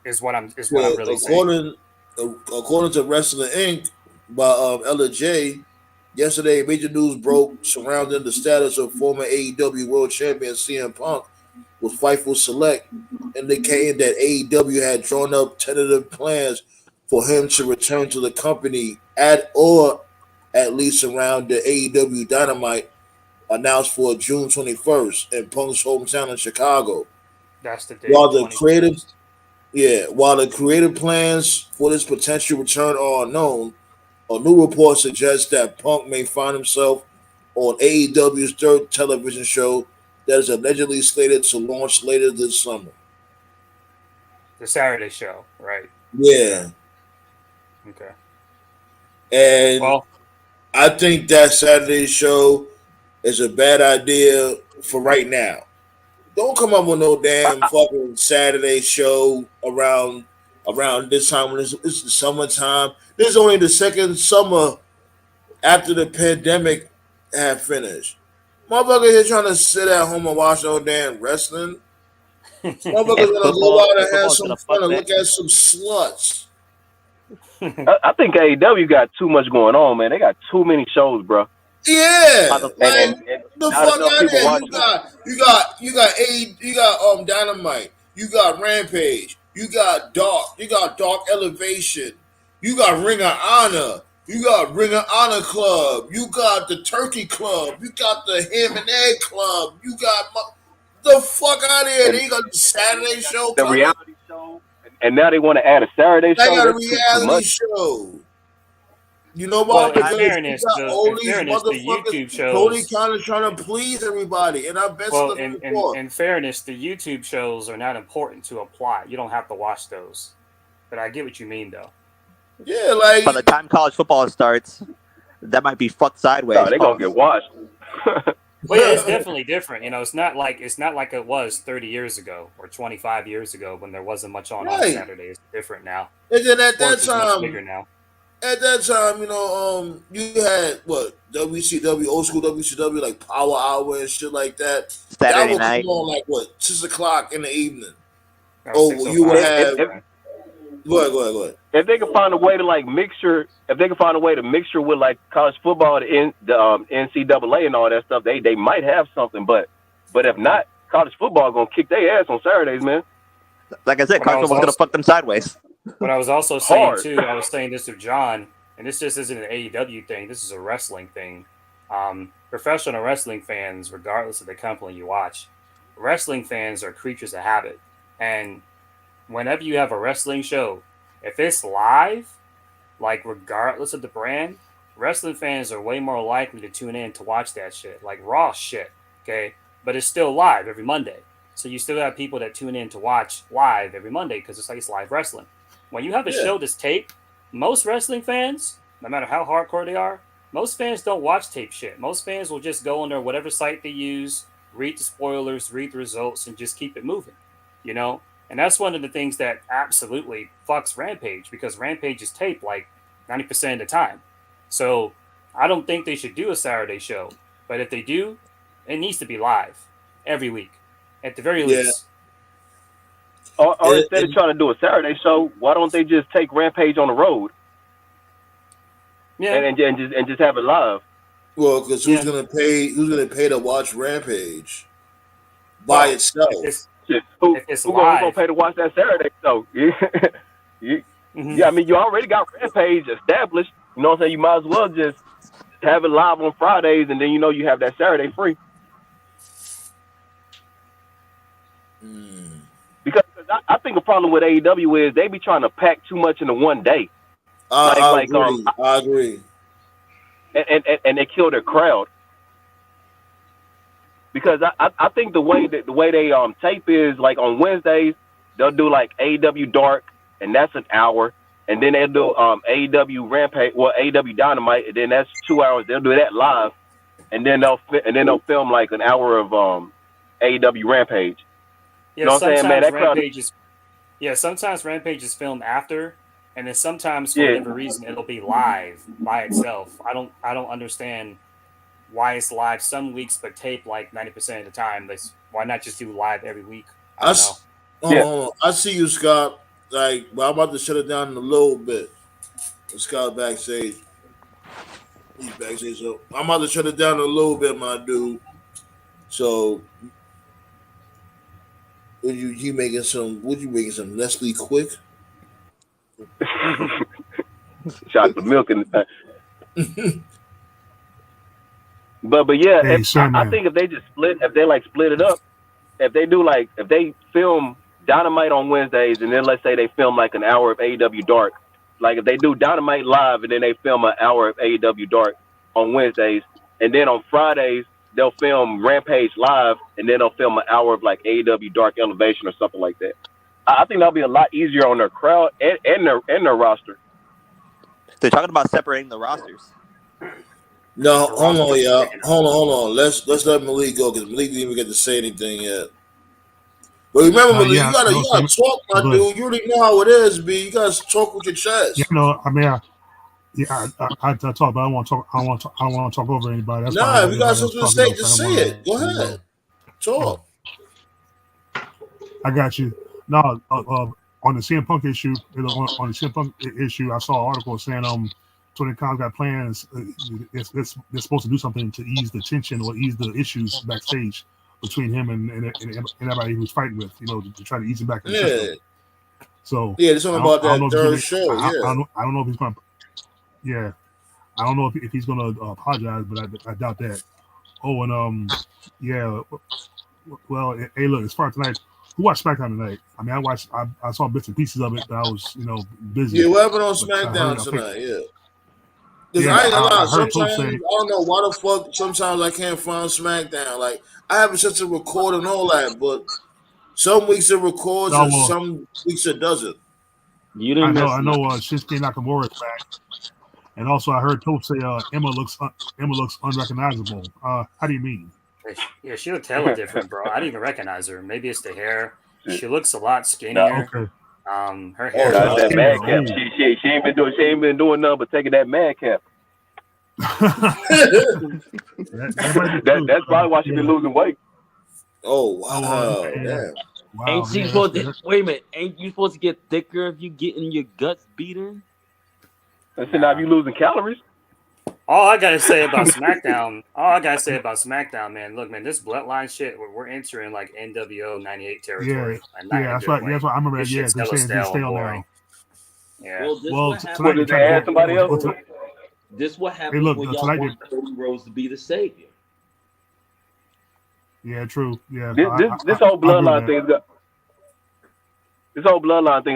Is what I'm really saying. According to Wrestling Inc. by Ella J, yesterday major news broke surrounding the status of former AEW World Champion CM Punk with Fightful Select, indicating that AEW had drawn up tentative plans for him to return to the company at least around the AEW Dynamite announced for June 21st in Punk's hometown in Chicago. That's the day. While the creative plans for this potential return are unknown, a new report suggests that Punk may find himself on AEW's third television show that is allegedly slated to launch later this summer. The Saturday show, right? Yeah. Okay. And I think that Saturday show is a bad idea for right now. Don't come up with no damn fucking Saturday show around this time when it's the summertime. This is only the second summer after the pandemic had finished. Motherfuckers here trying to sit at home and watch no damn wrestling. Motherfuckers gonna go out and have some fun and look at some sluts. I think AEW got too much going on, man. They got too many shows, bro. Yeah, and the fuck out of there. You got Dynamite. You got Rampage. You got Dark Elevation. You got Ring of Honor. You got Ring of Honor Club. You got the Turkey Club. You got the Ham and Egg Club. You got the fuck out of here. Then you got the Saturday show. The reality show. And now they want to add a Saturday show. They got a reality show. You know why? Well, in fairness, the YouTube shows totally kind of trying to please everybody, and I bet. Well, in fairness, the YouTube shows are not important to a plot. You don't have to watch those. But I get what you mean, though. Yeah, like by the time college football starts, that might be fucked sideways. No, they're gonna get watched. Well, yeah, it's definitely different. You know, it's not like it was 30 years ago or 25 years ago when there wasn't much on Saturday. It's different now. And then at that time, bigger now. At that time, you know, you had WCW, old school WCW, like Power Hour and shit like that. Saturday that would night. come on like 6:00 in the evening. You would have. Go ahead. If they can find a way to mixture with like college football, the NCAA and all that stuff, they might have something. But if not, college football gonna kick their ass on Saturdays, man. Like I said, college football's gonna fuck them sideways. But I was also saying too, I was saying this to John, and this just isn't an AEW thing. This is a wrestling thing. Professional wrestling fans, regardless of the company you watch, wrestling fans are creatures of habit. And whenever you have a wrestling show, if it's live, like regardless of the brand, wrestling fans are way more likely to tune in to watch that shit, like Raw shit. Okay, but it's still live every Monday, so you still have people that tune in to watch live every Monday because it's live wrestling. When you have a show that's taped, most wrestling fans, no matter how hardcore they are, most fans don't watch tape shit. Most fans will just go on their whatever site they use, read the spoilers, read the results, and just keep it moving, you know? And that's one of the things that absolutely fucks Rampage, because Rampage is taped like 90% of the time. So I don't think they should do a Saturday show. But if they do, it needs to be live every week, at the very least. Or instead of trying to do a Saturday show, why don't they just take Rampage on the road? Yeah, and just have it live. Well, because who's gonna pay to watch Rampage by itself? Who gonna pay to watch that Saturday show? Yeah, I mean, you already got Rampage established. You know what I'm saying? You might as well just have it live on Fridays, and then you know you have that Saturday free. Because I think the problem with AEW is they be trying to pack too much into one day. I agree. And they kill their crowd. Because I think the way they tape is like on Wednesdays they'll do like AEW Dark, and that's an hour, and then they'll do AEW Rampage, AEW Dynamite, and then that's 2 hours. They'll do that live, and then they'll film like an hour of AEW Rampage. Yeah, you know what I'm saying, man? That sometimes Rampage is filmed after, and then sometimes for whatever reason it'll be live by itself. I don't understand why it's live some weeks but taped like 90% of the time. Why not just do live every week? I see you, Scott. Like, well, I'm about to shut it down in a little bit. Scott backstage. He's backstage, so I'm about to shut it down a little bit, my dude. So, you making some Nestle Quick? Shot the milk in the tank. But yeah, Hey, I think if they split it up, if they film Dynamite on Wednesdays and then let's say they film like an hour of AEW Dark, like if they do Dynamite live and then they film an hour of AEW Dark on Wednesdays, and then on Fridays they'll film Rampage live and then they'll film an hour of like AEW Dark Elevation or something like that. I think that'll be a lot easier on their crowd and their roster. They're talking about separating the rosters. No, hold on, y'all. Hold on. Let's let Malik go because Malik didn't even get to say anything yet. But remember, Malik, you gotta talk, my dude. You already know how it is, B. You gotta talk with your chest. You know, I mean, I talk, but I don't want to talk. I don't want to talk over anybody. That's if you got something to say, just say it. Go ahead. Talk. I got you. No, on the CM Punk issue, on the CM Punk issue, I saw an article saying Tony Khan's got plans. They're supposed to do something to ease the tension or ease the issues backstage between him and everybody he was fighting with. You know, to try to ease him back in the system. So they're talking about that third show. I don't know if he's going to. Yeah, I don't know if he's going to apologize, but I doubt that. Oh, and yeah. Well, hey, look, as far as tonight. Who watched SmackDown tonight? I mean, I saw bits and pieces of it, but I was, busy. Yeah, what happened on SmackDown tonight? Because I ain't gonna lie, sometimes I don't know why the fuck. Sometimes I can't find SmackDown. Like I have such a record and all that, but some weeks it records and some weeks it doesn't. You didn't. I know. Shinsuke Nakamura is back, and also I heard Tope say Emma looks unrecognizable. How do you mean? Yeah, she looked hella different, bro. I didn't even recognize her. Maybe it's the hair. She looks a lot skinnier. Okay. Her hair. That madcap. She ain't been doing nothing but taking that madcap. That's probably why she been losing weight. Oh wow! Damn. Wow, ain't she supposed to? Wait a minute. Ain't you supposed to get thicker if you getting your guts beaten? Listen, now if you losing calories. All I gotta say about SmackDown, man. Look, man, this bloodline shit. We're entering like NWO '98 territory. Yeah, that's right. That's right. I remember that. Yeah, they're saying they stay on now. Yeah. Well, what did they add somebody else? This what happened when y'all want Cody Rhodes to be the savior. Yeah, true. Yeah. This whole bloodline thing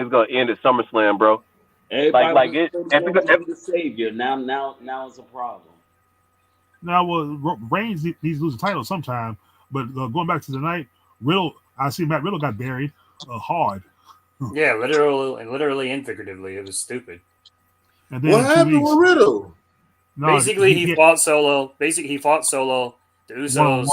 is gonna end at SummerSlam, bro. Everybody like the savior. Now it's a problem. Now, Reigns needs to lose the title sometime. But going back to tonight, I see Matt Riddle got buried hard. Yeah, literally and figuratively. It was stupid. And then what happened with Riddle? No, basically, he fought solo. The Usos.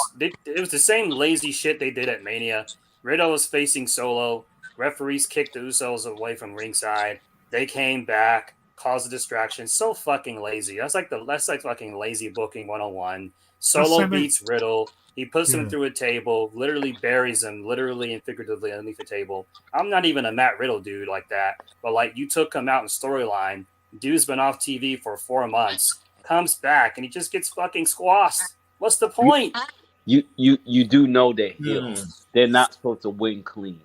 It was the same lazy shit they did at Mania. Riddle was facing Solo. Referees kicked the Usos away from ringside. They came back, caused a distraction. So fucking lazy. That's like fucking lazy booking 101. Solo beats Riddle. He puts him through a table, literally buries him, literally and figuratively underneath the table. I'm not even a Matt Riddle dude like that, but like you took him out in storyline. Dude's been off TV for 4 months, comes back and he just gets fucking squashed. What's the point? You do know they're heels. They're not supposed to win clean.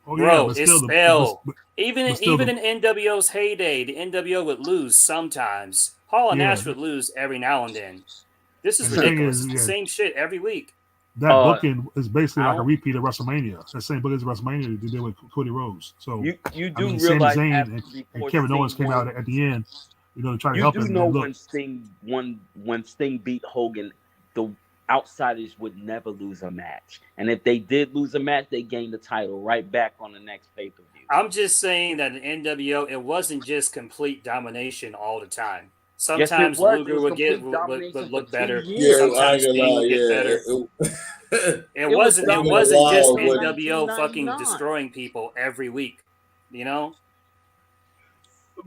Oh, bro, it's spelled. Even in NWO's heyday, the NWO would lose sometimes. Hall and Nash would lose every now and then. This is ridiculous. It's the same shit every week. That booking is basically like a repeat of WrestleMania. The same booking as WrestleMania they did with Cody Rhodes. So you do realize Sami Zayn and Kevin Owens came out at the end, to try to help him. You do know when Sting beat Hogan, the outsiders would never lose a match, and if they did lose a match, they gained the title right back on the next pay-per-view. I'm just saying that in NWO, it wasn't just complete domination all the time. Sometimes Luger would look better. Sometimes Sting would get better. It wasn't just NWO fucking destroying people every week,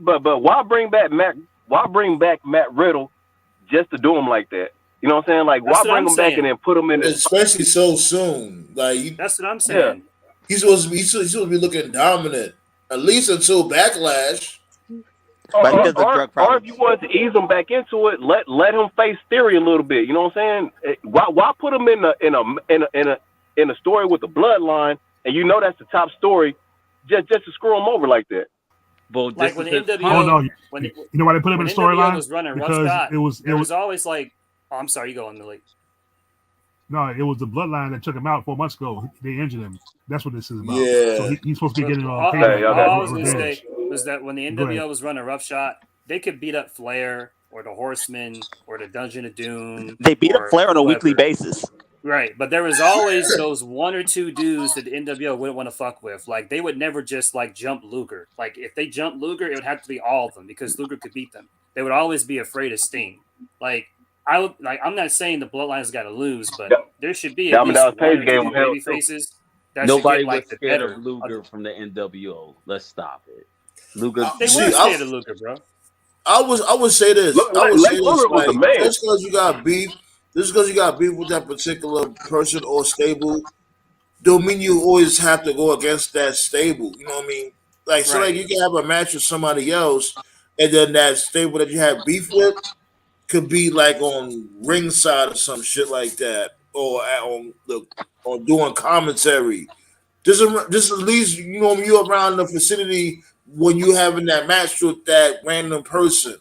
But why bring back Matt Riddle just to do him like that? You know what I'm saying? Like, why bring him back and then put him in? Especially so soon. Like, that's what I'm saying. He's supposed to be looking dominant at least until Backlash. Or if you want to ease him back into it, let him face Theory a little bit. You know what I'm saying? Why put him in a story with the bloodline, and that's the top story, just to screw him over like that? But like when NWO, you know why they put him in the storyline? was running Rough Scott, it was always like Oh, I'm sorry, you go on, Millie. No, it was the bloodline that took him out 4 months ago. They injured him. That's what this is about. Yeah. So he's supposed to be getting all I was going to say was that when the NWO was running roughshod, they could beat up Flair or the Horsemen or the Dungeon of Doom. They beat up Flair on a weekly basis. Right, but there was always those one or two dudes that the NWO wouldn't want to fuck with. Like they would never just like jump Luger. Like if they jumped Luger, it would have to be all of them because Luger could beat them. They would always be afraid of Sting. I'm not saying the Bloodline's got to lose, but there should be at least one or two baby faces. Nobody was scared of Luger from the NWO. Let's stop it. Luger, they were scared of Luger, bro. I would say this. Just because you got beef. Just because you got beef with that particular person or stable, don't mean you always have to go against that stable. You know what I mean? Like, so like you can have a match with somebody else, and then that stable that you have beef with could be like on ringside or some shit like that, or or doing commentary. Just at least you around the vicinity when you having that match with that random person.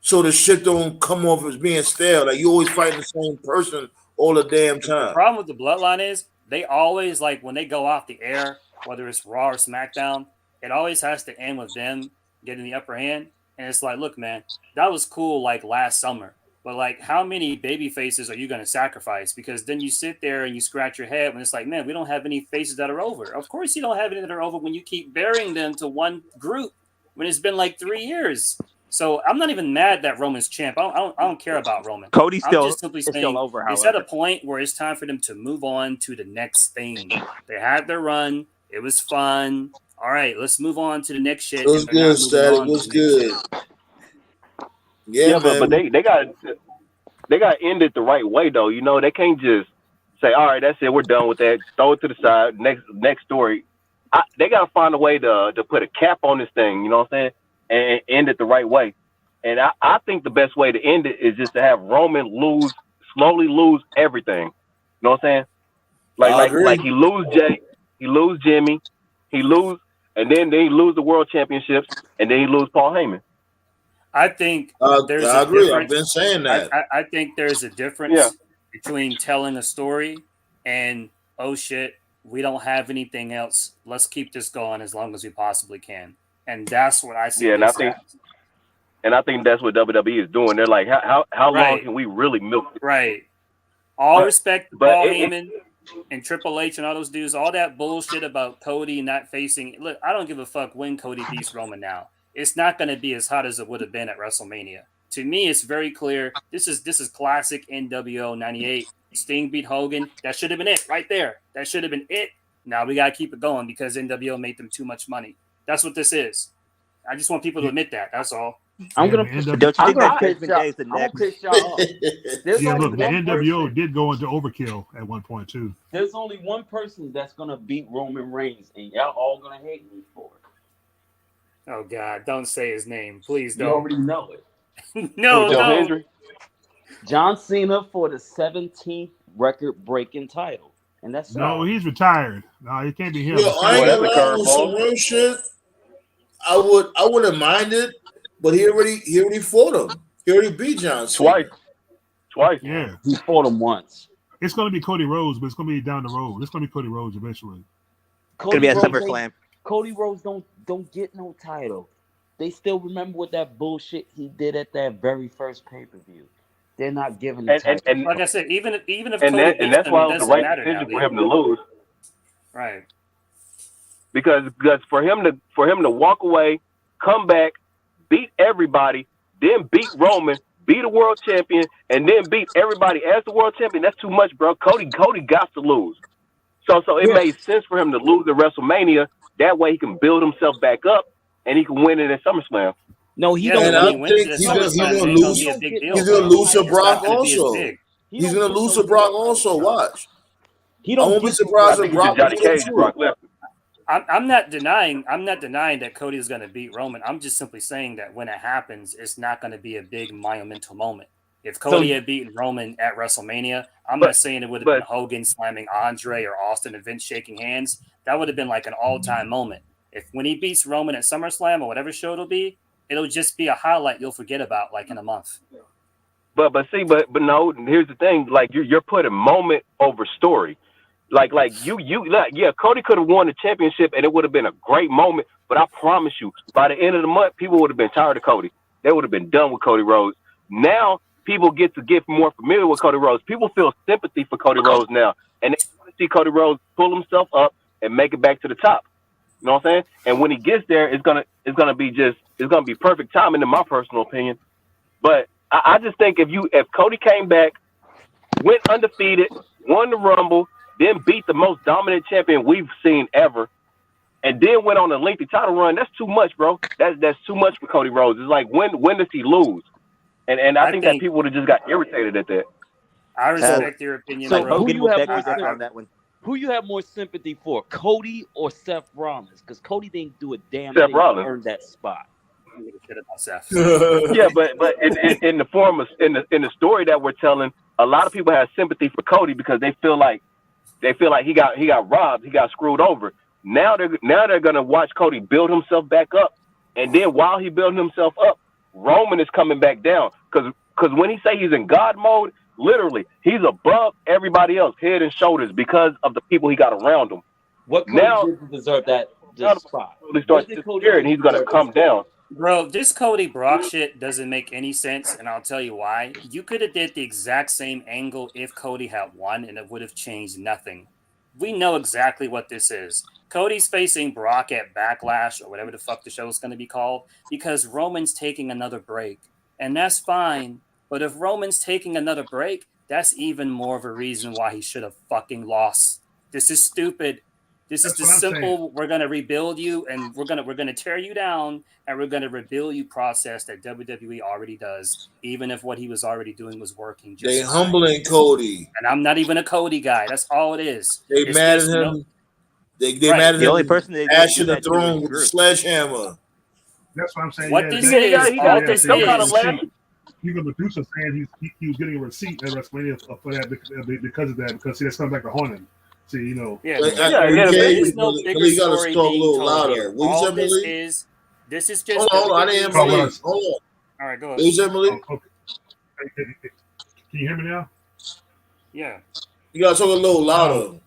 So the shit don't come off as being stale. Like you always fighting the same person all the damn time. The problem with the Bloodline is they always like when they go off the air, whether it's Raw or SmackDown, it always has to end with them getting the upper hand. And it's like, look, man, that was cool like last summer. But like how many baby faces are you gonna sacrifice? Because then you sit there and you scratch your head when it's like, man, we don't have any faces that are over. Of course you don't have any that are over when you keep burying them to one group when it's been like 3 years. So I'm not even mad that Roman's champ. I don't care about Roman. Cody's I'm just simply saying still over. It's at a point where it's time for them to move on to the next thing. They had their run. It was fun. All right, let's move on to the next shit. It was good, Stat. It was good. Yeah, but they got to end it the right way though. You know, they can't just say, all right, that's it, we're done with that. Throw it to the side. Next story. They got to find a way to put a cap on this thing. You know what I'm saying? And end it the right way. And I think the best way to end it is just to have Roman slowly lose everything. You know what I'm saying? Like he lose Jay, he lose Jimmy, and then he lose the world championships, and then he lose Paul Heyman. I think there's I a agree. difference. I've been saying that. I think there's a difference between telling a story and, oh shit, we don't have anything else. Let's keep this going as long as we possibly can. And that's what I see. Yeah, and I think that's what WWE is doing. They're like, how long can we really milk it? Right. All respect to Paul Heyman and Triple H and all those dudes, all that bullshit about Cody not facing. Look, I don't give a fuck when Cody beats Roman now. It's not going to be as hot as it would have been at WrestleMania. To me, it's very clear. This is classic NWO 98. Sting beat Hogan. That should have been it right there. That should have been it. Now we got to keep it going because NWO made them too much money. That's what this is. I just want people to admit that. That's all. I'm gonna piss y'all off. Yeah, look, the NWO did go into overkill at one point too. There's only one person that's gonna beat Roman Reigns, and y'all all gonna hate me for it. Oh God! Don't say his name, please. Don't. You already know it. No. John Cena for the 17th record-breaking title, and that's he's retired. No, it can't be him. Yo, I ain't gonna lie, on some real shit. I wouldn't mind it, but he already fought him. He already beat John Cena. Twice. Yeah, he fought him once. It's gonna be Cody Rhodes, but it's gonna be down the road. It's gonna be Cody Rhodes eventually. It's gonna be a SummerSlam. Cody Rhodes don't get no title. They still remember what that bullshit he did at that very first pay-per-view. They're not giving the title. And like I said, even if Cody and that's why it was the right decision for him to lose. Right. Because for him to walk away, come back, beat everybody, then beat Roman, be the world champion, and then beat everybody as the world champion, that's too much, bro. Cody got to lose. So it made sense for him to lose at WrestleMania. That way he can build himself back up and he can win it at SummerSlam. No, he don't. And I think he's gonna lose. He's gonna lose to Brock also. He's gonna lose to Brock also. Watch. I won't be surprised if Brock loses. I'm not denying that Cody is going to beat Roman. I'm just simply saying that when it happens, it's not going to be a big monumental moment. If Cody had beaten Roman at WrestleMania, I'm not saying it would have been Hogan slamming Andre or Austin and Vince shaking hands. That would have been like an all-time moment. If when he beats Roman at SummerSlam or whatever show it'll just be a highlight you'll forget about like in a month. But no. Here's the thing: like you're putting moment over story. Like Cody could have won the championship and it would have been a great moment. But I promise you, by the end of the month, people would have been tired of Cody. They would have been done with Cody Rhodes. Now people get more familiar with Cody Rhodes. People feel sympathy for Cody Rhodes now, and they want to see Cody Rhodes pull himself up and make it back to the top. You know what I'm saying? And when he gets there, it's gonna be perfect timing, in my personal opinion. But I just think if Cody came back, went undefeated, won the Rumble, then beat the most dominant champion we've seen ever, and then went on a lengthy title run, that's too much, bro. That's too much for Cody Rhodes. It's like when does he lose? And I think that people would have just got irritated at that. I respect your opinion, So bro. who you have more on sympathy, that one. who you have more sympathy for, Cody or Seth Rollins? Because Cody didn't do a damn Seth thing Rollins. to earn that spot. Yeah, but in the form of in the story that we're telling, a lot of people have sympathy for Cody because they feel like he got robbed, he got screwed over. Now they're gonna watch Cody build himself back up, and then while he building himself up, Roman is coming back down because when he say he's in God mode, literally he's above everybody else, head and shoulders, because of the people he got around him. What Cody Now didn't deserve that spot? he starts to disappear, and he's gonna come down. Bro, this Cody Brock shit doesn't make any sense, and I'll tell you why. You could have did the exact same angle if Cody had won, and it would have changed nothing. We know exactly what this is. Cody's facing Brock at Backlash, or whatever the fuck the show is going to be called, because Roman's taking another break. And that's fine, but if Roman's taking another break, that's even more of a reason why he should have fucking lost. This is stupid. This is the simple, we're going to rebuild you, and we're going to tear you down, and we're going to rebuild you process that WWE already does, even if what he was already doing was working. They humbling Cody. And I'm not even a Cody guy. That's all it is. They mad at him. They Right. mad at The him. only person they Ash do in the that to throne is with the Drew. sledgehammer. That's what I'm saying. What this is, all this is. Even Medusa saying he was getting a receipt at WrestleMania for that because of that, because see, that's coming back to haunt him. See, you know. Yeah, there is no bigger you gotta story talk a being little told louder. here. What you All said, this Malik? is, this is just. Hold on, I didn't hear Malik. Hold on. All right, go What you ahead. said, Malik? Okay. Can you hear me now? Yeah. You gotta talk a little louder.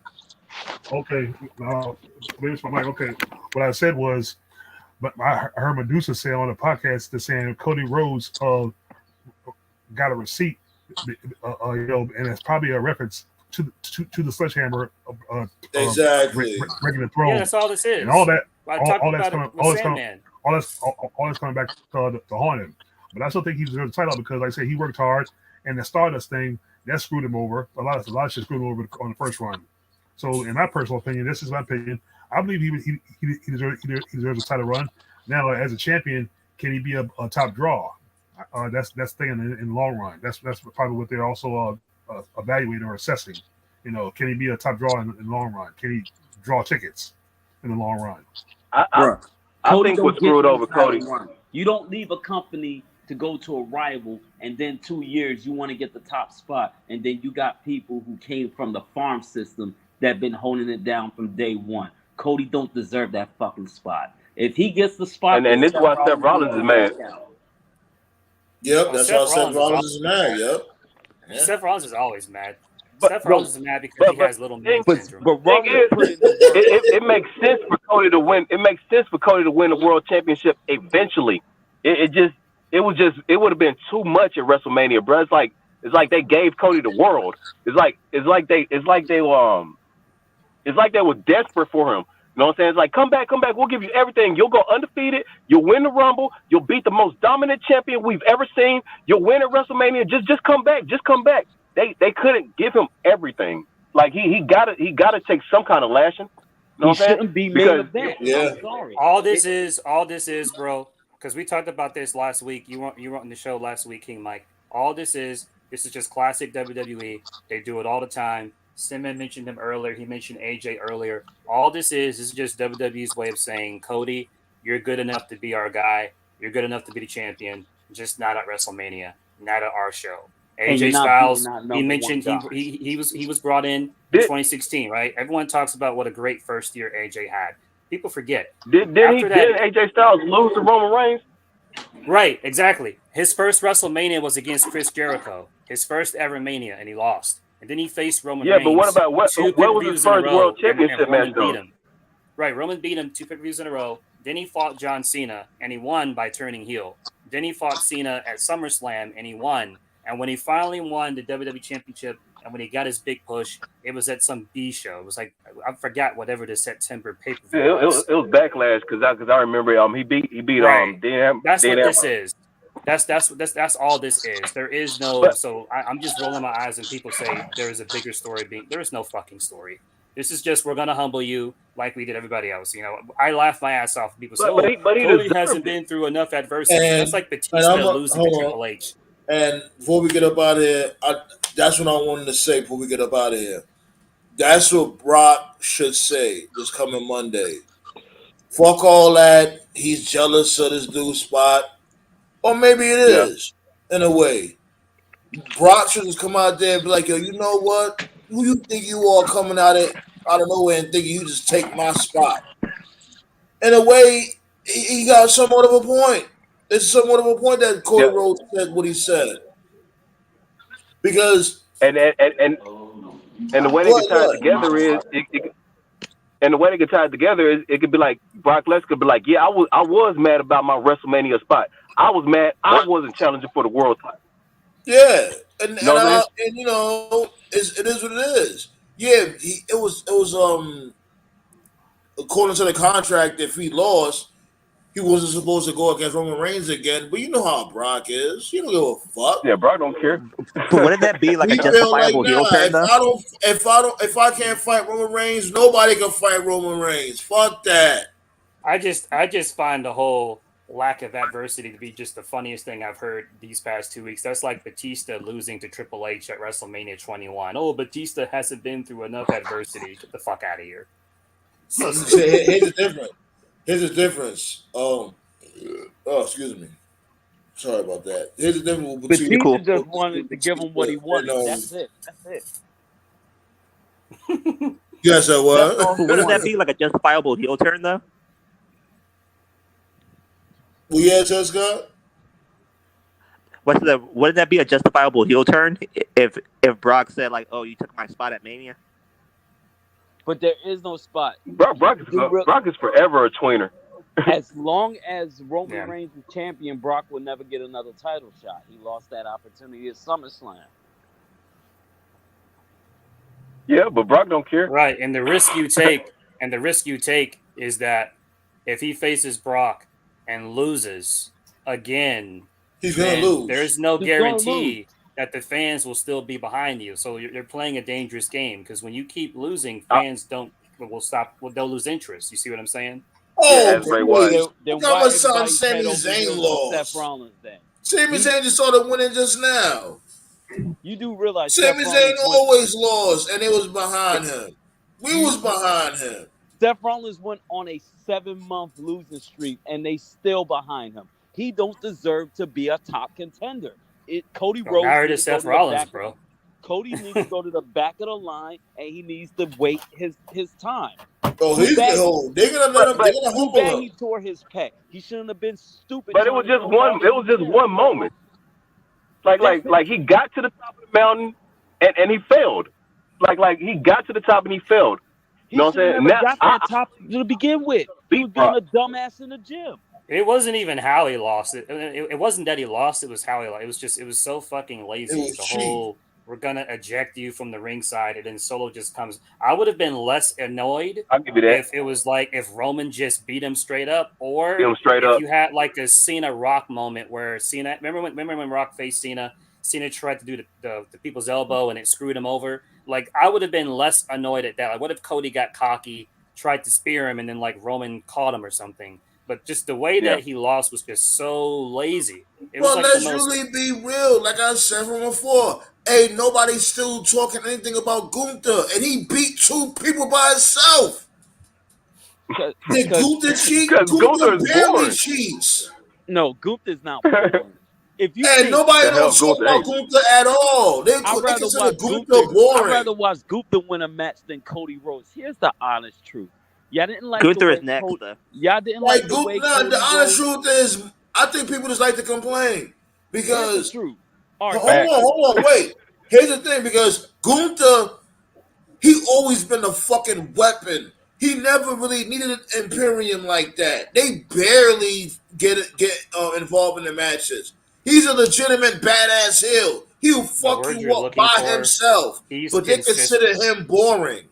Okay. Maybe it's my mic. Okay. What I said was, but I heard Medusa say on the podcast that saying Cody Rhodes got a receipt, and it's probably a reference to the sledgehammer. Exactly. Breaking the throne. Yeah, that's all this is. And all that. I talked about it with Sandman. All that's coming back to haunt him. But I still think he deserves the title because, like I say, he worked hard, and the Stardust thing that screwed him over. A lot of shit screwed him over on the first run. So, in my personal opinion, this is my opinion. I believe he deserves a title run. Now, as a champion, can he be a top draw? That's the thing in the long run. That's probably what they're also evaluating or assessing. You know, can he be a top draw in the long run? Can he draw tickets in the long run? I think what's screwed over Cody. You don't leave a company to go to a rival, and then 2 years you want to get the top spot, and then you got people who came from the farm system that been holding it down from day one. Cody don't deserve that fucking spot. If he gets the spot, and this is why Seth Rollins is mad. Yep, that's why Seth Rollins is mad. Yep. Yeah. Seth Rollins is always mad. Seth Rollins is mad because he has little man syndrome. It makes sense for Cody to win. It makes sense for Cody to win the world championship eventually. It would have been too much at WrestleMania, bro. It's like they gave Cody the world. It's like they were desperate for him. You know what I'm saying? It's like, come back. We'll give you everything. You'll go undefeated. You'll win the Rumble. You'll beat the most dominant champion we've ever seen. You'll win at WrestleMania. Just come back. Just come back. They couldn't give him everything. Like he gotta take some kind of lashing. You know what I'm saying? Be main event. Yeah. I'm sorry. All this is, bro. Because we talked about this last week. You weren't on the show last week, King Mike. All this is just classic WWE. They do it all the time. Simon mentioned him earlier. He mentioned AJ earlier. All this is just WWE's way of saying, Cody, you're good enough to be our guy. You're good enough to be the champion. Just not at WrestleMania. Not at our show. AJ Styles, he mentioned he was brought in 2016, right? Everyone talks about what a great first year AJ had. People forget. Didn't AJ Styles lose to Roman Reigns? Right, exactly. His first WrestleMania was against Chris Jericho, his first ever Mania, and he lost. And then he faced Roman Yeah, Reigns. but what about what two was his pay-per-views in a first world row, and championship Roman match though? beat him. Right, Roman beat him 2 pay-per-views in a row. Then he fought John Cena, and he won by turning heel. Then he fought Cena at SummerSlam, and he won. And when he finally won the WWE Championship, and when he got his big push, it was at some B show. It was like, I forgot whatever the September pay-per-view was. It was Backlash because I remember he beat Right. Dan. That's Dan what this Ambrose. is. That's all this is. There is no. So I'm just rolling my eyes when people say there is a bigger story being. There is no fucking story. This is just we're gonna humble you like we did everybody else. You know, I laugh my ass off when people say, But he Cody hasn't been through enough adversity. That's like Batista losing to Triple H. And before we get up out of here, that's what I wanted to say before we get up out of here. That's what Brock should say this coming Monday. Fuck all that. He's jealous of this dude's spot. Or maybe it is, in a way. Brock should just come out there and be like, yo, you know what? Who you think you are coming out of nowhere and thinking you just take my spot? In a way, he got somewhat of a point. It's somewhat of a point that Cody Rhodes said what he said. Because and the way they get tied together is and the way they get tied together is it could be like Brock Lesnar could be like, yeah, I was mad about my WrestleMania spot. I was mad I wasn't challenging for the world title. Yeah, and you know, it is what it is. Yeah, it was according to the contract, if he lost, he wasn't supposed to go against Roman Reigns again. But you know how Brock is. He don't give a fuck. Yeah, Brock don't care. But wouldn't that be like a justifiable heel turn though? If I can't fight Roman Reigns, nobody can fight Roman Reigns. Fuck that. I just find the whole lack of adversity to be just the funniest thing I've heard these past 2 weeks. That's like Batista losing to Triple H at WrestleMania 21. Oh, Batista hasn't been through enough adversity. Get the fuck out of here. So Here's the difference. Oh, excuse me. Sorry about that. Here's the difference between Batista just wanted to give him what he wanted. That's it. Yes, I was. Wouldn't that be like a justifiable heel turn though? Well, yeah, Scott. Wouldn't that be a justifiable heel turn if Brock said like, "Oh, you took my spot at Mania"? But there is no spot. Brock is forever a tweener. As long as Roman Reigns is champion, Brock will never get another title shot. He lost that opportunity at SummerSlam. Yeah, but Brock don't care. Right, and the risk you take is that if he faces Brock and loses again, he's gonna lose. There's no guarantee that the fans will still be behind you. So you're playing a dangerous game because when you keep losing, fans they'll lose interest. You see what I'm saying? Oh, then how much time Sami Zayn lost? Seth Rollins then. Sami Zayn just started winning just now. You do realize Sami Zayn always lost, and it was behind him. We was behind him. Seth Rollins went on a 7-month losing streak, and they still behind him. He don't deserve to be a top contender. Cody Rhodes. Married to Seth Rollins, bro. Cody needs to go to the back of the line, and he needs to wait his time. Oh, they're gonna let him. They're gonna humble him. He tore his pec. He shouldn't have been stupid. But it was just one. It was just one moment. Like he got to the top of the mountain and he failed. Like he got to the top and he failed. You know what I'm saying? He got that top to begin with. He was being a dumbass in the gym. It wasn't even how he lost it. It wasn't that he lost. It was how he lost. It was so fucking lazy. The whole we're gonna eject you from the ringside, and then Solo just comes. I would have been less annoyed if it was like if Roman just beat him straight up, or if you had like a Cena Rock moment where Cena. Remember when Rock faced Cena? Cena tried to do the people's elbow and it screwed him over. Like I would have been less annoyed at that. Like what if Cody got cocky, tried to spear him, and then like Roman caught him or something? But just the way that he lost was just so lazy. Let's really be real. Like I said from before, nobody's still talking anything about Gunther, and he beat 2 people by himself. Did Gunther cheat? Gunther barely cheats. No, Gunther's not boring. Nobody don't talk about Gunther at all. They consider Gunther boring. I'd rather watch Gunther win a match than Cody Rhodes. Here's the honest truth. Y'all didn't like Gunther is next, though. Y'all didn't like the way the honest truth is, I think people just like to complain because true. hold on, wait. Here's the thing, because Gunther, he always been a fucking weapon. He never really needed an Imperium like that. They barely get involved in the matches. He's a legitimate badass heel. He'll fuck you up by himself, but they consider him boring.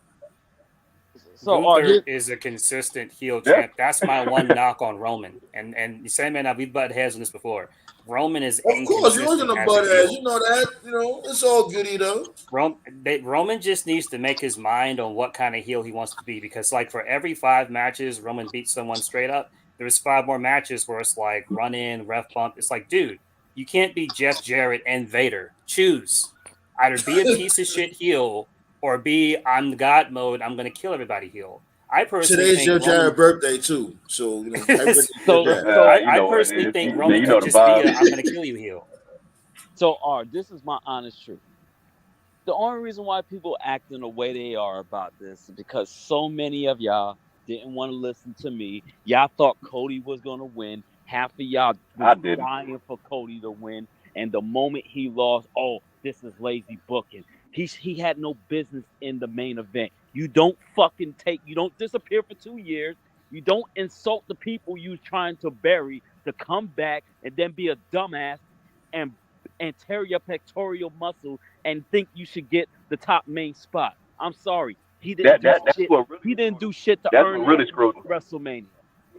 So Gunther is a consistent heel champ. That's my one knock on Roman. And Sandman, we've butted heads on this before. Roman is of course you're gonna butt heads. You know that. You know it's all goody though. Roman just needs to make his mind on what kind of heel he wants to be, because like for every 5 matches Roman beats someone straight up, there's 5 more matches where it's like run in, ref bump. It's like, dude, you can't be Jeff Jarrett and Vader. Choose. Either be a piece of shit heel or be I'm the God mode, I'm gonna kill everybody heel. I personally today's your Jarrett's birthday too, so you know. I personally think Roman could just be I'm gonna kill you heel. So, this is my honest truth. The only reason why people acting the way they are about this is because so many of y'all didn't want to listen to me. Y'all thought Cody was gonna win. Half of y'all was dying for Cody to win, and the moment he lost, this is lazy booking. He had no business in the main event. You don't you don't disappear for 2 years. You don't insult the people you trying to bury to come back and then be a dumbass and tear your pectoral muscle and think you should get the top main spot. I'm sorry. He didn't do shit to earn WrestleMania.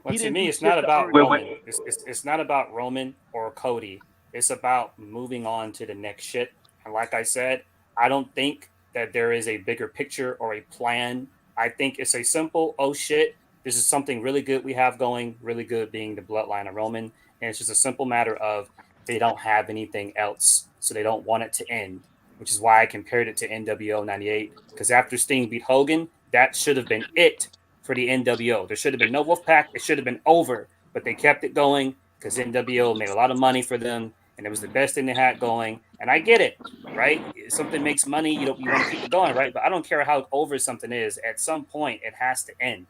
Well, to me, it's not about Roman. It's not about Roman or Cody. It's about moving on to the next shit. And like I said, I don't think that there is a bigger picture or a plan. I think it's a simple, oh shit, this is something really good we have going, really good being the bloodline of Roman. And it's just a simple matter of they don't have anything else, so they don't want it to end, which is why I compared it to NWO 98. Because after Sting beat Hogan, that should have been it for the NWO. There should have been no Wolfpack. It should have been over, but they kept it going because NWO made a lot of money for them, and it was the best thing they had going. And I get it, right? If something makes money, you want to keep it going, right? But I don't care how over something is. At some point, it has to end,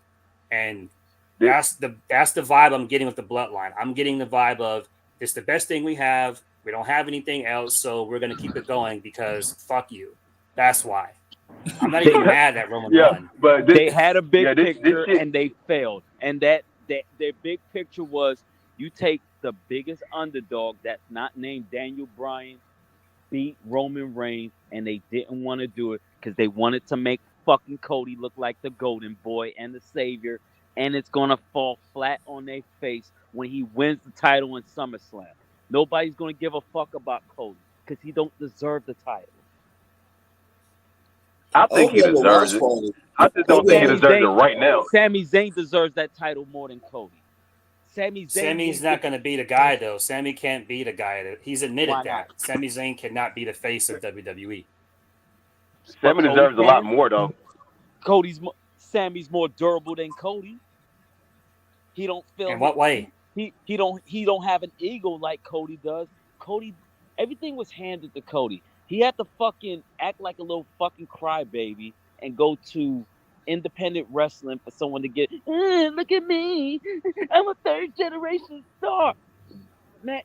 and that's the vibe I'm getting with the bloodline. I'm getting the vibe of it's the best thing we have. We don't have anything else, so we're gonna keep it going because fuck you. That's why. I'm not even mad that Roman won. But they had a big picture and they failed, and that their big picture was you take the biggest underdog that's not named Daniel Bryan, beat Roman Reigns, and they didn't want to do it because they wanted to make fucking Cody look like the golden boy and the savior, and it's gonna fall flat on their face when he wins the title in SummerSlam. Nobody's gonna give a fuck about Cody because he don't deserve the title. I think he deserves it. I just don't think he deserves it right now. Sami Zayn deserves that title more than Cody. Sami's not going to be the guy, though. Sami can't be the guy. He's admitted that. Sami Zayn cannot be the face of WWE. Sami deserves a lot more, though. Sami's more durable than Cody. He don't feel. In what way? He don't have an ego like Cody does. Cody, everything was handed to Cody. He had to fucking act like a little fucking crybaby and go to independent wrestling for someone to get, look at me, I'm a 3rd generation star. Man,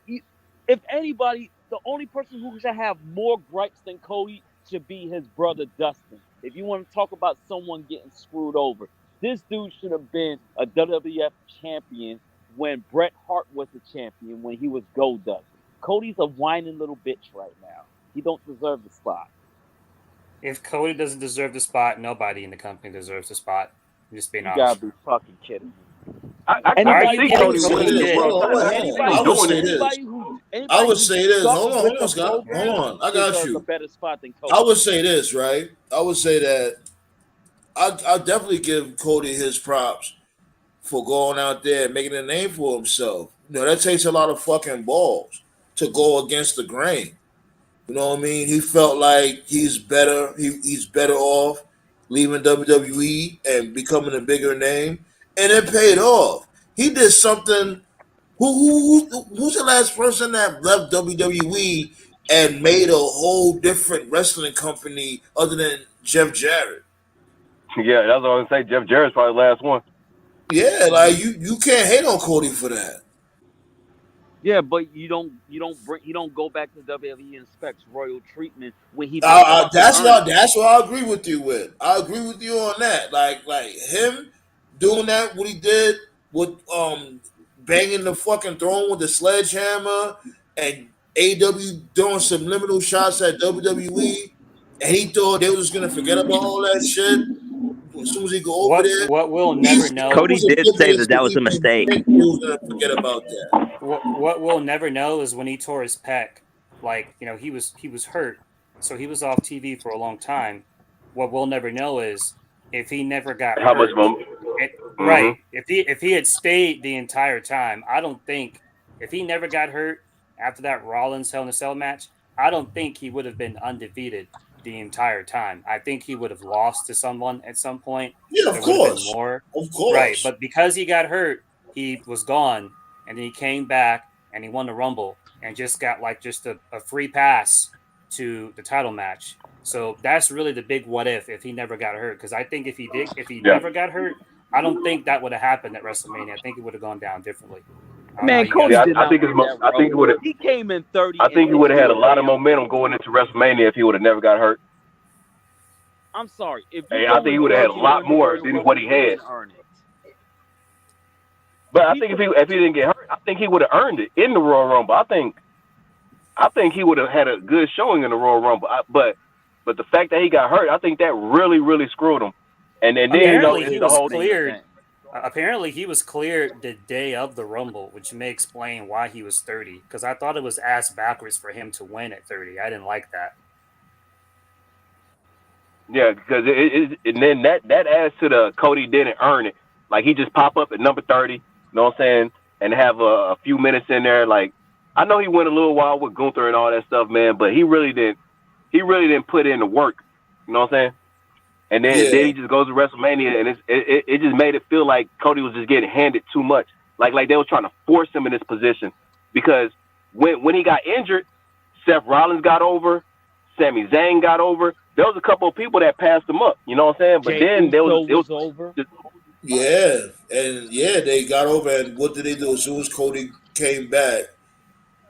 if anybody, the only person who should have more gripes than Cody should be his brother Dustin. If you want to talk about someone getting screwed over, this dude should have been a WWF champion when Bret Hart was the champion, when he was Goldust. Cody's a whining little bitch right now. He don't deserve the spot. If Cody doesn't deserve the spot, nobody in the company deserves the spot. I'm just being honest. You gotta be fucking kidding me. I would say this. Hold on, Scott. Hold on. I got you. A better spot than Cody. I would say this, right? I would say that I definitely give Cody his props for going out there and making a name for himself. You know, that takes a lot of fucking balls to go against the grain. You know what I mean? He felt like he's better. He's better off leaving WWE and becoming a bigger name, and it paid off. He did something. Who's the last person that left WWE and made a whole different wrestling company other than Jeff Jarrett? Yeah, that's what I was gonna say. Jeff Jarrett's probably the last one. Yeah, like you can't hate on Cody for that. Yeah, but you don't go back to WWE and expects royal treatment when he That's earned it. what I agree with you with. I agree with you on that. Like him doing that, what he did with banging the fucking throne with the sledgehammer, and AW doing subliminal shots at WWE, and he thought they was gonna forget about all that shit as soon as he go over there. What we'll never He know. Cody was did say oblivious that that that was he a mistake. was gonna forget about that. What we'll never know is when he tore his pec. Like, you know, he was hurt, so he was off TV for a long time. What we'll never know is if he never got How much hurt. more? Right. If he had stayed the entire time, I don't think if he never got hurt after that Rollins Hell in a Cell match, I don't think he would have been undefeated the entire time. I think he would have lost to someone at some point. Yeah, of There would have been course. more. Of course. Right. But because he got hurt, he was gone, and then he came back and he won the Rumble and just got like just a free pass to the title match. So that's really the big what if he never got hurt. Because I think if he never got hurt, I don't think that would have happened at WrestleMania. I think it would have gone down differently. Man, Cody did not win that I think he would have. He came in 30. I think he would have had a lot of momentum going into WrestleMania if he would have never got hurt. I'm sorry. I think he would have had a lot more than what he had. But I think if he didn't get hurt, I think he would have earned it in the Royal Rumble. I think he would have had a good showing in the Royal Rumble. But the fact that he got hurt, I think that really, really screwed him. And then apparently he was cleared. Apparently he was cleared the day of the Rumble, which may explain why he was 30. Because I thought it was ass backwards for him to win at 30. I didn't like that. Yeah, because and then that adds to the Cody didn't earn it. Like he just pop up at number 30. You know what I'm saying? And have a few minutes in there. Like, I know he went a little while with Gunther and all that stuff, man, but he really didn't put in the work. You know what I'm saying? And then he just goes to WrestleMania, and it just made it feel like Cody was just getting handed too much. Like they were trying to force him in this position. Because when he got injured, Seth Rollins got over, Sami Zayn got over. There was a couple of people that passed him up. You know what I'm saying? But then it was over. They got over, and what did they do as soon as Cody came back?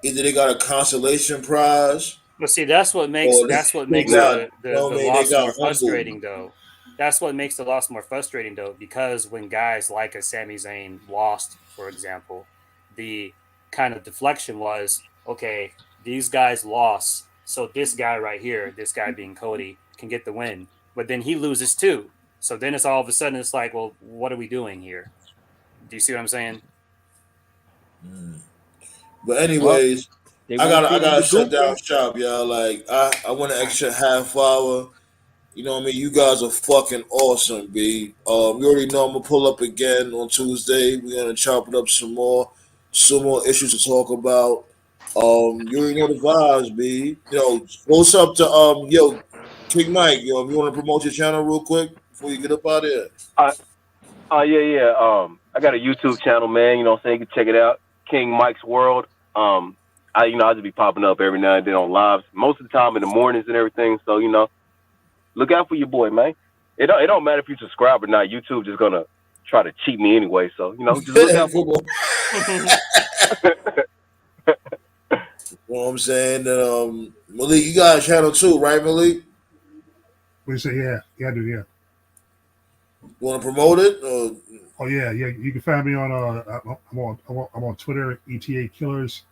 Either they got a consolation prize. But see, that's what makes the loss more frustrating, though. That's what makes the loss more frustrating, though, because when guys like a Sami Zayn lost, for example, the kind of deflection was, okay, these guys lost, so this guy right here, this guy being Cody, can get the win. But then he loses too. So then it's all of a sudden it's like, well, what are we doing here? Do you see what I'm saying? But anyways, I gotta shut down shop, y'all. Like I want an extra half hour. You know what I mean? You guys are fucking awesome, B. You already know I'm gonna pull up again on Tuesday. We're gonna chop it up some more issues to talk about. You already know the vibes, B. You know, what's up to King Mike? You want to promote your channel real quick before you get up out of here? Yeah. I got a YouTube channel, man. You know what I'm saying? You can check it out. King Mike's World. I just be popping up every now and then on lives, most of the time in the mornings and everything. So, look out for your boy, man. It don't matter if you subscribe or not. YouTube just gonna try to cheat me anyway. So, just look out for me. You know what I'm saying? Malik, you got a channel too, right, Malik? We say yeah, I do, yeah. You want to promote it? Oh yeah. You can find me on I'm on Twitter, ETA Killers,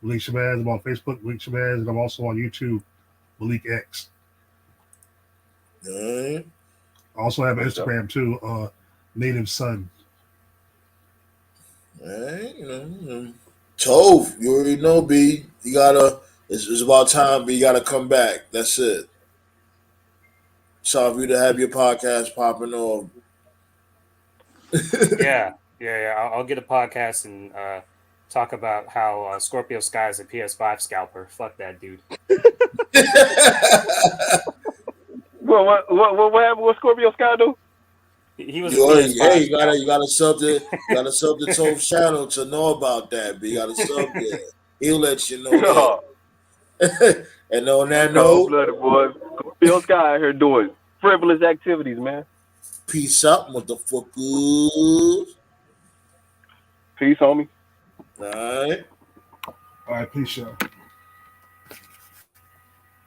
Malik Shabazz. I'm on Facebook, Malik Shabazz, and I'm also on YouTube, Malik X. I also have an Instagram too, Native Son. Tove, you already know, B. You gotta. It's about time, B. You gotta come back. That's it. Sorry for you to have your podcast popping off. Yeah. I'll get a podcast and talk about how Scorpio Sky is a PS5 scalper. Fuck that dude. Well, what happened? What Scorpio Sky do? He was. You gotta sub the Tove's channel to know about that. But you gotta sub there. He'll let you know. That. And on that note, boys, Scorpio Sky out here doing frivolous activities, man. Peace out, motherfuckers. Peace, homie. All right. All right, peace, y'all.